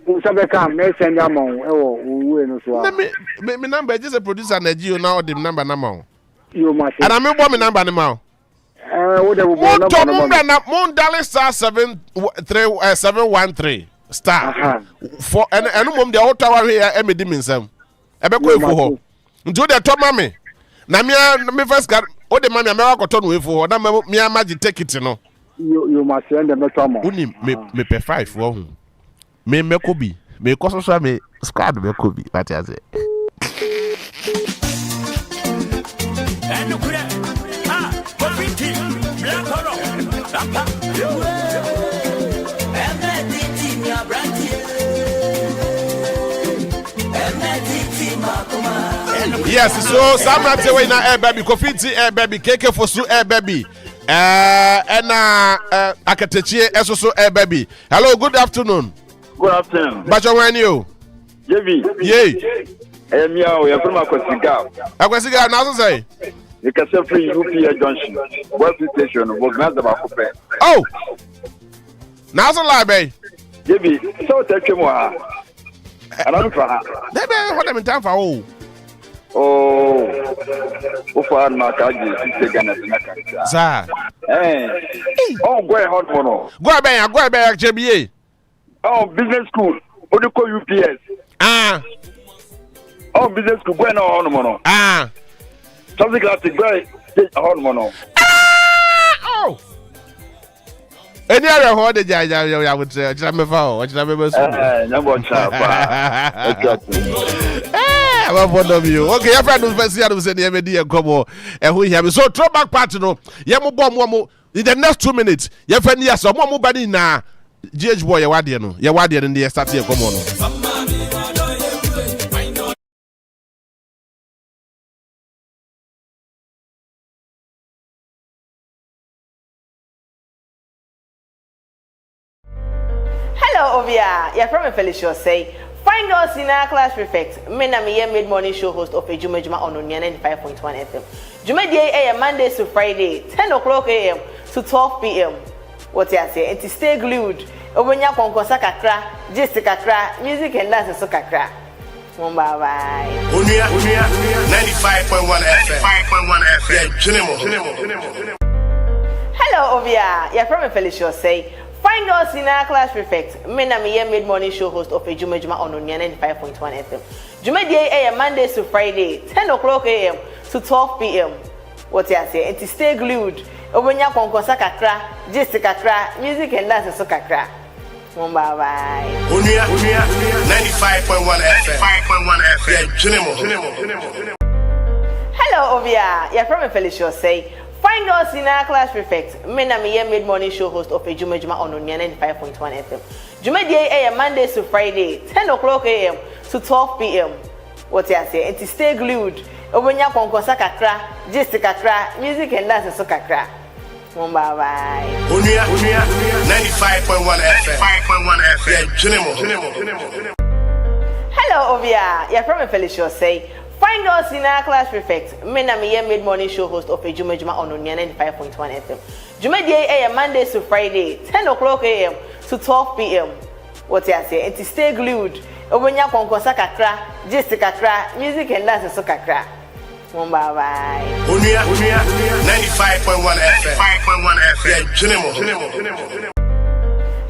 Nsabeka me send am ewo uwe no so. Me number just a producer na ji o na o dem number na ma o. You must. Ana me bo me number ni ma o. Wo de bo number na mon dial star 713 star. For enu mom de auto wa hwe e me di me nsam. E be ko efu ho. Nti o de to ma me. Na me first card o de ma me akoto no efu ho na me amaji take it no. You must send the meto ma. Uni me pe 5 wo hu. Me kobi. Me ko so me squad me kobi. What you say? Yes, so Samrate way na baby, Kofiti baby, KK Fosu baby. And Akatechi Esoso baby. Hello, good afternoon. Good afternoon. Bacho when you? JB. Yay. Meow, you're from Aquasiga. Aquasiga, now say. You can say free UPA Junction. Work station, Bognaza Bacope. Oh! Now so lie, babe. JB, so take him. I don't for her. They be what them in time for all. Oh, Ufan Makaji, Sir. Oh, go ahead, hot mono. Go ahead, JBA. Oh, business school. What do you call UPS? Oh, business school. Go ahead, on mono. Something like the great hot mono. Oh. Any other holiday, I would say, I'm a foul. What I'm a I'm one of you. Okay, your friend will first see you send him and come on. And we have so throwback party no. Yamu bomb in the next 2 minutes. Your friend yes, some more body na GH boy, your wadiano. Your wadian in the start here. Come on. Hello, Ovia. You're from Felicia say. Find us in our class prefect. Me na me mid-morning show host of Ejumejuma on Onua 95.1 FM. Jumedie AM Mondays to Friday, 10 o'clock AM to 12 PM. What you say? And to stay glued. Obenya konkosa kakra, gist kakra, music and dance so kakra. Bye bye. Onua 95.1 FM. 5.1 FM. Hello, Ovia. You're from Felicia say. Find us in our class prefect. Me na me mid-morning show host of Ejumejuma on Onua 95.1 FM. Jumedie AM Mondays to Friday, 10 o'clock AM to 12 PM. What you say? And to stay glued. Obenya konkosa kakra, gist kakra, music and dance so kakra. Bye bye. Onua 95.1 FM. 5.1 FM. Hello, Ovia. You're from Felicia say. Find us in our class prefect. Me na me mid-morning show host of Ejumejuma on Onua 95.1 FM. Jumedie AM Mondays to Friday, 10 o'clock AM to 12 PM. What you say? And to stay glued. Obenya konkosa kakra, gist kakra, music and dance so kakra. Bye bye. Onua 95.1 FM. 5.1 FM. Hello, Ovia. You're from Felicia say. Find us in our class prefect. Me na me mid-morning show host of Ejumejuma on Onua 95.1 FM. Jumedie AM Mondays to Friday, 10 o'clock AM to 12 PM. What you say? And to stay glued. Obenya konkosa kakra, gist kakra, music and dance so kakra. Bye bye. Onua 95.1 FM. 5.1 FM.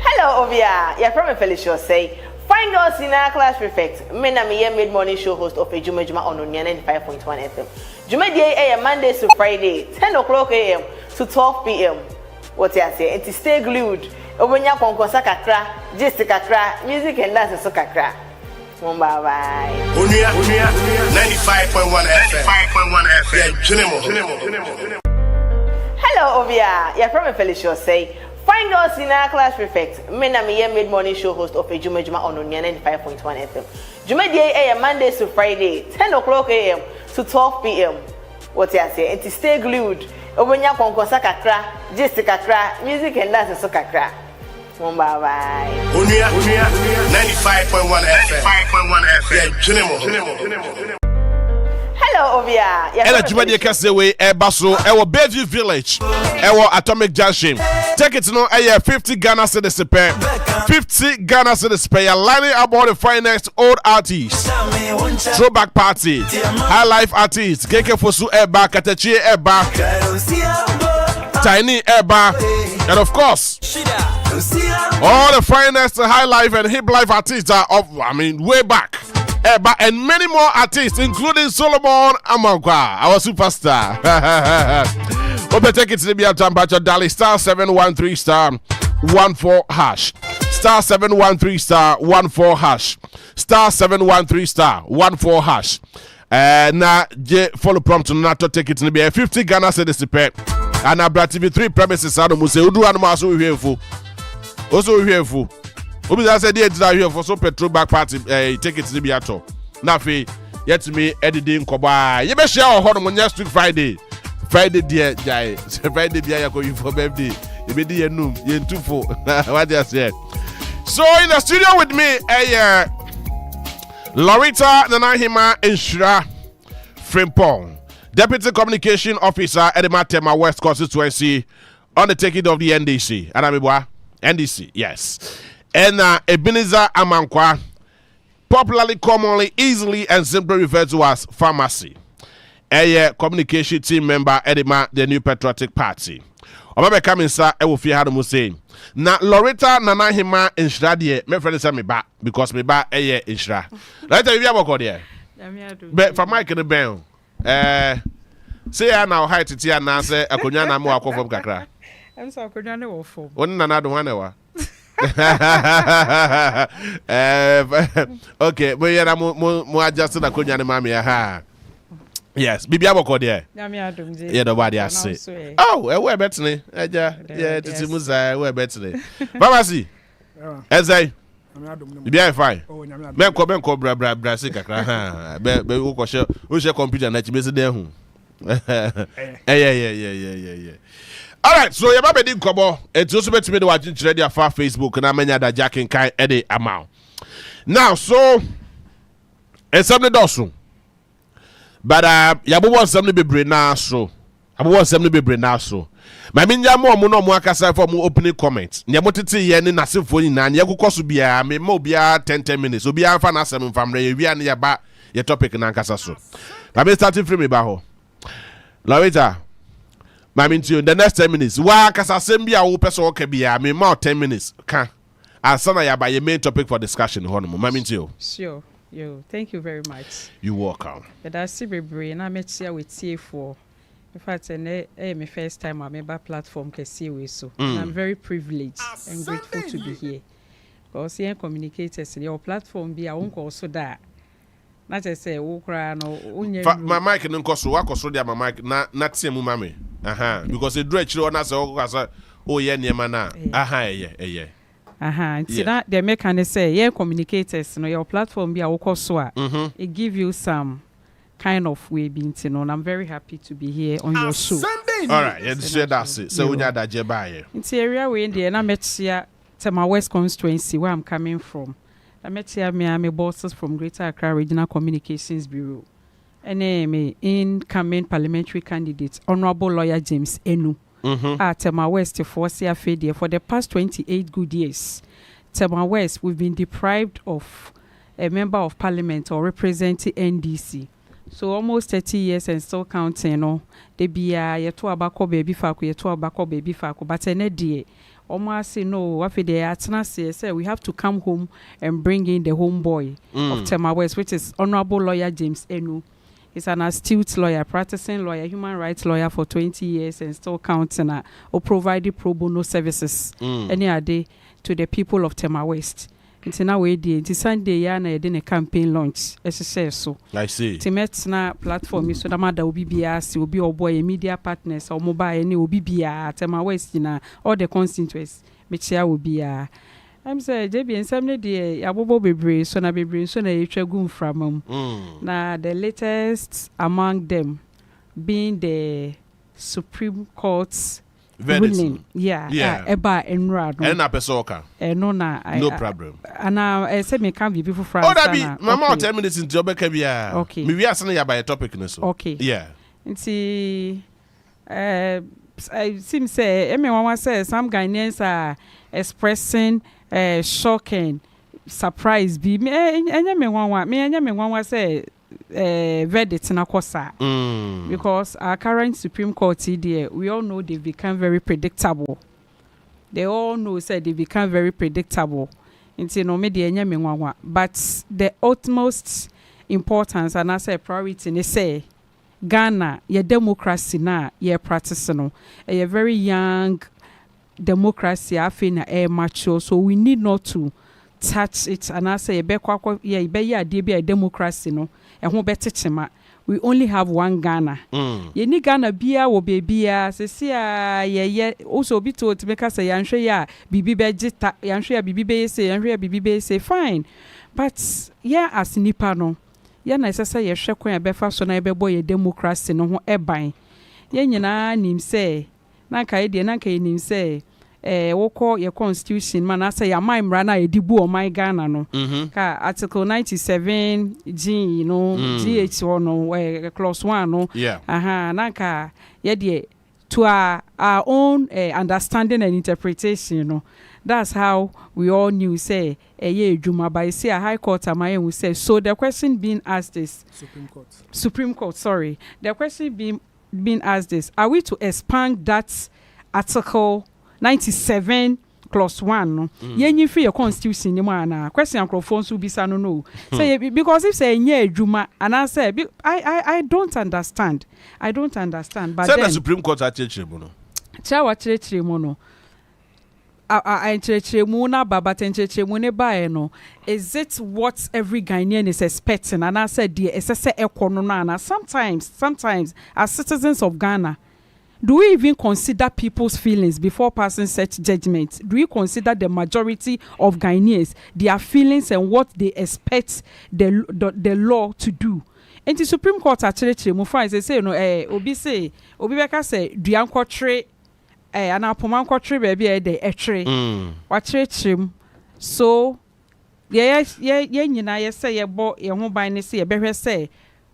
Hello, Ovia. You're from Felicia say. Find us in our class prefect. Me na me mid-morning show host of Ejumejuma on Onua 95.1 FM. Jumedie AM Mondays to Friday, 10 o'clock AM to 12 PM. What you say? And to stay glued. Obenya konkosa kakra, gist kakra, music and dance so kakra. Bye. Onua 95.1 FM. 95.1 FM. Hello, Ovia. You're from Felicia say. Find us in our class prefect. Me na me mid-morning show host of Ejumejuma on Onua 95.1 FM. Jumedie AM Mondays to Friday, 10 o'clock AM to 12 PM. What you say? It is stay glued. Obenya konkosa kakra, gist kakra, music and dance so kakra. Bye. Onua 95.1 FM. 95.1 FM. Hello, Ovia. Ella Jumadi Kasewe, Basso, Ewa Bayview Village, Ewa Atomic Junction. Tickets no 50 Ghana cedis per 50 Ghana cedis per. You're lining about the finest old artists, throwback party, high life artists, KK Fosu Eba, Katechi Eba, Tiny Eba, and of course, all the finest high life and hip life artists are way back. And many more artists, including Solomon Amankwa, our superstar. Open tickets to be at Tampacho Dali star 713 star 14 hash. Star 713 star 14 hash. Star 713 star 14 hash. Na je follow prompt na to tickets to be 50 Ghana cedis per. And Abra TV3 premises ado mu se odu anu aso we hwefu. Also we hwefu. Obi that said they here for so petrol back party tickets to be at all. Nafi yet me editing koba. You be share on next week Friday. Friday dear jai. Friday dear you going for birthday. You be dear noom. You too full. What you said. So in the studio with me Loretta Nanahima Inshra Frimpong, Deputy Communication Officer at the Matema West Constituency on the taking of the NDC. Anamibwa NDC, yes. And Ebenezer Amankwa, popularly, commonly, easily, and simply referred to as Pharmacy, a communication team member at the New Patriotic Party. Obabe coming, sir, I will fear how to say. Now, Loretta Nanahima Inshra, dear, my friend said me back because me back a year Inshra. Let me have a call there. But for Mike and the bell, say I now hi to Tia and answer a Kunyana more from Kakra. I'm so Kunyana for one another 1 hour. Okay, but yeah, I'm adjusting the Kunyana Mammy. Yes, Bibi Aboko there. Yeah, nobody has say. Oh, we're better. Yeah, this is Musa, we're better. Babasi, as I be fine. Men ko bra sika kra. Be wo share computer na chimese dey hu. Yeah. All right, so your baby didn't come on. It's also better to me to watch it ready for Facebook and I'm in that Jack and Kai Eddie amount. Now, so it's something dosu. But yabu want something be brain now so. Abu want something be brain now so. My minya mo no mo akasa for mo opening comments. Nya motete ye ne nasefo ni na nya kokoso bia me mo bia 10 minutes. Obi anfa na asem famre ye wi an ya ba ye topic na nkasa so. Let me start from me ba ho. Loretta, I mean, to the next 10 minutes. Why? Because I send me a whole person. Okay, be I mean, more 10 minutes. Can I send you by your main topic for discussion? I mean, to you. Sure. Yo, thank you very much. You welcome. But I see my brain. I met here with CA4. In fact, my first time I'm a platform can see we so. I'm very privileged and grateful to be here. Because here communicators, your platform be I won't also that. Not just say my mic and so I so there my mic not see mu mami. Because the dredge on us oh yeah mana. Yeah. See that the mechanic say yeah communicators your platform be a so it give you some kind of way being and I'm very happy to be here on your show. All right, yeah, that's it. So we need that jeba. It's area we in there and I met here to my West Constituency where I'm coming from. I met here my bosses from Greater Accra Regional Communications Bureau. And incoming parliamentary candidate, Honorable Lawyer James Enu. At Tema West for the past 28 good years. Tema West, we've been deprived of a member of parliament or representing NDC. So almost 30 years and still counting, no. They be yeto abako baby faku, but day. Almost no, what they are say we have to come home and bring in the homeboy of Tema West, which is Honorable Lawyer James Enu. He's an astute lawyer, practicing lawyer, human rights lawyer for 20 years and still counting or providing pro bono services any day to the people of Tema West. Nti na we di nti Sunday ya na yɛde ne campaign launch ɛhyehyɛ so. I see. Nti metna platform so da mada obi bia si obi oboy media partners or mobile ne obi bia Tema West na all the constituents me chia obi a. I'm say JB nsɛm ne de abobo bebre so na bebre so na yɛtwa gu mframam. Na the latest among them being the Supreme Court's ruling. Yeah. Eba enra no. Ena pesoka. No na. No problem. Ana say me can be people France. Oh, that be mama 10 minutes into obeka bia. Okay. Me we are saying ya by a topic no so. Okay. Yeah. Nti I seem say everyone say some Ghanaians are expressing shock and surprise be me enya me nwanwa say verdict na kosa because our current Supreme Court there we all know they've become very predictable. They all know say they become very predictable. Until no me enya me nwanwa, but the utmost importance and I say priority ne say Ghana your democracy na your practice no a very young democracy afi na mature, so we need not to touch it and I say be a democracy no ehun betechema. We only have one Ghana. Ye ni Ghana bia wo bebia sesi a ye also be told to make us say yanhwe ya bibi begita yanhwe ya bibi be say yanhwe ya bibi be say fine, but yeah as nipa no ye na sese ye hwe kwan befa so na bebo ye democracy no ho eban ye nyina nim say na ka ye de na ka ye nim say woko your constitution man I say ya mra na edibu o my Ghana no ka article 97 G GH no clause 1 no na ka ye de to our own understanding and interpretation that's how we all knew say edwuma by say a high court amaye we say. So the question being asked is Supreme Court sorry, the question being asked is, are we to expand that article 97 clause 1 no yenyi free your constitution ni na question microphone so bisa no say because if say nye adwuma and I say I don't understand but say then the Supreme Court achechiremu no chawa chechiremu no chechiremu na baba chechiremu ne bae no is it what every Ghanaian is expecting and I said the essence ekono na sometimes as citizens of Ghana, do we even consider people's feelings before passing such judgment? Do we consider the majority of Ghanaians, their feelings and what they expect the law to do? And the Supreme Court actually say no obi beka say duankotre anapomankotre baby de etre watrechim. So ye nyina ye say ye bo ye ho ban ne say ye behwe say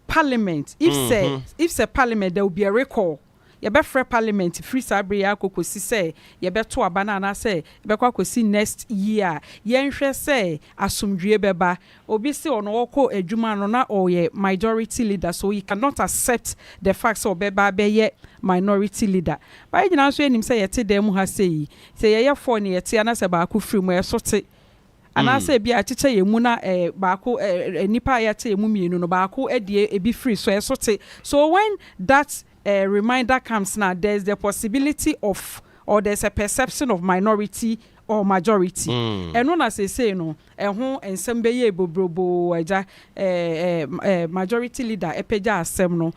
parliament if say parliament there will be a recall. You be free parliament free sabre ya kokosi say you be to abana na say you be kwakosi next year yenhwe say asumdue beba obi say ono woko adwuma no na oye majority leader, so he cannot accept the fact so beba be ye minority leader. But you know so enim say yete dem ha say ye for ne yete na say ba ko free mo yesote and I say bia chiche ye mu na ba ko nipa yete ye mu mienu no ba ko edie e be free so yesote. So when that reminder comes now, there's the possibility of or there's a perception of minority or majority. And when I say no, and some be bobrobo majority leader epeja asem no.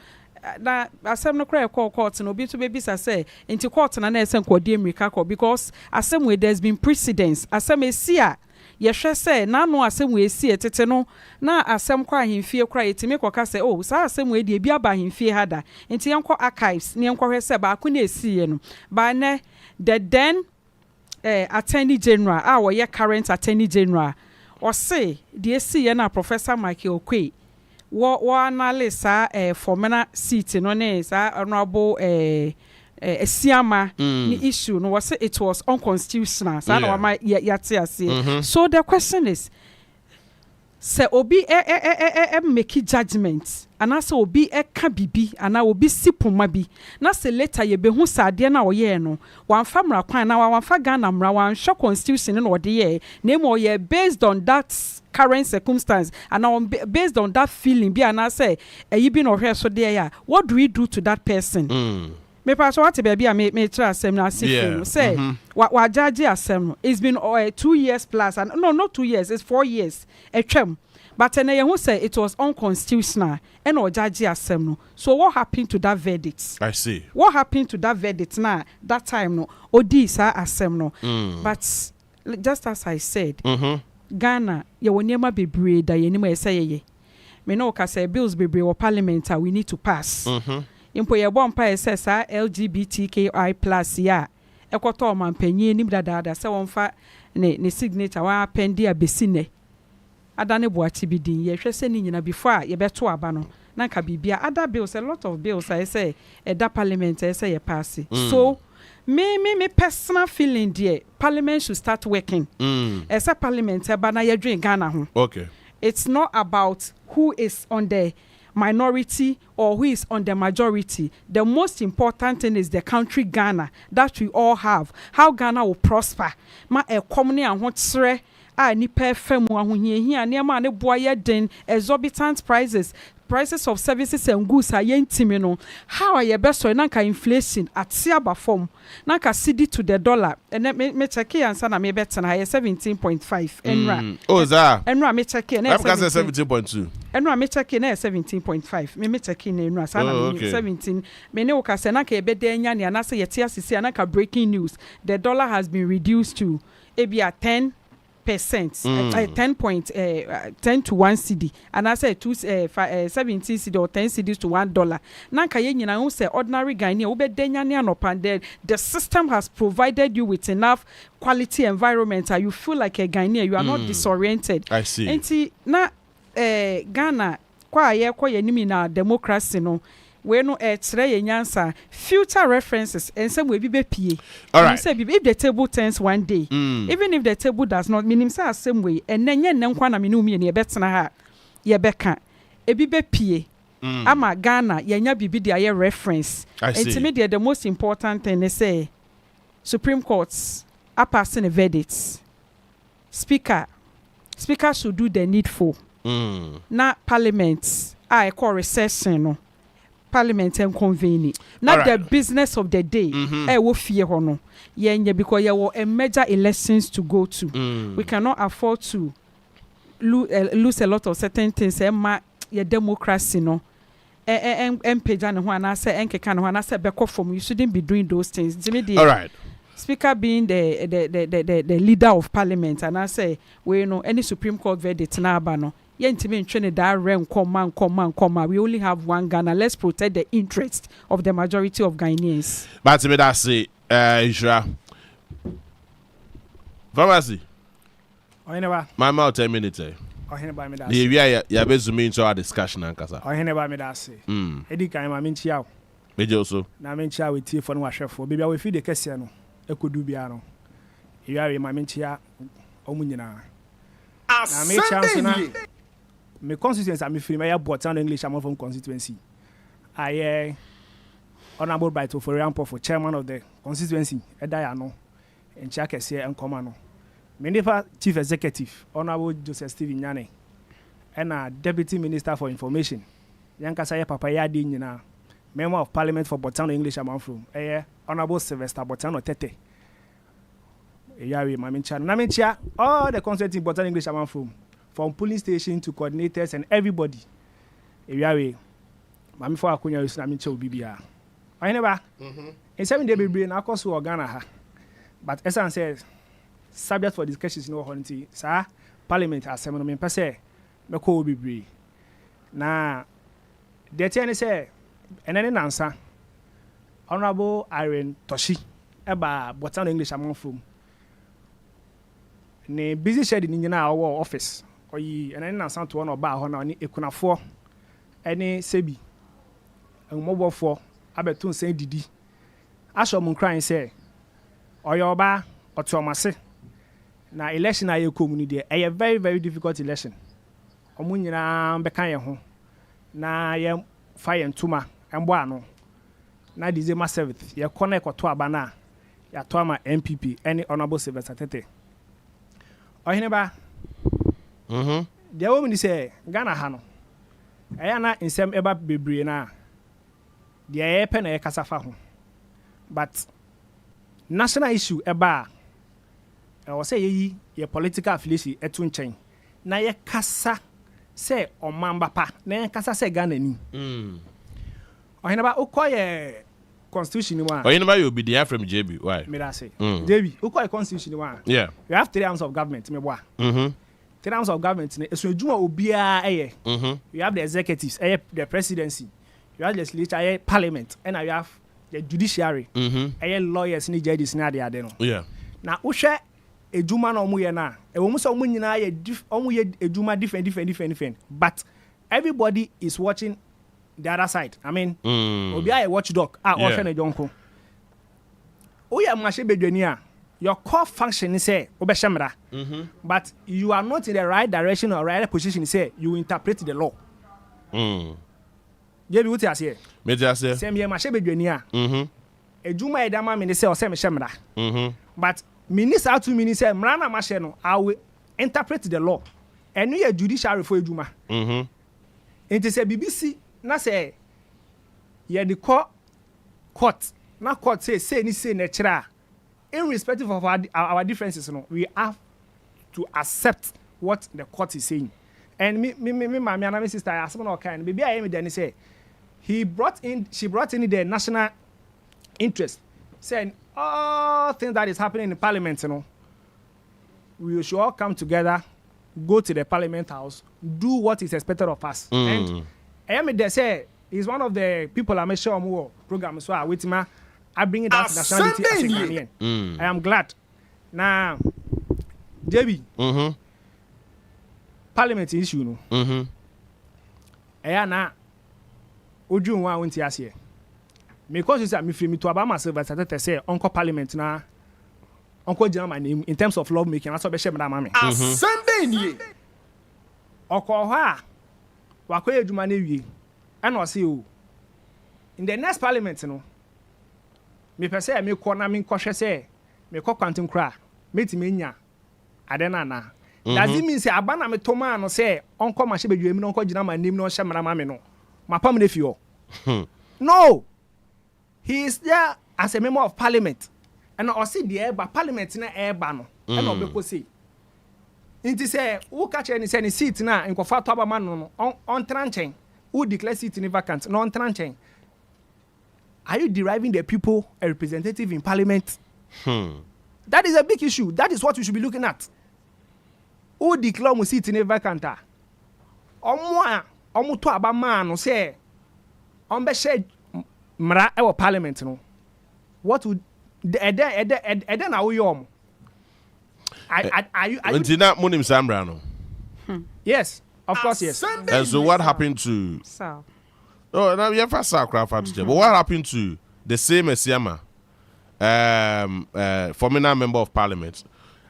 Na asem no cry court no be to baby say into court na esen kwodi America because asem we there's been precedence asem esia yehwe say na no asem we esi etete no na asem kwa ahemfie kwa etime koka say oh sa asem we de bi aba ahemfie hada enti yenko archives ne yenko hwe say ba ko na esi no ba ne the then attorney general our ye current attorney general or say the esi na Professor Michael Okwe wo analyst former seat no ne sa honorable Siama issue no was it was unconstitutional. So so the question is say obi make judgment and I say obi ka bibi and I obi sipoma bi na say later ye be hu sade na oye no wan famra kwan na wan fa Ghana mra wan show constitution no ode ye na mo ye based on that current circumstance and based on that feeling bi and I say you be no hwe so there ya what do we do to that person? Me pass what baby me try asem na asem say wa judge asem it's been 2 years plus and no not 2 years it's 4 years etwem but na ye who say it was unconstitutional and or judge asem no so what happened to that verdict? I see. What happened to that verdict now that time no odi sa asem no but just as I said Ghana ye woniema bebre da ye nima say ye me no ka say bills bebre or parliament we need to pass impo ye bon pa say sa LGBTQI+ ya ekoto manpanyin nim dada say won fa ne signature wa append a besine adane boachi bidin ye hwe se ni nyina before ye beto aba no na ka bibia other bills a lot of bills I say that parliament I say ye pass so me personal feeling there parliament should start working as a parliament eba na ye dwen Ghana ho okay it's not about who is on the minority or who is on the majority. The most important thing is the country Ghana that we all have. How Ghana will prosper. Ma economy and what sre nipa femu ahunhia niema ne boye den exorbitant prices of services and goods are yentimi no. How are your best so nanka inflation at siaba form nanka cedi to the dollar and me check answer na me bet na 17.5 enra enra me check na 17.2 enra me check na 17.5 me check na enra sana 17 me ne okase nanka e bede anya ne na say yete asisi nanka breaking news the dollar has been reduced to ebia 10% 10 to 1 cedi and I say 17 cedi or 10 cedis to $1 nanka ye nyina who say ordinary Ghanaian ube denya ne anopande the system has provided you with enough quality environment you feel like a Ghanaian you are not disoriented. I see. Enti na Ghana kwa ye nimi na democracy no we no etre ye nyansa future references and say we be pie. All right. Say if the table turns one day even if the table does not mean say same way and nenye nenkwa na menu mi ne betena ha ye beka e bi be pie ama Ghana ye nya bibi de aye reference and the most important thing is say Supreme Courts are passing a verdict. Speaker should do the needful. Na parliament I call recession no parliament and convening not the business of the day wo fear hono yenye because there were a major elections to go to we cannot afford to lose a lot of certain things ma your democracy no page and when I say enkeka no when I say back from you shouldn't be doing those things. All right. Speaker being the leader of parliament and I say we know any Supreme Court verdict na aba no yentimi ntwene da rem koma we only have one Ghana. Let's protect the interest of the majority of Ghanaians. But me that say Isra pharmacy oheneba my mouth 10 minutes oheneba me that the area ya bezumi into our discussion ankasa oheneba me that say edi kan ma menchia meje also na menchia we tie for no ahwefo bibia we fi de kese no ekodu bia no ewia ma menchia omunyina na menchia na my constituency I'm free my Botan English I'm from constituency I honorable by to for Rampo for chairman of the constituency Edayano and Chakese and Komano Minipa chief executive honorable Joseph Stephen Nyane and deputy minister for information Yankasaya Papaya Dinina member of parliament for Botan English I'm from honorable Sylvester Botano Tete Yari Mamincha Namincha all the constituency Botan English I'm from polling station to coordinators and everybody. Ewiawe, mami for akunya yusu na minche obibia. Oheneba. In 7 day be na akoso Ghana ha. But Esan says subject for discussions no honti. Sir, parliament asem no me pese me ko obibri. Na the thing say enene nansa honorable Irene Toshi eba Botan English among from. Ne busy shed ni nyina our office. Oyi ena na santo na oba ho na oni ekunafo ene sebi enmobofo abeto nsan didi asho mun kran say oyo oba otomase na election aye community e very very difficult election omunyina beka ye ho na ye fire ntuma embo ano na December 7th ye kona ekoto aba na ya to ama MPP any honorable Sylvester Tete oheneba the woman say Ghana hano ayana insem eba bebre na the ayepe na yekasafa ho but national issue eba I say ye political affiliation etu nchen na ye kasa say omamba pa na ye kasa say Ghana ni ohenaba ukoye constitution one ohenaba you be there from JB why me that say JB ukoye constitution one yeah we have 3 arms of government me boa 3 arms of government ne esu adwuma obia eye you have the executives the presidency, you have the legislature, parliament, and you have the judiciary, lawyers, ni judges, ni ade no. Yeah. Now, ushe ejuma na omu ye na. Omu so omu nyina ye omu ye ejuma different. But everybody is watching the other side. I mean, obi a watchdog. Oshe na jonko. Oya mmashe bedwani a. Your core function is say obeshemra. But you are not in the right direction or right position. Say you interpret the law. JB what you say? Me just say. Say me mashe bedwani a. Ejuma edama me say o say me shemra. But minister out to minister mra na mashe no I will interpret the law. And you judiciary for ejuma. Enti say BBC na say ye the court na court say ni say na kira. Irrespective of our differences, we have to accept what the court is saying. And me, my sister, I asked me kind. Baby, I am then say she brought in the national interest, saying all things that is happening in the parliament, we should all come together, go to the parliament house, do what is expected of us. And I am there say he's one of the people I make sure more program so I wait I bring it down to nationality as a Ghanaian. I am glad. Now, JB, Parliament issue no. Na oju nwa wonti ase. Because you say me free me to about myself that say onko Parliament na onko jina my name in terms of law making aso be share me. Asɛm Bɛn Ni. Oko ha wakoye adwuma na wie. And o say o in the next Parliament no me pese me ko na me nkɔhwɛ sɛ me kɔ kwantin kra metime nya ade na na does it mean say abana me toma no sɛ onko ma hye bedwam no onko gina ma nim no hye mra ma me no mapam na fi ho no he is there as a member of parliament and o see the eba parliament na eba no and obeko say inti sɛ wo ka che ni sɛ ni seat na nkɔfa to aba ma no on tranchen who declare seat ni vacant no on tranchen. Are you deriving the people a representative in parliament? That is a big issue. That is what we should be looking at. Who declare mu seat in a vacant? Omu to abama no say ombe share mra e parliament no. What would eden na wo yom? Are you Until munim samra no. Yes, of course yes. And so what happened to So oh, now you have a sacrifice. But what happened to the same Esiama, former member of parliament?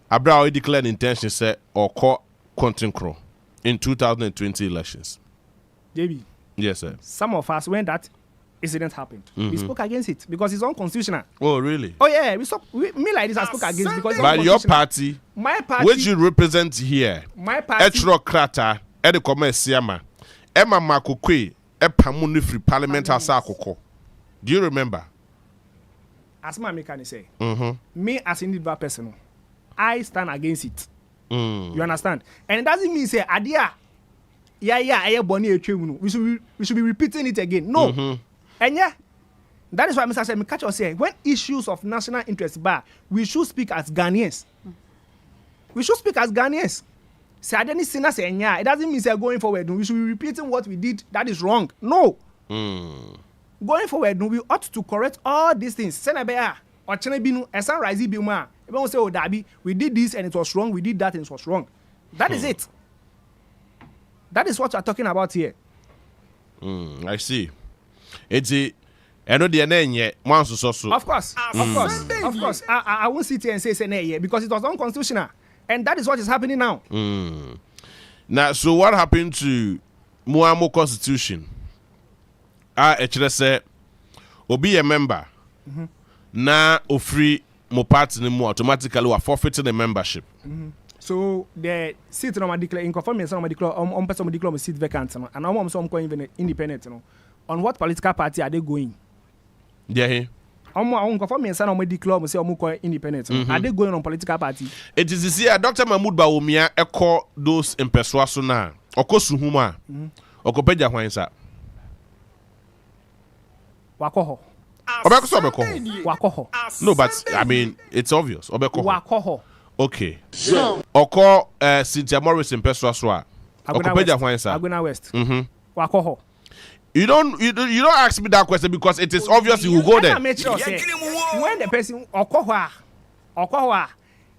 Abraham declared intention say or call Quentin Crow in 2020 elections. JB. Yes, sir. Some of us, when that incident happened, we spoke against it because it's unconstitutional. Oh, really? Oh, yeah. Me like this, I spoke against it because it's but your party, my party, which you represent here, my party, Etrokrata, Edekome Esiama, Emma Makukwe. Free Parliament House. Do you remember? As my mechanic say, me as an individual person, I stand against it. You understand? And it doesn't mean say adia, we should be repeating it again. No, and yeah, that is why Mr. Say, catch us say when issues of national interest bar, we should speak as Ghanaians. We should speak as Ghanaians. It doesn't mean going forward. We should be repeating what we did. That is wrong. No. Going forward, we ought to correct all these things. We did this and it was wrong. We did that and it was wrong. That is it. That is what we are talking about here. I see. It's I know the name yet. Of course. I won't sit here and say because it was unconstitutional. And that is what is happening now. Now, so what happened to Muamo Constitution? Actually say, Obi a member. Now, free mo party no more automatically we are forfeiting the membership. So the seat no declare in conformity no declare person declare seat vacant and some even independent. On what political party are they going? Yeah. I'm confirming son of the club say independent. Are they going on political party? It is here Dr. Mahmoud Bawumia echo those in persuasona. Oko suhuma. Oko peja hwansa. Wakoho. Wakoho. No, but I mean it's obvious. Obekoho. Wakoho. Okay. Oko Cynthia Morris in persuaswa. Oko peja hwansa. Aguna West. Wakoho. You don't ask me that question because it is obvious you will go there. Make sure when the person Okohwa,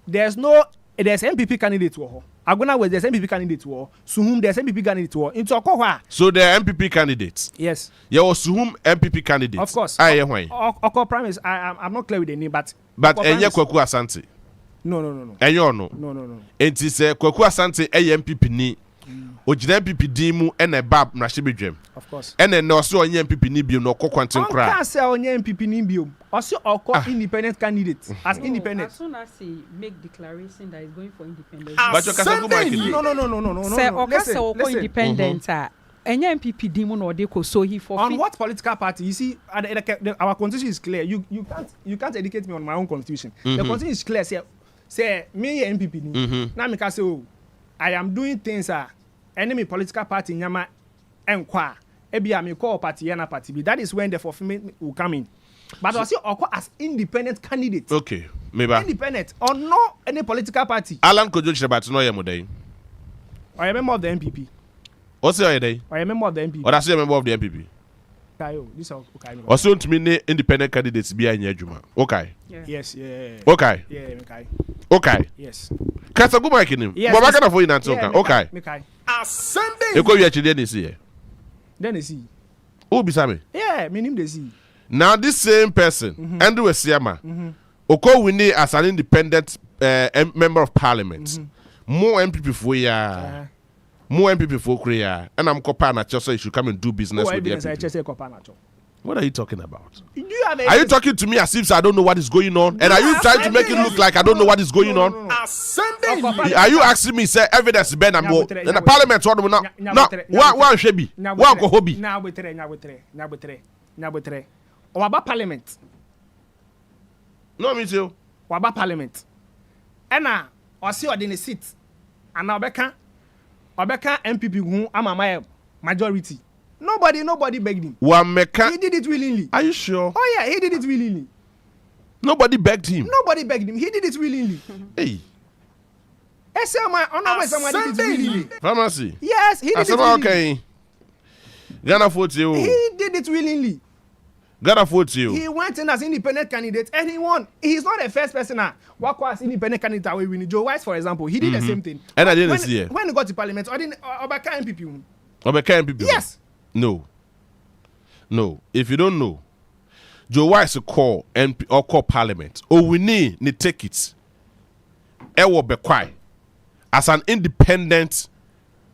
there's MPP candidate to Aguna West, there's MPP candidate to Suhum, there's MPP candidate to into Okohwa. So there are MPP candidates. Yes. There was Suhum MPP candidates. Of course. Oko promise. I'm not clear with the name, but Enye Kwaku Asante. No. Enyo no. No. It is Kwaku Asante MPP ni. Ojina MPP di mu ene bab na shebedwem. Of course. Ene no so onye MPP ni biom no kokwantin kra. Can't say onye MPP ni biom. Also independent candidate as independent. As soon as he make declaration that he's going for independence. But you can No. Say Okasa independent Enye MPP di mu no de ko so he for. On what political party? You see our constitution is clear. You can't educate me on my own constitution. The constitution is clear. Say me MPP ni. Na me ka say I am doing things enemy political party nyama enkwa ebia me call party yana party b. That is when the fulfillment will come in. But I see Oko as independent candidate. Okay, maybe independent or no any political party. Alan Kojo Chibato no yemodai. I am member of the MPP. What's your day? I am member of the MPP. Or that's a member of the MPP. This okay. Also to me independent candidates be in Juma. Okay. Yes, yeah. Okay. Yeah, okay. Okay. Yes. Kasa go back in him. Yes. But can for you now okay. Okay. Asɛm You go you actually then see. Then they see. Who be Sammy? Yeah, me name they see. Now this same person, Andrew Esiama, Oko winning as an independent member of parliament. More MPP for ya. More MPP for Korea. And I'm Kopana, so you should come and do business with the MPP. What are you talking about? Are you talking to me as if I don't know what is going on? And are you trying to make it look like I don't know what is going on? Are you asking me, say, evidence Ben and more? In the parliament, one should be. One go hobby. Now, Waba parliament. No, me too. Waba parliament. And now, I see what in the seat. And now, Obeka MPP who am my majority. Nobody begged him. He did it willingly. Are you sure? Oh yeah, he did it willingly. Nobody begged him. He did it willingly. Hey. Someone did it willingly. Pharmacy. Yes, he did it willingly. Okay. Ghana vote you. He did it willingly. Ghana vote you. He went in as independent candidate and he won. He's not the first person walk as independent candidate away winning. Joe Wise, for example, he did the same thing. And I didn't see it. When he got to parliament, Obeka MPP. Obeka MPP. Yes. No. If you don't know, Joe Wise call MP or call parliament. Oh, we need to take it. Ewo Bekwai as an independent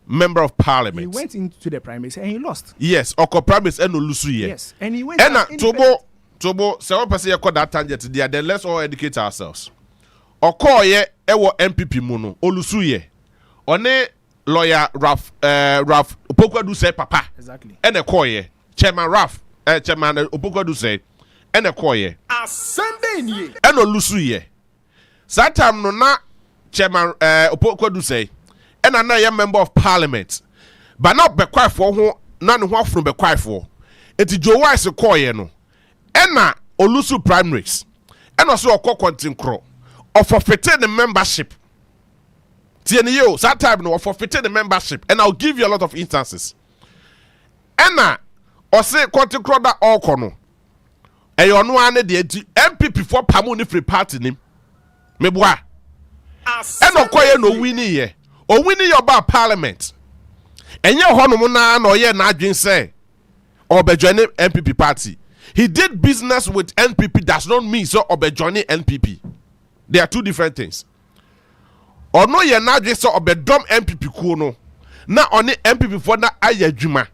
member of parliament. He went into the primaries and he lost. Yes, Oko primaries and Olusu ye. Yes, and he went. And Tobo, several person here call that tangent there. Then let's all educate ourselves. Oko ye ewo MPP muno Olusu ye. One lawyer Raf Opokwadu say papa. Exactly. And a call Chairman Raf Chairman Opokwadu say and a call Asɛm Bɛn Ni. And Olusu ye. Satam no na Chairman Opokwadu say and another member of parliament. But not be quiet for who none who from be quiet for. It's Joe Wise call no. And na Olusu primaries. And also a content crow. Or forfeited the membership. TNU, that time no forfeited the membership, and I'll give you a lot of instances. Anna, or say content crow that all corner. And you know one the MPP for Pamu free party name. Meboa. And no quiet no winning ye. Or winning your bar parliament. And your honomuna no ye na dream say. Or be joining MPP party. He did business with NPP does not mean so or be joining NPP. They are two different things. Or no ye na dream so or be dumb MPP kuno. Na only MPP for na aye juma.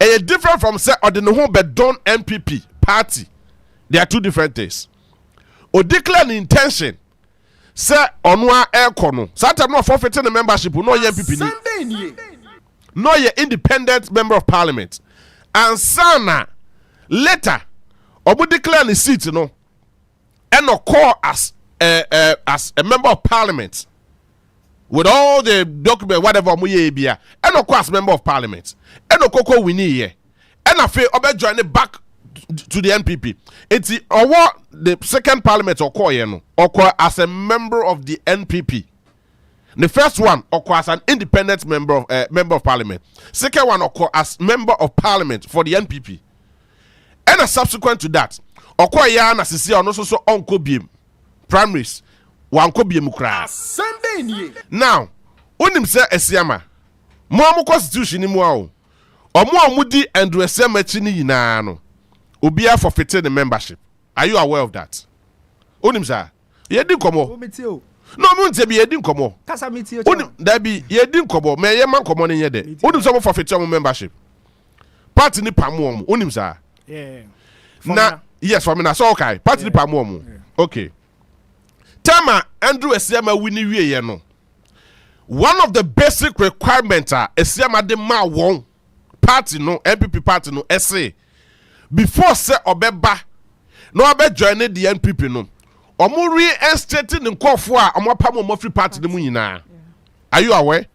And ye different from say or the no be done MPP party. They are two different things. Or declare an intention. Say Onua Ekono. Sometimes not forfeiting the membership. No ye MPP. No ye independent member of parliament. And sana later, obu declare the seat no. and call as a member of parliament with all the document whatever mu ye bia and call as member of parliament and koko wini here and afi obe join it back to the NPP. It's the second parliament or call as a member of the NPP. The first one occur as an independent member of parliament. Second one occur as member of parliament for the NPP. And subsequent to that, occur ya na sisi ono so onko biem primaries wanko biem kra. Now, onim se esiama. Mo am constitution ni mo a o. Omo amudi Andrew Esemachi ni yina no. Obia forfeited the membership. Are you aware of that? Onim sa. Ye di komo. No, I won't be a dim komo. There be ye dim komo, may ye man komo in ye de. Unim some forfeit membership. Party ni pamuom, unim sa. Yeah. Na, yes, for me na so okay. Party ni pamuom. Okay. Tama Andrew Esiama wini wie ye no. One of the basic requirements are Esiama de ma won party no, NPP party no, essay. Before say obeba, no obe join the NPP no. Omo reinstating in Kofo a omo pam omo free party ne mu nyina. Are you aware?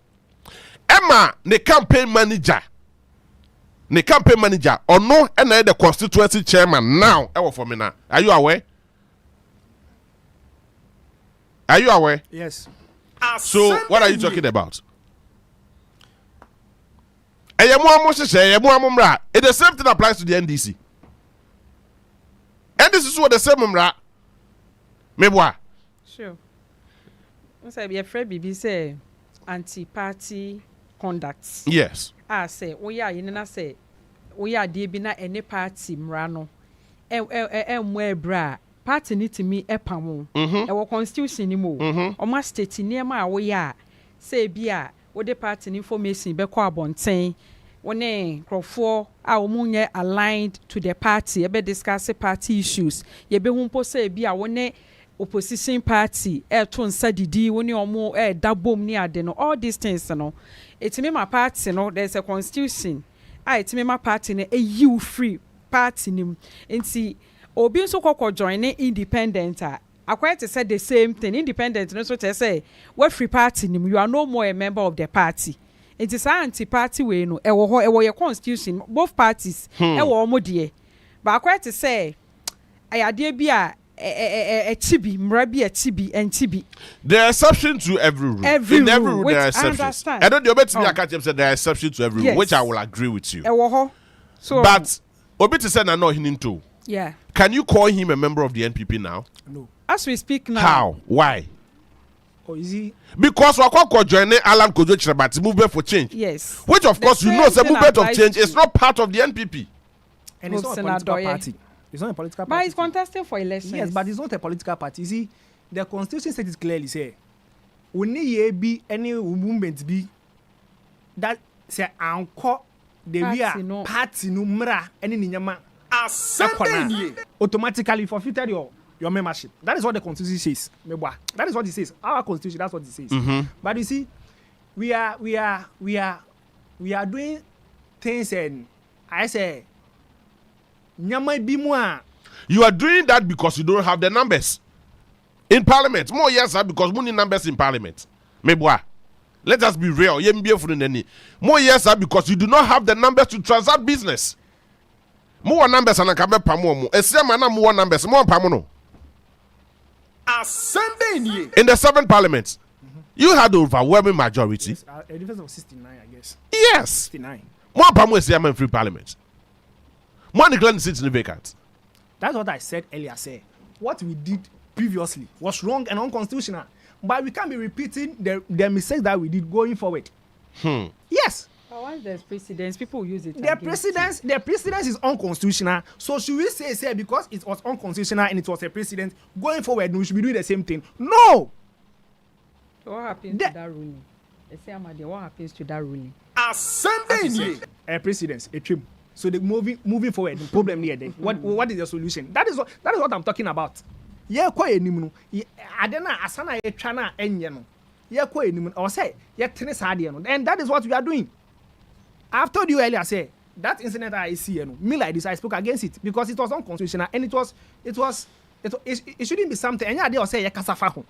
Emma the campaign manager ono na the constituency chairman now e wo for me na. Are you aware? Are you aware? Yes. So what are you talking about? It the same thing applies to the NDC. And this is what the same mra. Meboa. Sure. I say be afraid BB say anti-party conduct. Yes. I say we are in na say we are dey bi na any party mra no. Mwe bra party ni timi epamo. E wo constitution ni mo. O ma state ni ma we ya say bia wo de party information be kwa abonten. Wone crofo a omunye aligned to the party ebe discuss party issues. Ye be humpo say bia wone opposition party to nsa didi woni omo dabom ni ade no all these things no etime ma party no there's a constitution etime ma party no you free party nim enti obi nso kokko join independent akwai to say the same thing independent no so to say we free party nim you are no more a member of the party. It is anti party way no e wo your constitution both parties e wo omo de but akwai to say ayade bi a chibi, mrabi a chibi and chibi. There are exceptions to every rule. In every rule there are exceptions. I don't know about me. I can't say there are exceptions to every rule, which I will agree with you. So, but Obiti said I know him too. Yeah. Can you call him a member of the NPP now? No. As we speak now. How? Why? Oh, is he? Because Wakoko joined Alan Kojo Chirabati movement for change. Yes. Which of course you know the movement of change is not part of the NPP. And it's not a political party. It's not a political party. But he's contesting for elections. Yes, but it's not a political party. You see, the constitution says it clearly say, when ye be any movement be that say anko the we are party no mra any ninyama automatically forfeited your membership. That is what the constitution says. That is what it says. Our constitution, that's what it says. But you see, we are doing things and I say. You are doing that because you don't have the numbers in parliament. More yes, sir, because we need numbers in parliament. Let us be real. More yes, sir, because you do not have the numbers to transact business. More numbers and more numbers. More pamono. In the 7th parliament, you had the overwhelming majority. Yes, a difference of 69, I guess. Yes. 69. More pamono is in free parliament. More declaring seats in the vacant. That's what I said earlier. What we did previously was wrong and unconstitutional. But we can't be repeating the mistakes that we did going forward. Yes. But once there's precedence, people use it. The precedence is unconstitutional. So should we say because it was unconstitutional and it was a precedent going forward, we should be doing the same thing? No. So what happens to that ruling? What happens to that ruling? A precedence, a trim. So the moving forward, the problem here then. What is the solution? That is what I'm talking about. Yeah, quite a I don't know. Asana chana enyano. Yeah, quite a or say yeah tennis hadiano. And that is what we are doing. I've told you earlier. Say that incident I see me like this. I spoke against it because it was unconstitutional and it was It shouldn't be something. Any idea or say kasafa.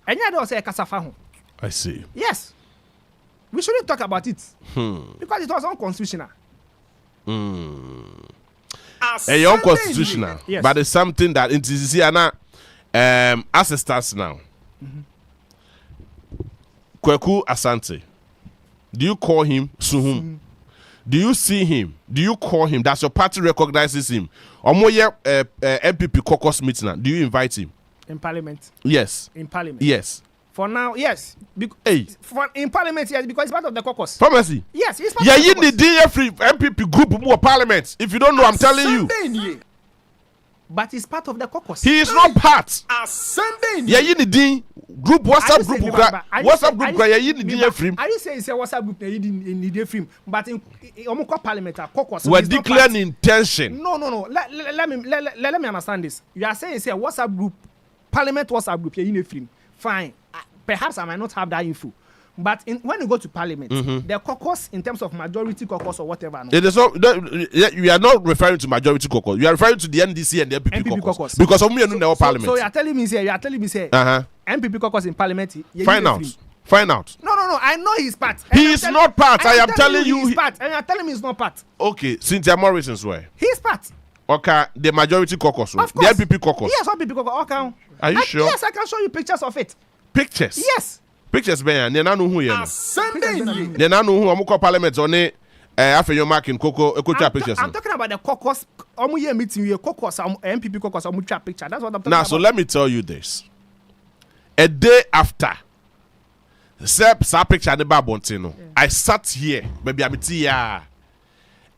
Any idea or say kasafa. I see. Yes. We shouldn't talk about it. Because it was unconstitutional. It's unconstitutional. Yes. But it's something that it is as it starts now. Kweku Asante. Do you call him Suhum? Do you see him? Do you call him? Does your party recognizes him? Omoye MPP caucus meeting. Do you invite him? In Parliament? Yes. In Parliament? Yes. For now, yes. In Parliament, yes, because it's part of the caucus. Pharmacy? Yes, it's part of the caucus. Yeah, you need MPP group more Parliament. If you don't know, I'm telling you. But it's part of the caucus. He is not part. Yeah, you need group WhatsApp group. WhatsApp group. Yeah, you need free. Are you saying WhatsApp group? You need free. But in Parliament, caucus. We're declaring intention. No. Let me understand this. You are saying WhatsApp group, Parliament WhatsApp group. You need free. Fine. Perhaps I might not have that info. But when you go to Parliament, the caucus, in terms of majority caucus or whatever, no. It is not. You are not referring to majority caucus. You are referring to the NDC and the MPP caucus. Because of me and the Parliament. So you are telling me, MPP caucus in Parliament. Find out. No. I know he's part. He is not part. I am telling you he's part. And you are telling me he's not part. Okay, Cynthia Morrison's way. He's part. Okay, the majority caucus. Of course. The MPP caucus. Yes, MPP caucus. Okay. Are you sure? Yes, I can show you pictures of it. Pictures? Yes. Pictures, man. They don't know who you are. They don't know who I'm going Parliament on it. After your mark in Coco, pictures. I'm talking about the caucus. Meeting caucus, MPP caucus, picture. That's what I'm talking about. Now, so let me tell you this. A day after, sa picture the Babontino, I sat here, maybe I'm here,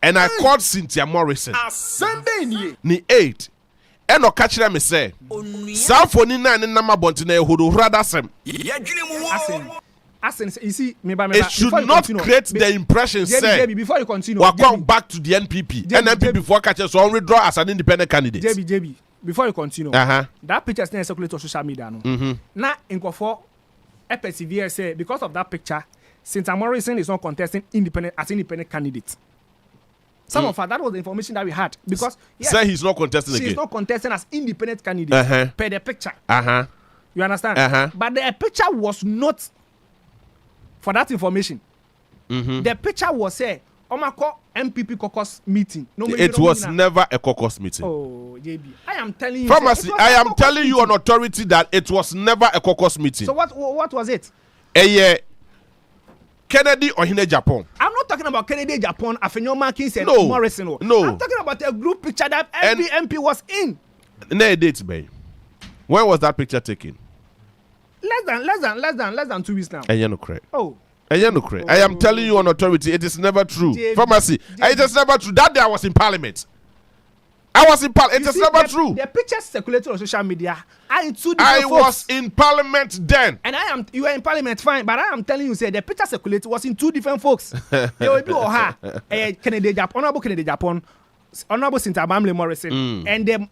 and I called Cynthia Morrison. Ni 8. And no catch them say, Southoni na nama bontine hudu rather sem. You see, it should not create the impression say before you continue. We're going back to the NPP. And NPP for catches so withdraw as an independent candidate. JB, before you continue, that picture is circulated on social media. Now, in Kofo, persevere say because of that picture, since Morrison is not contesting as independent candidate. Some of that was the information that we had because say he's not contesting again. He's not contesting as independent candidate per the picture. You understand? But the picture was not for that information. The picture was say Omako MPP caucus meeting. It was never a caucus meeting. Oh, JB, I am telling you. Pharmacy, I am telling you on authority that it was never a caucus meeting. So what was it? Kennedy or Hine Japan. I'm not talking about Kennedy, Japan, Afenyo Markins and Morrison. No. I'm talking about a group picture that every MP was in. No date, babe. When was that picture taken? Less than 2 weeks now. And you're not correct. Oh. And you're not correct. I am telling you on authority, it is never true. Pharmacy, it is never true. That day I was in Parliament. It is never true. The pictures circulated on social media. I was in Parliament then. And you were in Parliament, fine, but I am telling you, say the picture circulated was in 2 different folks. There will be Kennedy Japan, Honorable Kennedy Japan, Honorable Cynthia Morrison, and the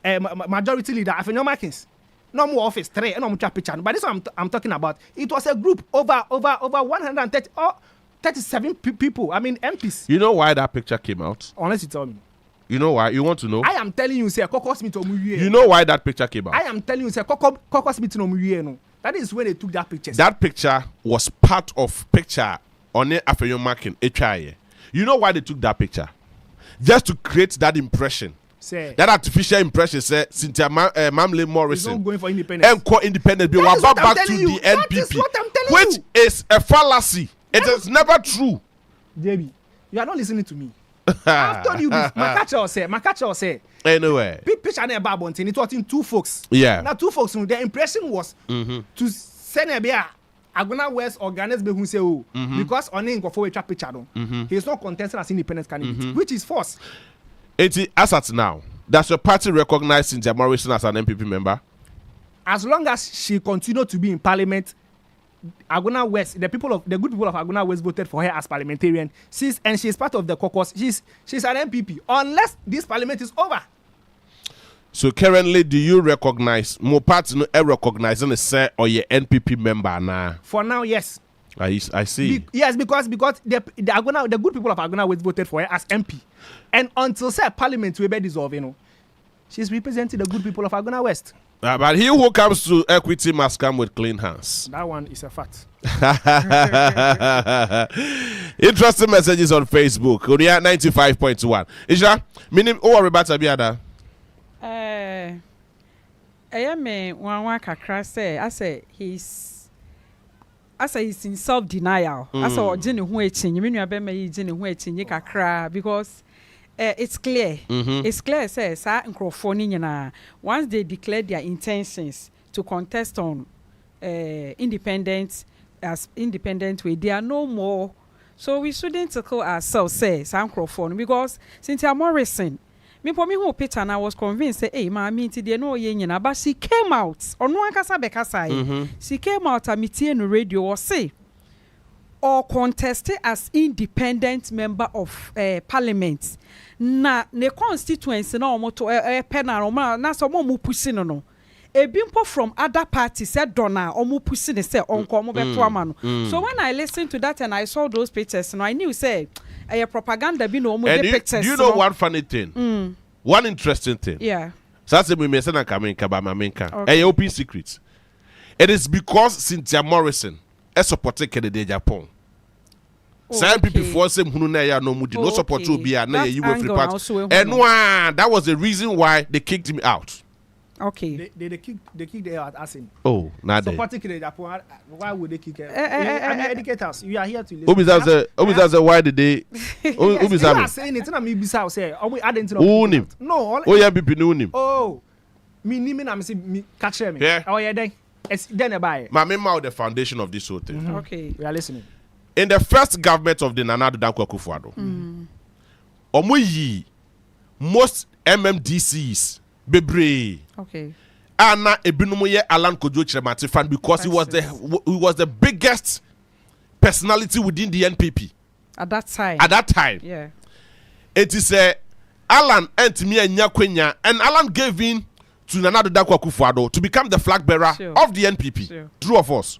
majority leader, Afenyo Markins. No more office 3, no more picture. But this one I'm talking about. It was a group over 130 37 people. I mean MPs. You know why that picture came out? Unless you tell me. You know why? You want to know? I am telling you, say caucus meeting omuwie. You know why that picture came out? I am telling you, say caucus meeting omuwie no. That is when they took that picture. That picture was part of picture on the Afenyo Markin HIA. You know why they took that picture? Just to create that impression. Say, that artificial impression say Cynthia Mamle Morrison is not going for independence. And co-independent be back to the NPP, which is a fallacy. It is never true. JB, you are not listening to me. I've told you this. My catcher say. Anyway. Picture and Babontin, it was in 2 folks. Yeah. Now 2 folks, the impression was to send a beer. Agona West organize be who say because on him go for a trap picture. He is not contesting as independent candidate, which is false. As at now, does your party recognize Cynthia Morrison as an MPP member? As long as she continued to be in Parliament, Agona West, the good people of Agona West voted for her as parliamentarian. She's part of the caucus. She's an MPP unless this parliament is over. So currently, do you recognize more party recognizing a say or your NPP member now? For now, yes. I see. Yes, because the good people of Agona West voted for her as MP, and until say Parliament will be dissolved, She's representing the good people of Agona West. But he who comes to equity must come with clean hands. That one is a fact. Interesting messages on Facebook. Onua 95.1. Isha, minim o worry about Abiada. Me one kakra say I say he's in self-denial. I say ojini hu echinyi me nua be ma yi jini hu echinyi kakra because it's clear. It's clear say sa nkrofo ni nyina once they declare their intentions to contest on independent way, they are no more. So we shouldn't tackle ourselves say sa nkrofo because Cynthia Morrison me for me who Peter and I was convinced say hey ma me they know ye nyina but she came out Onua kasa be kasa she came out and meeting no radio or say or contested as independent member of parliament na ne constituency na omo to penal na so omo pushing no ebimpo from other parties said dona omo pushing say onko omo beto ama no. So when I listened to that and I saw those pictures I knew say propaganda be no omo the pictures. Do you know one funny thing? One interesting thing. Yeah. So that's me say na kamenka ba mamenka. Open secret. It is because Cynthia Morrison supported Kennedy Japan. Some people before say hunu na ya no mudi no support to be na you free part. And that was the reason why they kicked him out. Okay. They kicked the out asking. Oh, not supporting Kennedy Japan. Why would they kick him? Educators, you are here to listen. Obiza why did they? Obiza. You are saying it na me bisa say. We add into no. Oh yeah, people know him. Oh. Me nimi na me say me catch me. Oh yeah, then. Then buy. My mema the foundation of this whole thing. Okay. We are listening. In the first government of the Nana Addo Dankwa Akufo-Addo, omuyi most MMDCs bebre. Okay. Ana ebinumu ye Alan Kojo Chiremati fan because he was the biggest personality within the NPP at that time. Yeah. It is Alan entimi anya kwenya and Alan gave in to Nana Addo Dankwa Akufo-Addo to become the flag bearer of the NPP. Sure. True or false?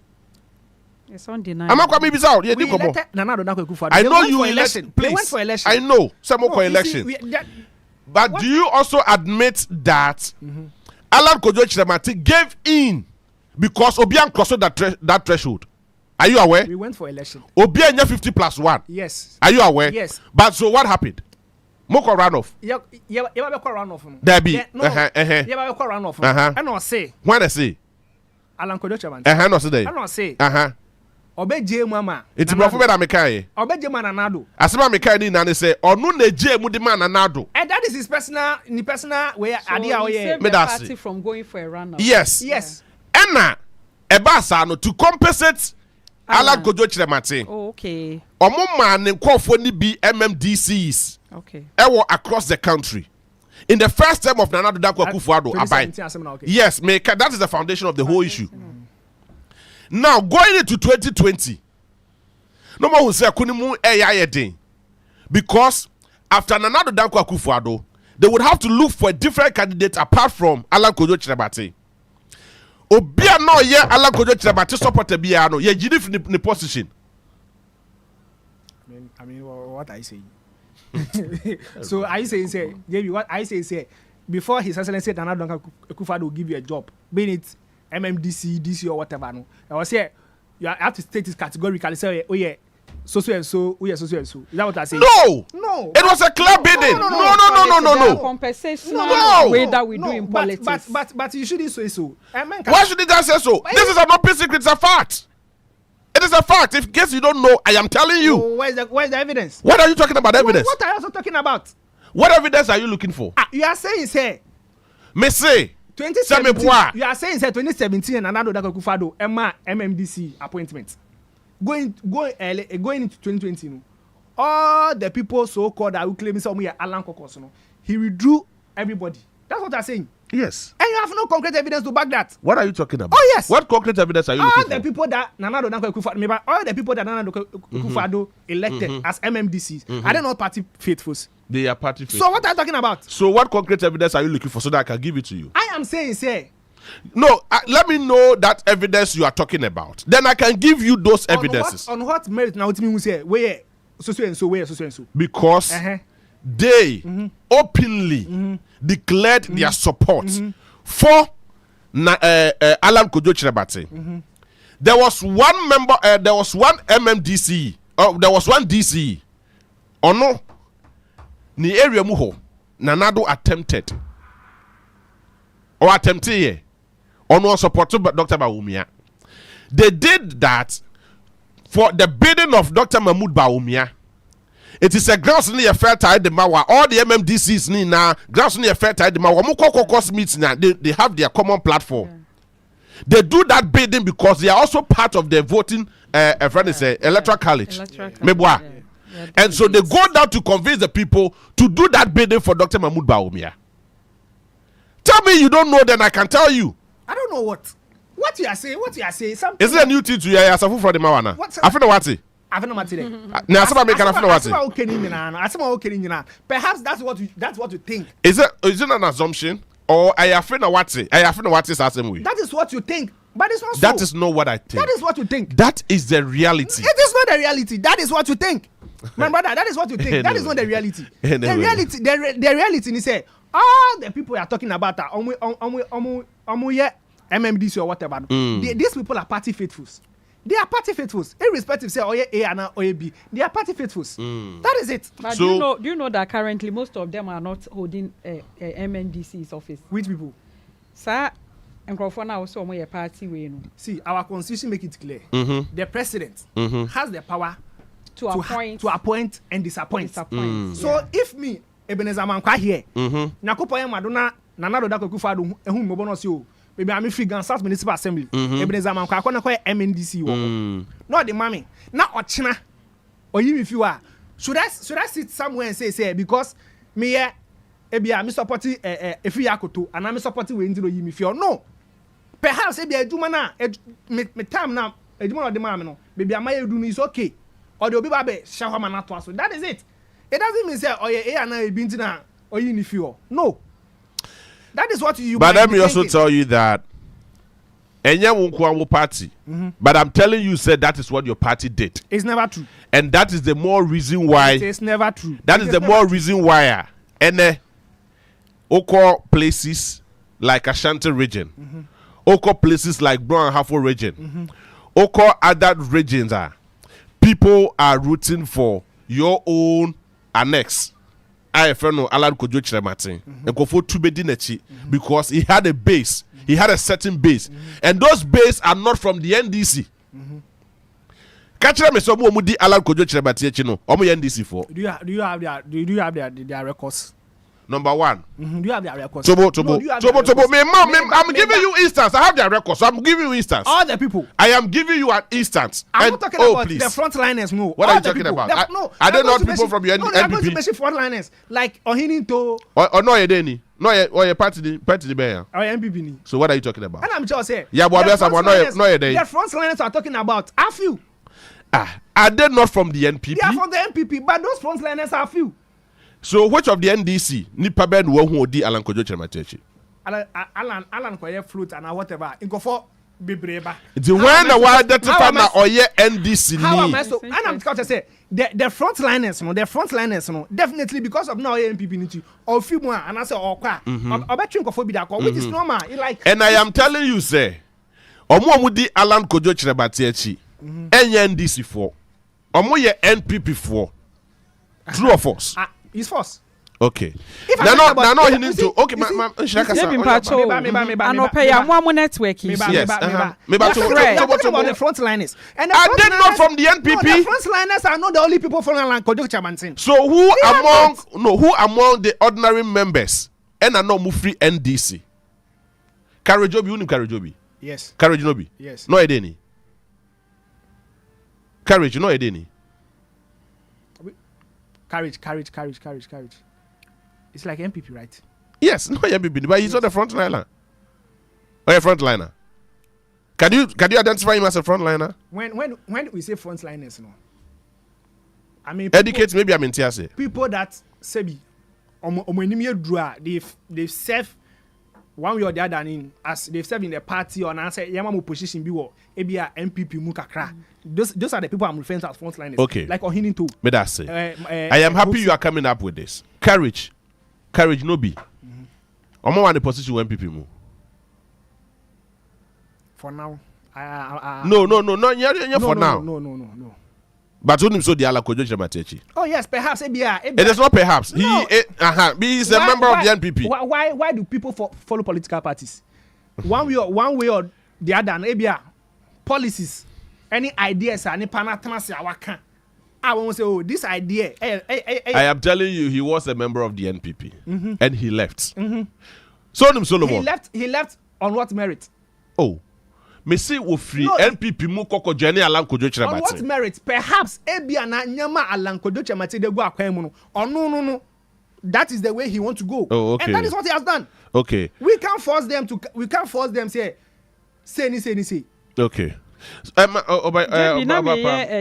It's undeniable. I'm not going to be out. I know you elected. Please. They went for election. I know. Some more election. But do you also admit that Alan Kojo Chiremati gave in because Obiang crossed that threshold? Are you aware? We went for election. Obiang 50+1. Yes. Are you aware? Yes. But so what happened? Moko runoff. Yeah, runoff. Debbie. Yeah, runoff. I don't say. When I say. Alan Kojo Chiremati. No say. I don't say. Obeje mama. It's brofo be na mekai. Obeje man Nanado. Asema mekai ni na say onu na je mu di man Nanado. And that is his personal where adia oye. Me party from going for a run. Yes. Yes. Ena ebasa no to compensate Alan Kojo Chiremati. Oh, okay. Omo man nkofo ni bi MMDCs. Okay. Ewo across the country. In the first term of Nana Addo Dankwa Akufo-Addo abai. Yes, that is the foundation of the whole issue. Now going into 2020, no more will say kunimu eyayedin because after Nana Addo Dankwa Akufo-Addo, they would have to look for a different candidate apart from Alan Kojo Chiremati. Obia no ye Alan Kojo Chiremati supporter bia no ye jidi ni position. I mean what I say. So I say JB, what I say before His Excellency Nana Addo Akufo-Addo will give you a job, being it MMDC, DC or whatever. No, I was here. You have to state this categorically. Say, oh yeah, so and so. Is that what I say? No. It was a clear bidding. No. Compensation. Way that we do in politics. But you shouldn't say so. Why should it say so? This is an open secret. It's a fact. It is a fact. If in case you don't know, I am telling you. Where's the evidence? What are you talking about? Evidence. What are you also talking about? What evidence are you looking for? You are saying say. Me say. 2017. You are saying say 2017 and Nana Addo Dankwa Akufo-Addo MMDC appointment. Going into 2020, no, all the people so called that who claim some Alan caucus, no, he withdrew everybody. That's what I'm saying. Yes. And you have no concrete evidence to back that. What are you talking about? Oh yes. What concrete evidence are you looking for? All the people that Nana Addo Dankwa Akufo-Addo, all the people that Nana Addo Akufo-Addo elected as MMDCs, are they not party faithfuls? They are party faithful. So what are you talking about? So what concrete evidence are you looking for so that I can give it to you? I am saying, say. No, let me know that evidence you are talking about. Then I can give you those evidences. On what merit now? What you say? Where so and so? Where so and so? Because they openly declared their support for Alan Kojo Chirabate. There was one member, there was one MMDC, there was one DCE. Ono, ni area muho, Nanado attempted. Or attempted, Ono supported Dr. Bawumia. They did that for the bidding of Dr. Mahmoud Bawumia. It is a grounds near fair tide the mawa. All the MMDCs ni na grounds near fair tide the mawa. Caucus meets now. They have their common platform. Yeah. They do that bidding because they are also part of the voting electoral college. Yeah. And so they go down to convince the people to do that bidding for Dr. Mahmoud Bawumia. Tell me you don't know, then I can tell you. I don't know what you are saying. What you are saying? Something. Is it a new thing to you? I from the Mawana. I feel what it. Perhaps that's what you think. Is it an assumption or I have what is asking we? That is what you think, but it's not so. That is not what I think. That is what you think. That is the reality. It is not the reality. That is what you think. My brother, that is what you think. That is not the reality. The reality is say all the people you are talking about are MMDC or whatever. These people are party faithfuls. They are party faithfuls, irrespective say A and or B. They are party faithfuls. That is it. But so, do you know that currently most of them are not holding MNDC's office? Which people? Sir, and also a party way. See, our constitution make it clear. The president has the power to appoint and disappoint. So if me, Ebenezer Mankwa here, Nakopoye Madonna, Nanado Dakokufado, and whom Mobonos you. Maybe I'm free Gan South Municipal Assembly. Ebenezer Mankwa kona MNDC not the mommy. Not Ochina. Or you if you are. Should I sit somewhere and say because me I'm supporting if you akoto and I'm supporting we into you if you no. Perhaps a jumana me time now a jumana de mammy no. Maybe I might do is okay. Or the baby shahama to us. That is it. It doesn't mean say oh yeah and I been to or you if you no. That is what you. But let me also tell you that Enya won't party. But I'm telling you, said that is what your party did. It's never true. And that is the more reason why. It's never true. That is the more reason why. And Oko places like Ashanti region, Oko places like Brown Hafo region, Oko other regions are people are rooting for your own annex. I know Alan Kojo Chirabate and go for Tubedinechi because he had a base, he had a certain base, and those base are not from the NDC. Catch them so mudi Alan Kojo Chirabate chino. Omo NDC for. Do you have their records? Number one. Do you have their records? Tobo. I'm giving you instance. I have their records. So I'm giving you instance. All the people. I am giving you an instance. I'm not talking about the frontliners. No. What are you talking about? I don't know people from your NPP. I'm going to mention frontliners like Ohininto. Or no, Edeni. No, your party the bear. Or NPP. So what are you talking about? And I'm just saying. Yeah, but there's someone. No, the frontliners are talking about a few. Are they not from the NPP? They are from the NPP, but those frontliners are few. So which of the NDC nipa ben wo di Alan Kojo Chirabate? Alan Koye fruit and whatever. Inko for bebreba. The when the why identify na oye NDC ni. How am I so? And I'm going to say the frontliners, definitely because of now NPP niti or few more and I say okwa. Obetwe inko for bi da which is normal. And I am telling you say omo di Alan Kojo Chirabate achi. Enye NDC for. Omo ye NPP for. True or false? It's false. Okay. No, he needs to. Okay, networking. Yes. About the frontliners. And are they not from the NPP? No, the frontliners are not the only people from Alan Kojo Chirabate. So who among the ordinary members and are not free NDC? Karajobi, you know Karajobi? Yes. Karajobi? Yes. No Edeni. Courage, no Edeni. Courage. It's like MPP, right? Yes, no MPP, but he's not a frontliner. Or a frontliner. Can you identify him as a frontliner? When we say frontliners, no. I mean, educate. Maybe I'm in TSA. People that say, they've served one way or the other as they've served in the party or answer Yamamu position biwo ebia MPP mukakra. Those are the people I'm referring to as frontliners. Okay. Like Ohinin too. I am happy you are coming up with this. Courage no be. Omo want the position NPP mu. For now. No, for now. No. But who so the Alakojo Chematechi? Oh yes, perhaps it is not perhaps. No. He is a member of the NPP. Why do people follow political parties? One way or the other, Abia policies, any ideas, any panatmas, I won't say, oh, this idea. I am telling you, he was a member of the NPP, and he left. Solomon. He left on what merit? Oh. Messi will free NPP mu koko journey Alankojo Chemate. On what merit? Perhaps Ebia na nyama Alankojo Chemate de go akwemu no. Oh no. That is the way he want to go. Oh, okay. And that is what he has done. Okay. We can't force them say Okay.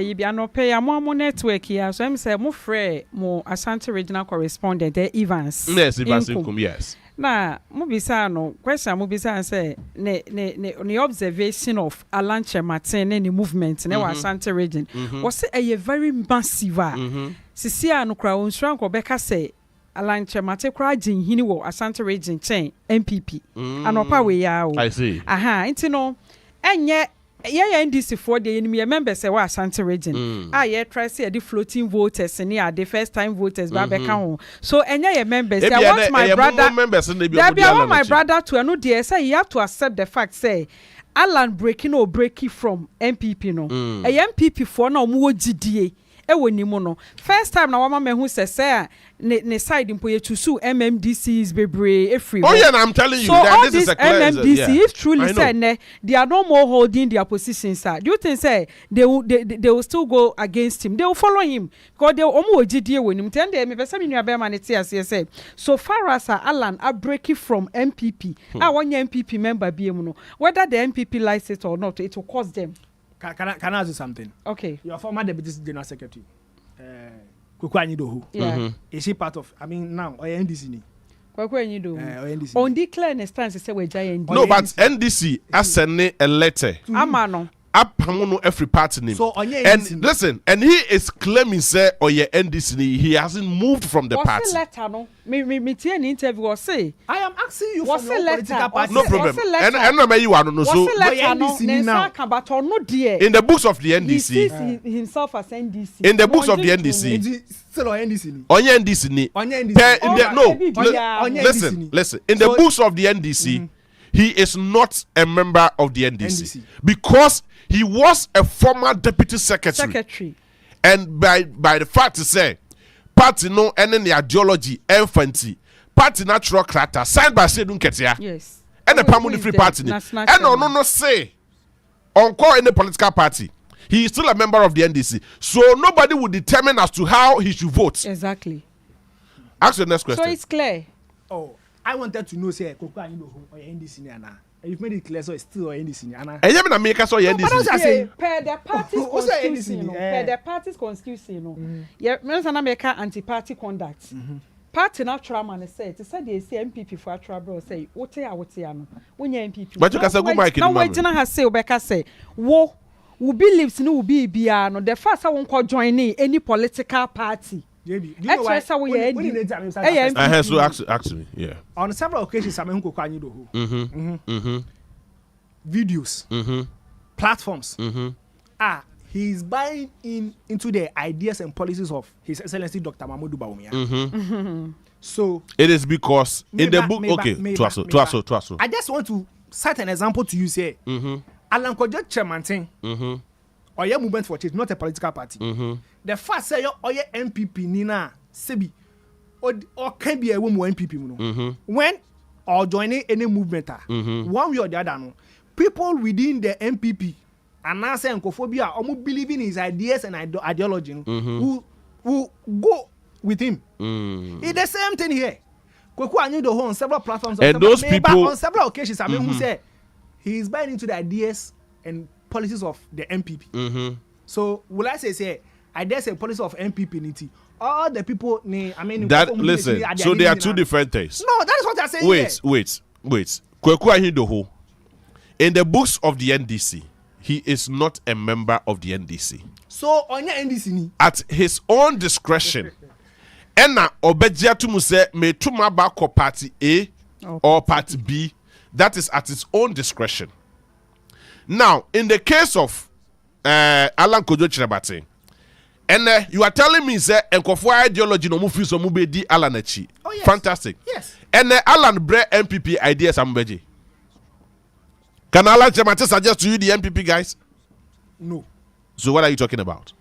You be no pay a more network here. So I'm say mo frɛ mo Asante regional correspondent Evans. Yes, Evans Inkum, yes. Na mubisa no question mubisa say ne observation of Alan Chemate ne movement ne wa Asante region was a very massive sisi no kra onsran ko beka say Alan Chemate kra gin hini wo Asante region chain MPP anopa we ya o I see nti no enye NDC for the enemy members say wa Asante region try say the floating voters ni are the first time voters ba beka ho so enye members I want my brother my brother to no dey say you have to accept the fact say Alan breaking from MPP no MPP for na omo gidie ewonimu no first time na wama mehu say ne side mpo ye tusu MMDCs bebre efri. Oh yeah, I'm telling you so that this is a clear MMDC if truly say they are no more holding their positions, sir. Do you think say they will still go against him? They will follow him because they omo ogidie wonim. Then they me pesa me nua be ma ne tie say so far as Alan are breaking from MPP one MPP member be no whether the MPP likes it or not, it will cost them. Can I ask you something? Okay. Your former deputy general secretary, WOHO. Is she part of? I mean, now or NDC ni? NDC. On declare stance say we giant. No, but NDC has sent a letter. Amano. Up every party name. So and listen, and he is claiming say NDC he hasn't moved from the party. What's the letter no? Me tie an interview or say I am asking you for your political party. No problem. And no you want to know so NDC now. But no dear. In the books of the NDC. He sees himself as NDC. In the books of the NDC. Still on NDC. Onye NDC. Listen. In the books of the NDC, he is not a member of the NDC. Because he was a former deputy secretary. And by the fact to say, party no any ideology, infancy, party natural character, signed by Sedun Ketia. Yes. And the Pamuni Free Party. And no say, on call any political party. He is still a member of the NDC. So nobody will determine as to how he should vote. Exactly. Ask the next question. So it's clear. Oh, I wanted to know, say, Koko Anido or NDC Nana. You've made it clear, so it's still NDC Nana. And you make us NDC. Per the party's constitution, per the party's constitution, yeah, Minister America anti-party conduct. Party natural man said, they say MPP for a trouble, say, what no, when you MPP. But you can say, go Mike. Now, why didn't I say, Obeka say, wo, will be lives no be biano, the first I won't call join any political party. JB, do you know why? So ask me, yeah. On several occasions, I'm videos, platforms. He's buying into the ideas and policies of His Excellency Dr. Mahmoud Bawumia. So it is because in the book, okay, I just want to set an example to you, say, Alan Kojo Chemate, or your movement for change, not a political party. The first say or your MPP Nina Sebi or can be a woman MPP. When or joining any movement, one way or the other, people within the MPP and now say Nkophobia or believe in his ideas and ideology who go with him. It's the same thing here. Kweku Anyido on several platforms and those people on several occasions, I mean, who say he is buying into the ideas and policies of the MPP. So will I say I dare say policy of MPP niti all the people that listen. So there are two different things. No, that is what I say. Wait. Kweku Anyido in the books of the NDC, he is not a member of the NDC. So on your NDC ni at his own discretion. Ena obedia to mu say me to ma ba ko party A or Part B, that is at its own discretion. Now, in the case of Alan Kojo Chirabate, and you are telling me, sir, enkofo ideology no mufi so mubedi Alan echi. Oh, yes. Fantastic. Yes. And Alan bre MPP ideas ambeji. Can Alan Chirabate suggest to you the MPP guys? No. So what are you talking about?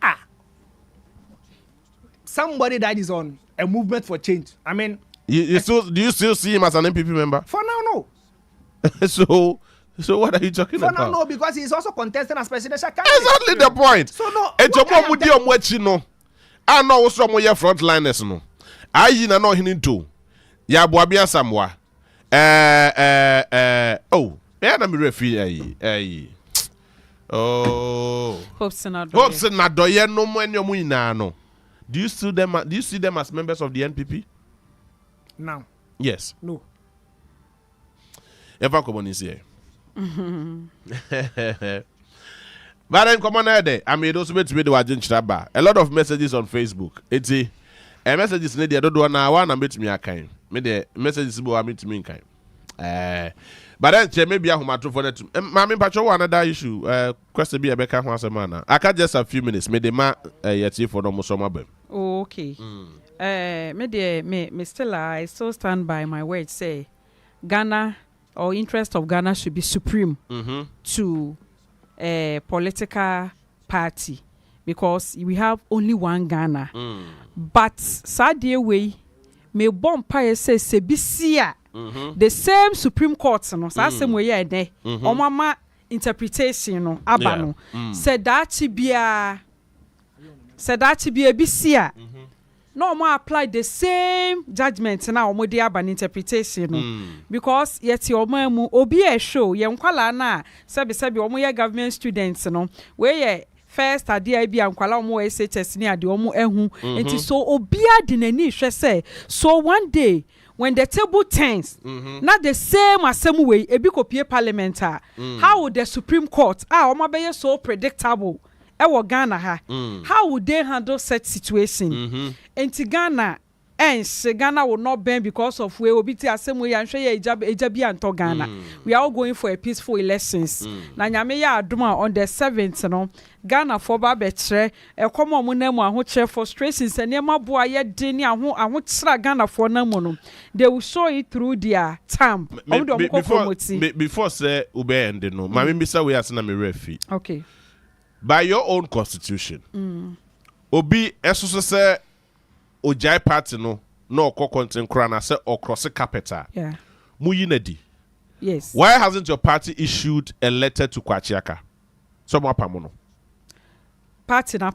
Somebody that is on a movement for change. I mean, do you still see him as an MPP member? For now, no. So what are you talking about? For now, no, because he's also contesting as presidential candidate. Exactly the point. So no. I know what's wrong with your frontliners, no. I know him too. Ya boabia samwa. Oh, yeah, I'm referee. Oh. Hopes not doye no more no. Do you see them as members of the NPP? No. Yes. No. Ever come on here. But then come on there. I mean, those wait to be the Wajin Chaba. A lot of messages on Facebook. It's a messages need the other one now. One meet me a kind. Me the messages will meet me kind. But then maybe I have for that. Mammy Pacho another issue. Question be a becker once a man. I can just a few minutes. Me the ma yet for no more summer. Okay. Me still I still stand by my word. Say Ghana or interest of Ghana should be supreme to a political party because we have only one Ghana. But sadly way me bomb pie say sebisia. The same Supreme Court, no, same way there. Mama interpretation, no, abano. Said that to be a BCA. No more apply the same judgment now. Omo dey aban interpretation, no, because yet your mama obi a show. Yenkwala na sabi omo ye government students, no, where ye. First idea be ankwala omo SHS ni ade omo ehu enti so obia de nani hwe say so one day when the table turns not the same asem way ebi kopie parliament how would the Supreme Court omo be so predictable e wo Ghana ha how would they handle such situation enti Ghana Ghana will not bend because of where obiti asem way and share ejabi anto Ghana. We are all going for a peaceful elections. Na nyame ya aduma on the 7th no Ghana for ba betre e komo mu na mu ahoche frustrations and nema boa ye deni ahotra Ghana for na mu no. They will show it through their term. Before say ube end no. Mami bisa we asena me refi. Okay. By your own constitution. Obi esuso say Ojai party no content crana say or cross capital. Yeah. Muyinedi. Yes. Why hasn't your party issued a letter to Kwachiaka? Someone pamono. Party na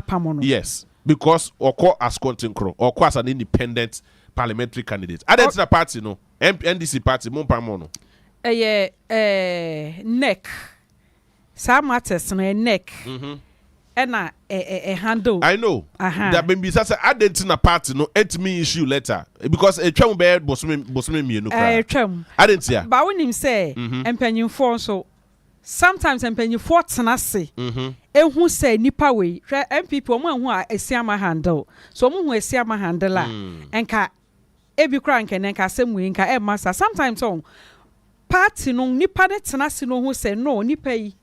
pamono. Yes. Because Oko as content crow or as an independent parliamentary candidate. Identity party no. NDC party mon pamono. Neck. Some matters no neck. A handle. I know. That maybe such a identity party no me issue letter because a chum bed bosme me no cry. Identity. But when him say empenyu for so sometimes empenyu for tenase. Who say nipa we MPP omo hu a esiama handle. So omo hu esiama handle a enka ebi kra nka asem we nka e massa sometimes on party no nipa ne tenase no hu say no nipa yi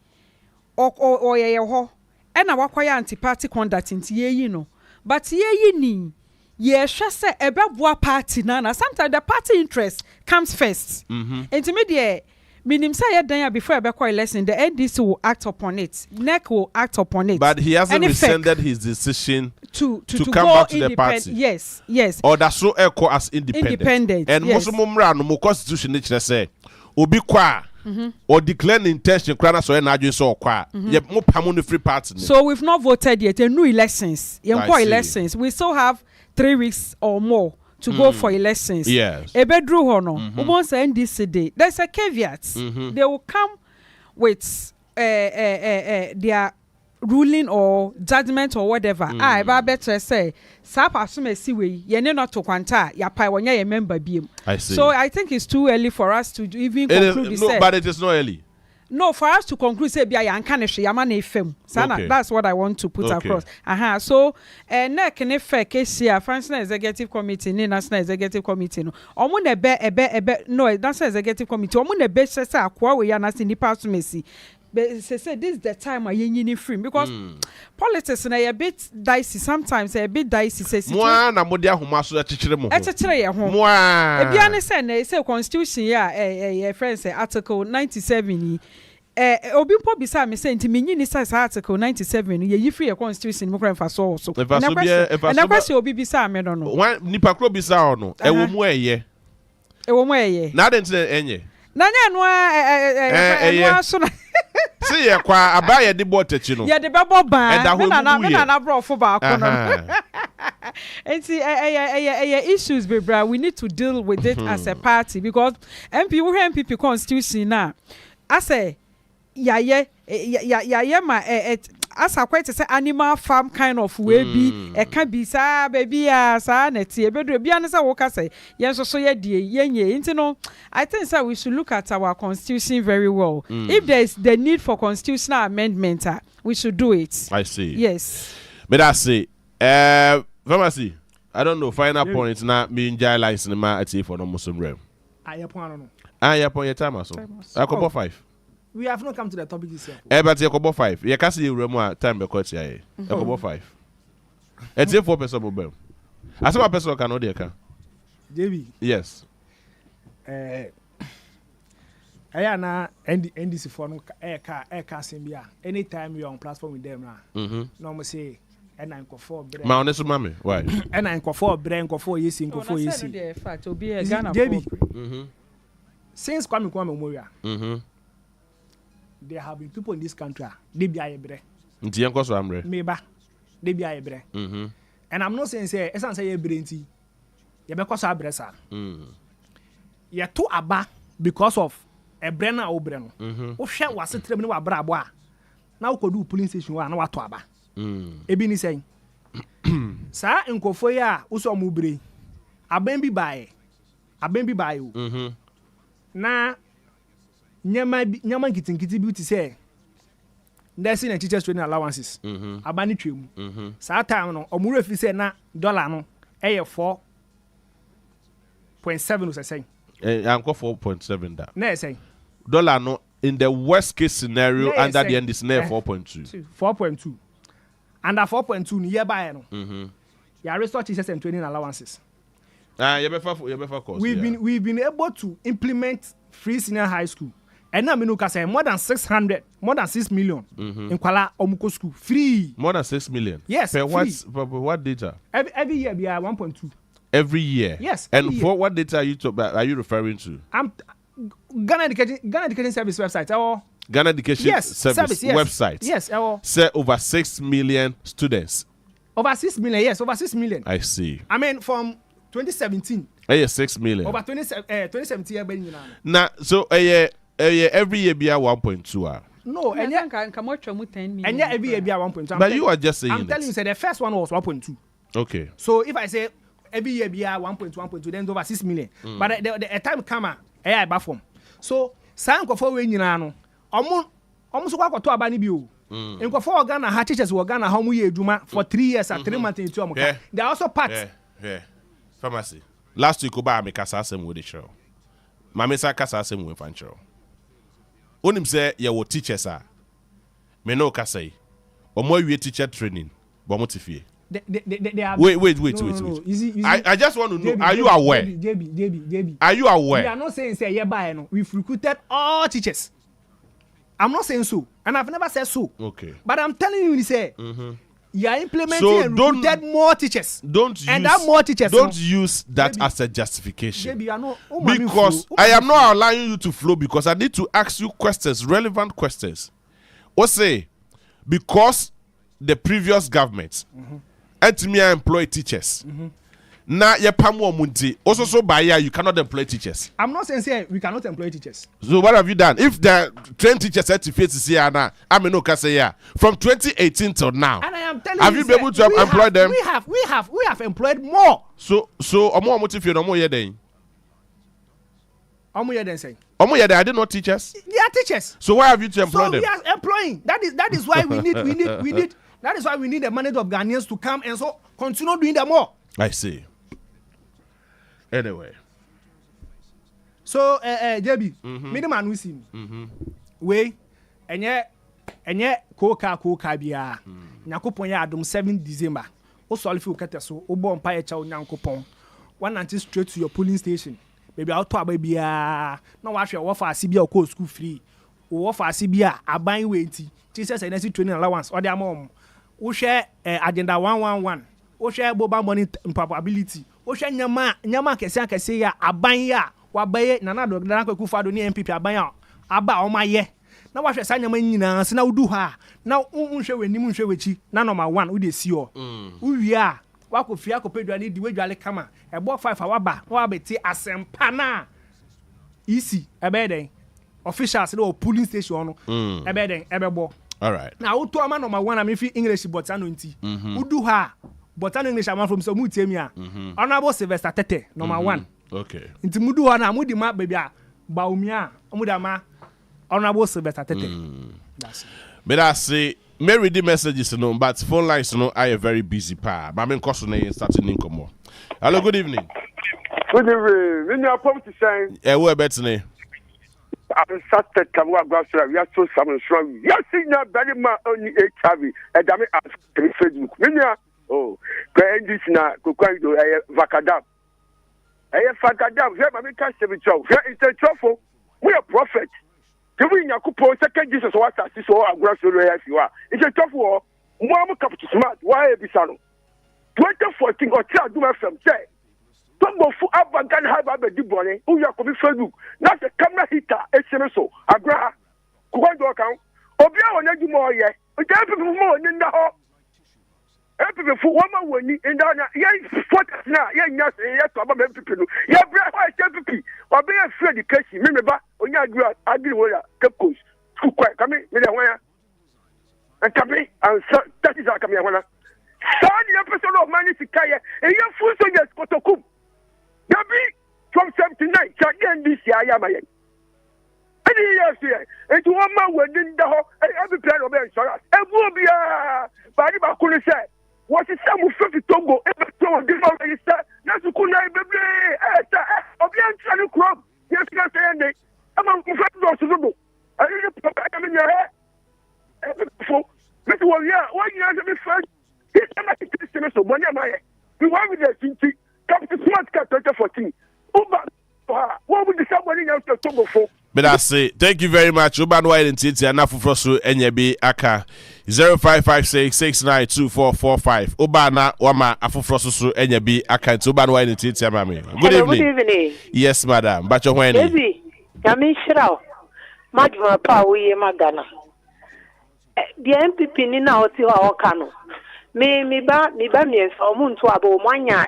o ye ho and na wakwaya anti-party conduct into ye no. But ye ni ye shase ebeboa party na sometimes the party interest comes first. Intermediate minim say ye dan before ebekwa election the NDC will act upon it. NEC will act upon it. But he hasn't rescinded his decision to come back to the party. Yes. Or that's so echo as independent. And most mumra no constitution nature say obi kwa or declare intention crana so na adwen so kwa ye mo pamo no free party. So we've not voted yet. New elections. Elections. We still have 3 weeks or more to go for elections. Yes. Ebedru ho no. Once NDC day. There's a caveat. They will come with their ruling or judgment or whatever. I better say sapa sume siwe ye ne not to kwanta ya pai wonya ye member biem. I see. So I think it's too early for us to even conclude this. No, but it is not early. No, for us to conclude, say, be I can okay. That's what I want to put across. So, neck and effect case here, National Executive Committee, National Executive Committee. No, no, National Executive Committee. Omune be say akwa we ya na sini pass messy. But say this is the time I ain't free because politics na a bit dicey sometimes a bit dicey. Say moi na mo dia homa so achichire mo. Achichire ye ho. Moi. E bia ne say constitution ya friend say article 97 obi mpo bisa me say nti menyi ni say article 97 ye yi free constitution mo kran fa so. Na kwase obi bisa me no. One nipa kro bisa o no. E wo mu eye. E wo mu eye. Na de nti enye. Na nya no so na see ye kwa aba ye de botachi no ye de bebo ban me na brofo ba ko no and see issues bebra we need to deal with it as a party because MPP constitution na I say ya ma as a quite say animal farm kind of way be can be sa baby sa na tie bedo bia ne say wo ka say yen so ye die yenye nti no I think we should look at our constitution very well. If there is the need for constitutional amendment we should do it. I see. Yes, but I say pharmacy I don't know final point na me enjoy license ma ati for no muslim realm ayepon no ayepon your time so akobo 5. We have not come to the topic this year. But you akobo 5. You can see you remu time be cut here. Akobo 5. It's 4% mobile. As one person can no dey can. JB. Yes. Aya na NDC for no eka simbia. Anytime you on platform with them na. No mo say ena nkofo bre. Ma oneso mame. Why? Ena nkofo bre nkofo yesi nkofo yesi. No, that's fact. Obi e Ghana. JB. Since Kwame Memorial. There have been people in this country. They be ayebre. Nti yen koso amre. Meba. They be ayebre. And I'm not saying say esan say ayebre nti. Ye be koso abre sa. Ye to aba because of ebre na obre no. Wo hwe wasetrem ne wabra abo a. Na wo kodu police station wa na wato aba. Ebi ni say. Sa nkofo ya wo so mo bre. Aban bi bae. Aban bi bae o. Na nyama nkitinkiti bi say ndesi na teachers training allowances abani twem sa time no omuru efi say na dollar no eye 4.7 so say anko 4.7 that na say dollar no in the worst case scenario under the end is near 4.2 under 4.2 ni year by no ya restore teachers and training allowances you better course we've been able to implement free senior high school. And now we know more than 6 million in Kuala Omuko school free. More than 6 million. Yes. Per what data? Every year we are 1.2. Every year. Yes. And for what data are you referring to? Ghana Education Service website. Or Ghana Education Service website. Yes. Say over 6 million students. Over 6 million. Yes. Over 6 million. I see. I mean from 2017. 6 million. Over 2017 Now so every year be 1.2. No, and yet come watch 10 million. And yet every year be 1.2. But you are just saying I'm telling you, the first one was 1.2. Okay. So if I say every year be 1.1.2, then it's over 6 million. But the time come I back from. So San Kofo we nyina no. Omo so kwato abani bi o. Nkofo Ghana ha teachers wo Ghana ha mu ye eduma for 3 years at 3 months into amoka. They are also part. Pharmacy. Last week oba me kasa asem wo de show. Mama sa kasa asem wo fan show. Onim say ye wo teachers a me no kasa yi omo wie teacher training but mo tifie they are wait. Easy. I just want to know, are you aware? JB. Are you aware? We are not saying say no. We've recruited all teachers. I'm not saying so, and I've never said so. Okay. But I'm telling you, you are implementing and recruited more teachers. Don't use that as a justification. Because I am not allowing you to flow because I need to ask you questions, relevant questions. Or say, because the previous government employ teachers. Now you also so by year you cannot employ teachers. I'm not saying we cannot employ teachers. So what have you done? If the trained teachers certificate is here now, I mean no say from 2018 till now. And I am telling have you been able to employ them? We have employed more. So omo motive no more here then. Omo ye den say. Omo ye, they are not teachers. They are teachers. So why have you to employ them? So we are employing. That is why we need. That is why we need the manager of Ghanaians to come and so continue doing them more. I see. Anyway. So JB, minimum we see. We enye koka biya. Nyankopon ya adom 7 December. O solve ukete so obo mpa ye cha Nyankopon. 190 straight to your polling station. Baby out to abia na wa hwe wo fa asibia o ko school free. Wo fa asibia aban wenti. Jesus energy training allowance or the amom. Wo hwe agenda 111. Wo hwe boba money probability. Wo hwe nyama kese ya aban ya wa baye nana do dana kwaku fado ni MPP aban ya aba o maye. Na wa hwe sa nyama nyina se na wudu ha. Na unhwe weni mu nhwe wechi na number 1 wo de si o. Uwia wako fia ko pedwa ni diwe dwale kama ebo 5 awaba wa beti asempa na easy ebeden officials no polling station no ebeden ebebo. All right. Now to ama number 1 am fi English but ano nti udu ha but ano English am from so mu temi a honorable Sylvester Tete number 1. Okay. Nti mudu ha na mudi ma baby a baumia muda ma honorable Sylvester Tete. That's it. But I say may read the messages, but phone lines, are very busy. Mami Nkosune starting in Komo. Hello, good evening. Good evening. When you are to say, where better name? I'm started to work. We are so strong. Yes, you know, very much only HIV. And I mean, Facebook. When you are, this na Kukwaido, Vakadam. Vakadam, here, Mami can't say it. It's a trouble. We are prophet. Giving your coupon, second Jesus, what I see so aggressive as you are. It's a tough war. Mama Capital Smart, why a Bisano? 2014 or child do my film say. Some of Abagan have a debonny, who you are coming Facebook. That's a camera hitter, SMS, Agra, Kuando account. Obia on any more yet. We can't be more in the hall. Every for 1 month when you in down, yes, what now? Yes, yes, about people. Yeah, why MVP? Or be a friend, Casey, remember, when you agree with a coach, who quite come in, and come in, and that is our coming. So the episode of Manny Sikaya, and your full soldiers, Kotokum. Yabi from 79, again this year, I am a young. And yes, and to 1 month when in the hall, and every plan of insurance, and will be a body back on the side. What is some of the Togo? Every time this one is that Nasukuna, baby, of the Anthony Crop. Yes, yes, and I'm on Professor. I didn't in your head. Mr. Warrior, why you have to be first? It's not a semester, one year, my. We want with the Cinti, come to Smart Cat 2014. What would the somebody else to Togo for? But I say, thank you very much. Uban White and Titi and Nafu NYB Aka 0556692445. Ubana Wama Afufrosu NYB Aka Uban White and Titi Mami. Good evening. Good evening. Yes, madam. Bacho when? Baby, Yamishra, Madma Pawi Magana. The MPP Nina Oti Wakano. Me ba mies omuntu abo mwanya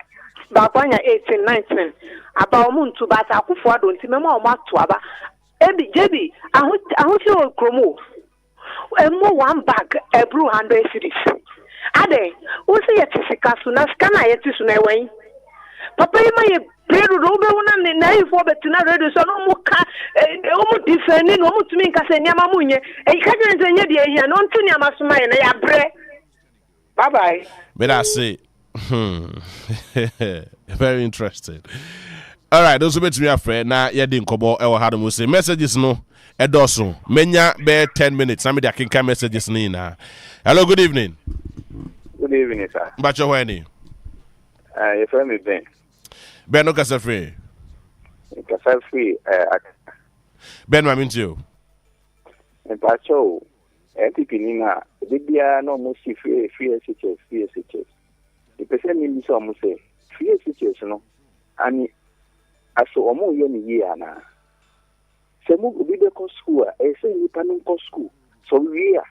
bakwanya 18 19 aba omuntu bata akufo ado ntimema o matu aba ebi JB ahu fi o kromo emo 1 bag ebru 100 cities ade o se yetisika su na skana yetisu na ewen papa yema ye bredo do be wona na ifo betina radio so no muka o mu defend no mu tumi nka se nyama munye e ka je nse nye de ehia no ntuni amasoma ye na ya bre. Bye bye. But I say, very interesting. All right, those who bet me a friend now, you didn't come out. I had to say messages no. Edoso, menya be 10 minutes. I mean, I can messages ni na. Hello, good evening. Good evening, sir. Bacho when? Your friend is Ben. Ben no kasa free. Kasa free. Ben, my mean to you. Bacho. MPP Nina, Libya no more free SHS. The person in this almost say free SHS, no, and I saw a more year now. Semu Ubideko school, I say you can go school. So we are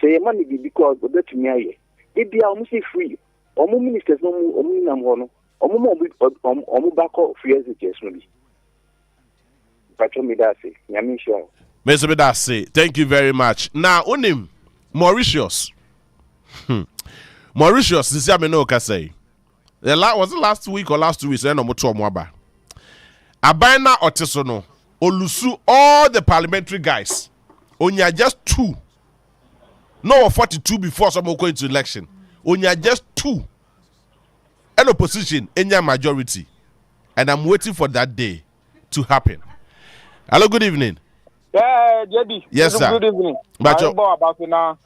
say money because of the Timia. Libya almost free. Omu ministers no more, Omunam, Omu Bako free SHS, maybe. Pacho Midasi, Yamisha. Mr. Bedasi, thank you very much. Now, Unim, Mauritius. Mauritius, this is what I say. Was it last week or last 2 weeks? I know what I'm about. Abina Otisono, Olusu, all the parliamentary guys. Only just 2. No 42 before some going to election. Only just 2. An opposition, any majority. And I'm waiting for that day to happen. Hello, good evening. Yeah, JB. Yes, sir. Good evening. Bacho. About now.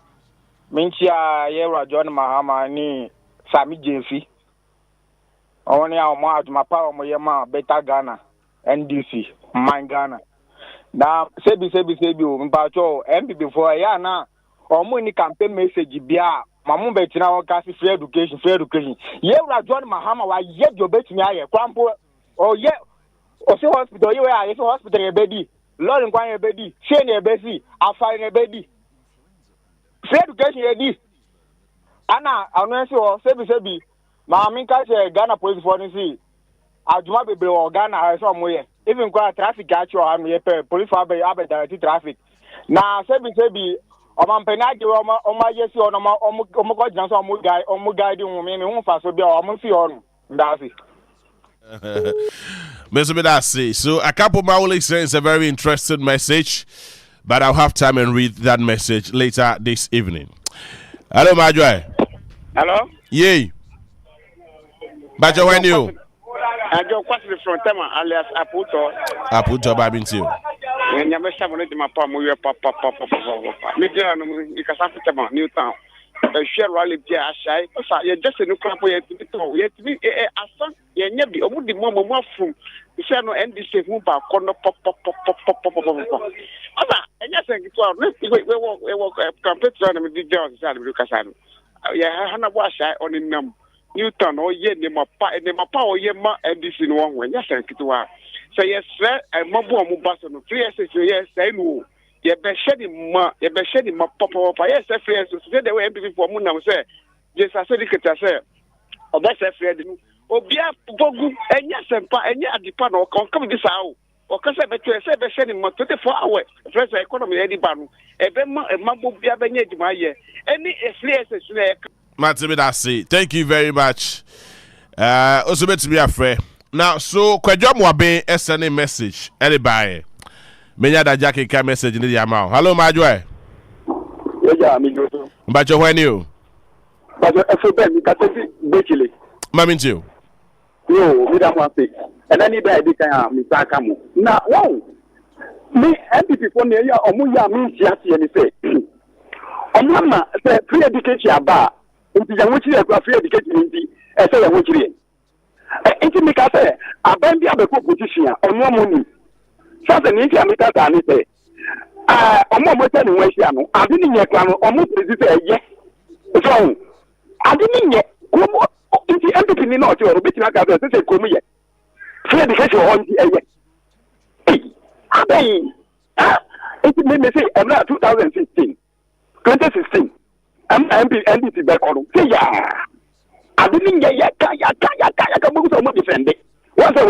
Minchia, Yera John Mahama, ni Sami Jensi. Only our march, my power, my Beta Ghana, NDC, mine Ghana. Now, Sebi, Bacho, MP before Yana, or money campaign message, Bia, Mamu Betina, Cassie, free education. Yera John Mahama, why yet your bet me, Crampo, or yet, or so hospital, you are a hospital, baby. Lord inquire baby, Shane a baby, I'll find a baby. Free education, a Anna, I'll answer, Sebi. Mammy catch a Ghana police for the sea. I'll do my baby or Ghana somewhere. Even quite traffic catch your army, police directed traffic. Now, Sebi, or Mampenaki, or my yes, or Omoko Johnson, or Mugadi, women who fast will be or Mufion. That's it. Mr. Bedasi, so a couple of my saying it's a very interesting message, but I'll have time and read that message later this evening. Hello, my joy. Hello? Yay. But when you? I go question from Tema alias Aputo Babintil. When you must have my palm, you papa. Median, you can have Tema, Newtown. Share rally, shy. You're just a new crap yet to be told. Yet to be a son, you're never the more from the channel and this move back corner pop. And yes, we walk competitor with the Jones and Lucas. Yeah, Hannah was shy on in Newton or yet, my power, yema, and this in one way. Yes, thank you to her. So, yes, sir, and Mabo Mubasan, 3 years, yes, I know. You be shedding my papa. Yes, I feel so. Say the way before Muna say, just as I say, or that's a friend. Or be a bogu, and yes, and yet the pan or come this out. Or because I bet you say, be shedding my 24 hours. Fresh economy, Eddie Banu, a Mambo be a benyet my year. Any flares is there. Matibidasi, thank you very much. Also, bet to be afraid. Now, so, Kwajam Wabe, SNA message, anybody. Menya da Jackie ka message ni dia ma. Hello my joy. Yeah, me go. Bacho when you? Bacho Asɛm Bɛn Ni katesi Bechile. Mami nti o. Yo, me da mo ase. And any day di kan me saka mo. Na, wow. Me MPP for me ya omu ya me ntia ni say. Omu ma say free education aba. Nti ya wochiri akwa free education nti e say ya wochiri. Nti me ka say aban bi abeko position a omu amoni. Sasa ni nti amita ta ni say omo mo tani wan hia no ade ni nye kra no omo presi say ye so ade ni nye komo nti MPP ni na o ti o bitina ka say komo ye free education on di eye aben it me say emra 2016 NDC back on say ya ade ni nye ya ka mo so mo defend it once I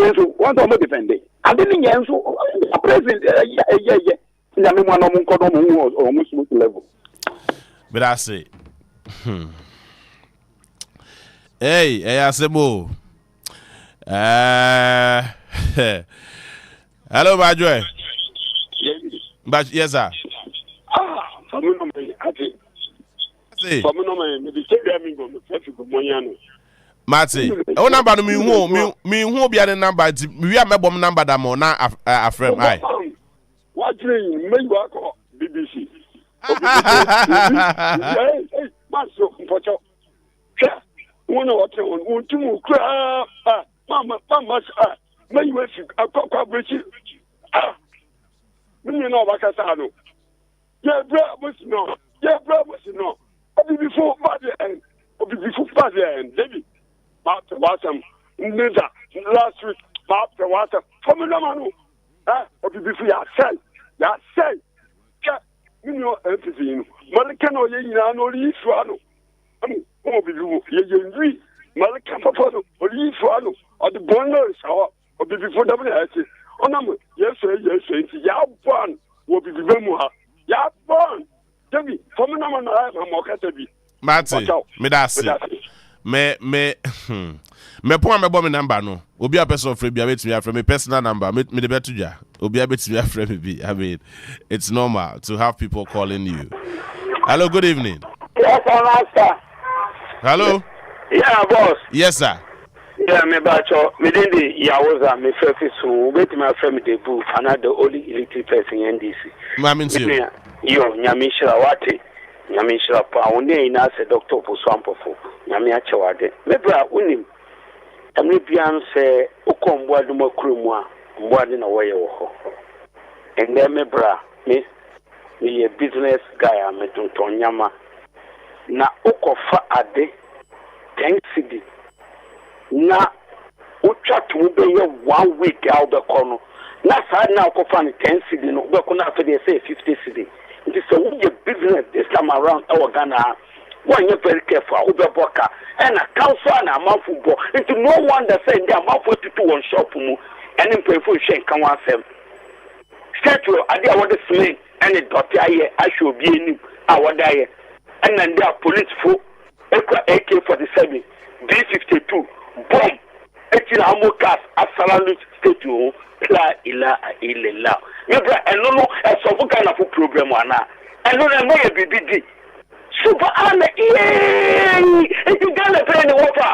mo defend it ade ni nye so president yeah level. But I say, hey, Asebo. Hello, my joy. But yes, sir. Mati, o number me who be the number. We are my bomb number that more now. A friend, aye. What dream? Maybe I call BBC. Hey, Master, Pocho. One or two, Mama, may you a cockroach? You know what I know. Yeah, brother, no. Yeah, brother, no. Before Father and David. After Watson, last week, after Watson, from the Manu. Before I say. Ya say, you know, everything. Malakano, you know, Liswano. Oh, you Malakano, or Liswano, or the boners, or before WS. Oh, no, yes, ya born will be Vemua. Ya born. Tell me, from a man, I'm more Katabi. Mati, Midasi. point me bomb number no. Obi a person free bia betimi afre me personal number. Me de beto ja. Obi a betimi afre me bi. I mean, it's normal to have people calling you. Hello, good evening. Yes, master. Hello. Yeah, boss. Yes, sir. Yeah, me bacho. Me didn't yawoza me first so betimi afre me de bu another only elected person in NDC. Mami nti. Yo, nyamishira wate. Nyamishira pa one ina se doctor poswampofo. Nyame achewade. Me bra unim. Amri bian se ukombo aduma krumu a mbwade na woye woho. And then me bra me a business guy a metonton nyama. Na ukofa ade 10 cedi. Na ucha tumube ye 1 week au bekono. Na sa na ukofa ni 10 cedi no bekono afi dey say 50 cedi. It is a business this time around our Ghana. When you're very careful, Ubeboka and a council and a month football. It's no wonder saying they are month for 2 shop and in pay for shame can want them. Statue, I did what the sling and a daughter I should be in our diet. And then there are police for AK-47, B-52, bomb, Echila cars, Asalalu statue, La Ila Ilela. You know, a some kind of a problem, and no, I know a BBD. Super Anna, yay! If you got to pay the water,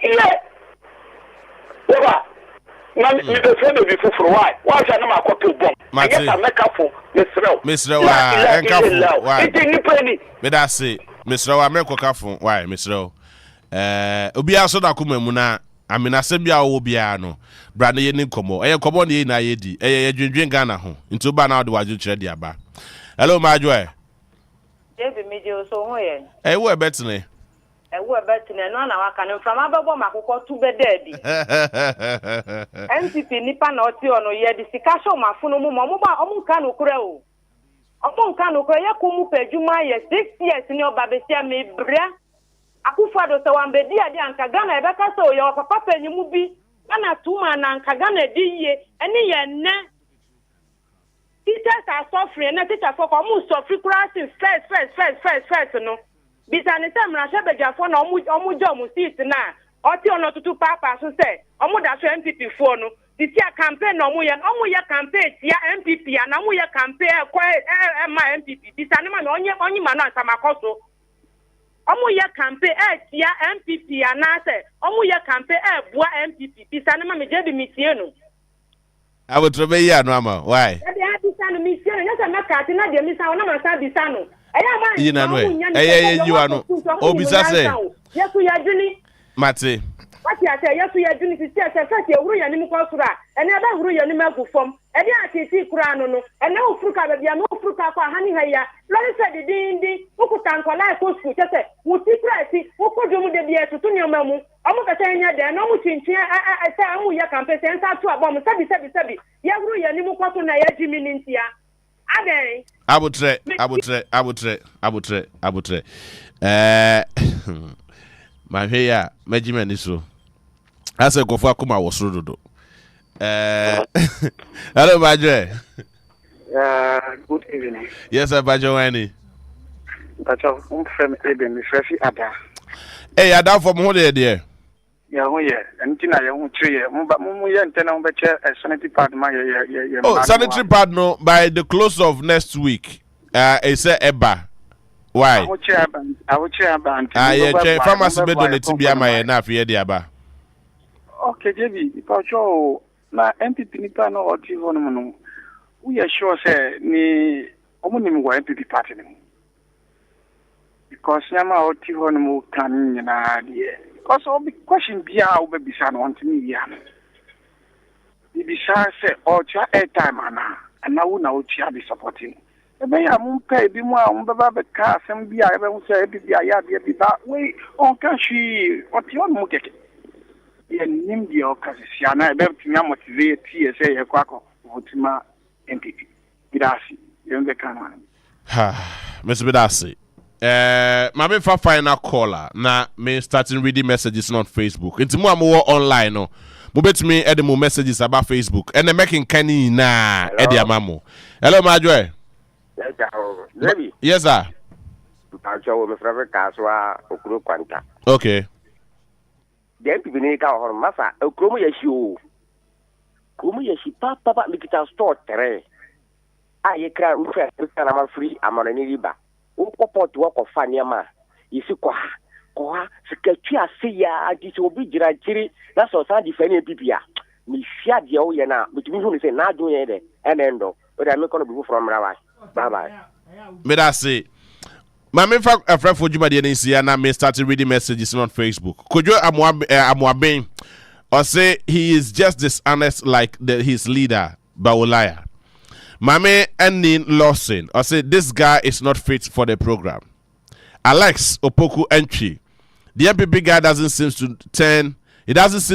yeah. Water. Now, me the friend will be for a while. Why should I not go to bomb? I guess I make up for Miss Row. Me that say, Miss Row, I make a phone. Why, Miss Row? Obi aso da kuma mu na amina se bia wo bia no bra na ye ni komo komo na ye na ye di dwendwen Ghana ho nti ba na de waju kire dia ba. Hello my joy. David meje so ho ye. Wo ebetene. Wo ebetene no na waka no from abebo makoko tu be dedi. NCP nipa na oti ono ye di sika sho mafuno mu mo ba omu nka no kure o. Omu nka no kure ye ko mu pedwuma ye 6 years ni oba besia me bra. Akufado se wambedi ade anka Ghana ebeka se o ye papa panyimu bi na tuma na anka Ghana di ye ene ye ne. Teachers are suffering na teacher for come suffer crisis first no. Bisane se mra she bejafo na omu jomu seat na oti ono tutu papa so se omu da so MPP fo no this year campaign no omu ye campaign tia MPP ya na omu ye campaign ma MPP bisane ma onyi ma na samakoso omu ye campaign tia MPP ya na se omu ye campaign bua MPP bisane ma me je bi mitie no I would try ya no ama why bisane mitie no nyasa meka ati na de misa na ma sa bisano you know you are no obisa say yesu ya juni mate what ya say yesu ya juni ti say say ewuru ya ni mu kwasura ene aba huru ya ni magu fom ede atiti kura no no ene ofuruka ba bia no ofuruka kwa hani haya lori say dindi ukuta nkola ko sku say wuti presi ukodum de bia tutu ni omamu omu kata nya de no mu chinchin say amu ya campaign say nsa to abom sabi ya huru ya ni mu kwaso na ya jimi ni ntia ade abutre my here measurement is so as a go for akuma wosoro dodo hello Bajo good evening. Yes sir Bajo wani Bajo from Eben me fresh ada hey ada from who there ya ho ye entina ye hu three ye mu ye ntena mu be che sanitary pad ma ye oh sanitary pad no by the close of next week it's eba why I will chair band yeah pharmacy be donate bia ma ye na afie dia ba okay JB because na MPP ni pa no oti hono no we are sure say ni omuni mu MPP party ni because nyama oti hono mu kan nyina die because obi question bia obebisa no ntimi ya no ibisa say o cha airtime ana wo na o cha be supporting ebe ya mu pay bi mu a mu baba be ka asem bia ebe mu say bi ya de bi ba we on kan shi oti on mu keke ye nim dia o ka sia na ebe tinya motivate ye say ye kwako votima MPP bidasi ye mbe kana ha Mr. Bidasi my final caller na me starting reading messages on Facebook. It's more online no. Mo bet me edit mo messages about Facebook and making canny na edit amamo. Hello my joy. Baby. Yes sir. Ajo me frere kaswa okuru kwanta. Okay. The MPP ni ka ho masa ekromo yeshi o. Kromo yeshi papa mikita store tere. Aye kra ufa na ma free amana ni riba. O popot wo ko fa niam yisi kwa sikatwi ase ya agisi obi gira kiri na so sa di fani MPP a. Mi fia de o ye na bitimi hu ni say na adun ye de enendo. O da me kono bi from rawa. Bye bye. Me that say Mami fa afra for Juma de nsia na me started reading messages on Facebook. Kojo Amuaben or say he is just dishonest like his leader Bawolaya. Mami Enin Lawson or say this guy is not fit for the program. Alex Opoku entry. The MPP guy doesn't seem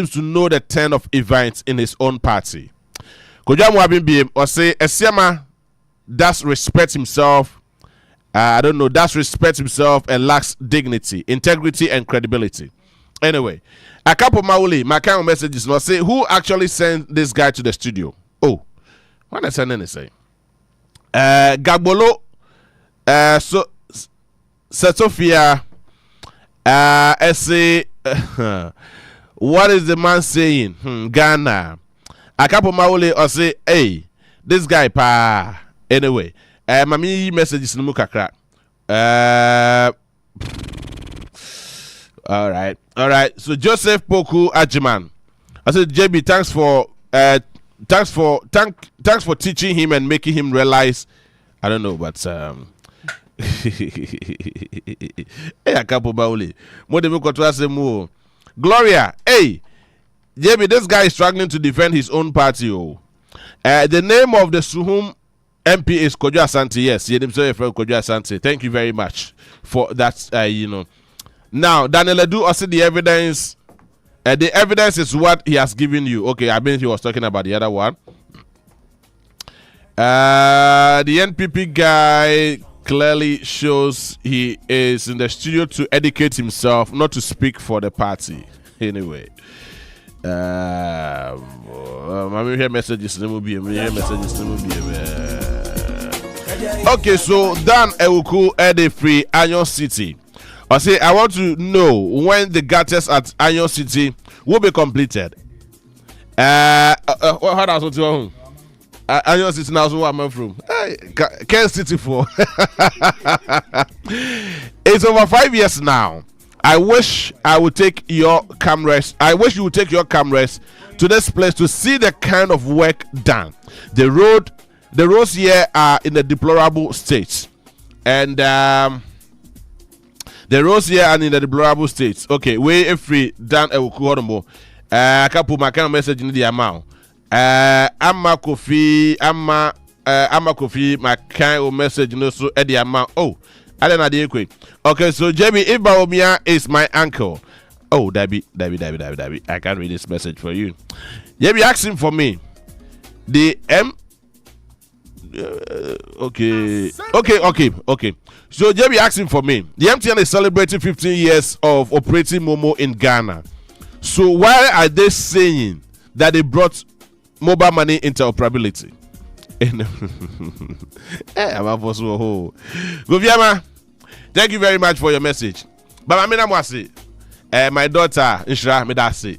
to know the turn of events in his own party. Kojo Amuaben or say Esiama does respect himself. Does respect himself and lacks dignity, integrity, and credibility. Anyway, a couple Mauli, my kind of messages will say who actually sent this guy to the studio. Oh, what I send anything? Gagbolo, Setofia, essay. What is the man saying? Ghana. A couple Mauli or say, hey, this guy pa. Anyway. Mami messages no mukakra. All right. So Joseph Poku Ajiman. I said JB, thanks for teaching him and making him realize. I don't know, but hey, a couple bauli. Gloria, hey, JB, this guy is struggling to defend his own party. The name of the Suhum MP is Kojo Asante. Yes, Kojo Asante. Thank you very much for that. Now Daniel Edu also the evidence. The evidence is what he has given you. Okay, I mean he was talking about the other one. The NPP guy clearly shows he is in the studio to educate himself, not to speak for the party. Anyway. I'm here messages. Okay, so Dan Ewuku Ede Free Anyon City. I say I want to know when the gutters at Anyon City will be completed. What else want to Anyon City now so where I'm from. Ken City for. It's over 5 years now. I wish you would take your cameras to this place to see the kind of work done. The roads here are in a deplorable state. And the roads here are in a deplorable state. Okay, we free down a couple my kind of message in the amount. Amma Kofi, my kind of message so at the amount. Oh, I don't know. Okay, so JB, if Baomia is my uncle. Oh, Debbie, I can't read this message for you. JB asking for me. The Okay. So JB asking for me. The MTN is celebrating 15 years of operating Momo in Ghana. So why are they saying that they brought mobile money interoperability? Thank you very much for your message. But I mean, my daughter, Inshra, Medasi,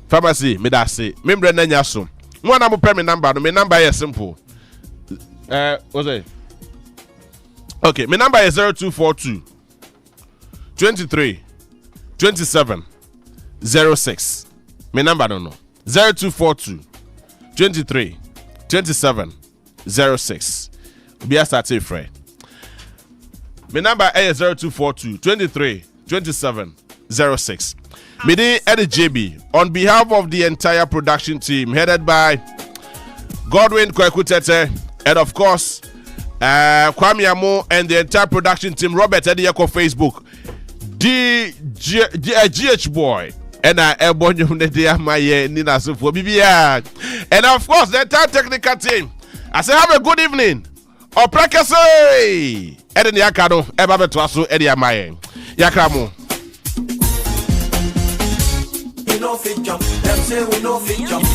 Pharmacy, Medasi, Membre Nanyaso. One of my number, my number is simple. What's it? Okay, my number is 0242 23 27 06. My number, I don't know. 0242 23 27 06. Be a starting friend. My number is 0242 23 27 06. Midi Eddie JB, on behalf of the entire production team, headed by Godwin Kwekutete, and of course, Kwame Amo and the entire production team, Robert Ediako Facebook, GH Boy, and I and of course the entire technical team. I say have a good evening. Oprekase Eden Yakado Ebabe Twaso Edi Amaye Yakramo. We no fit jump, them say we no fit jump.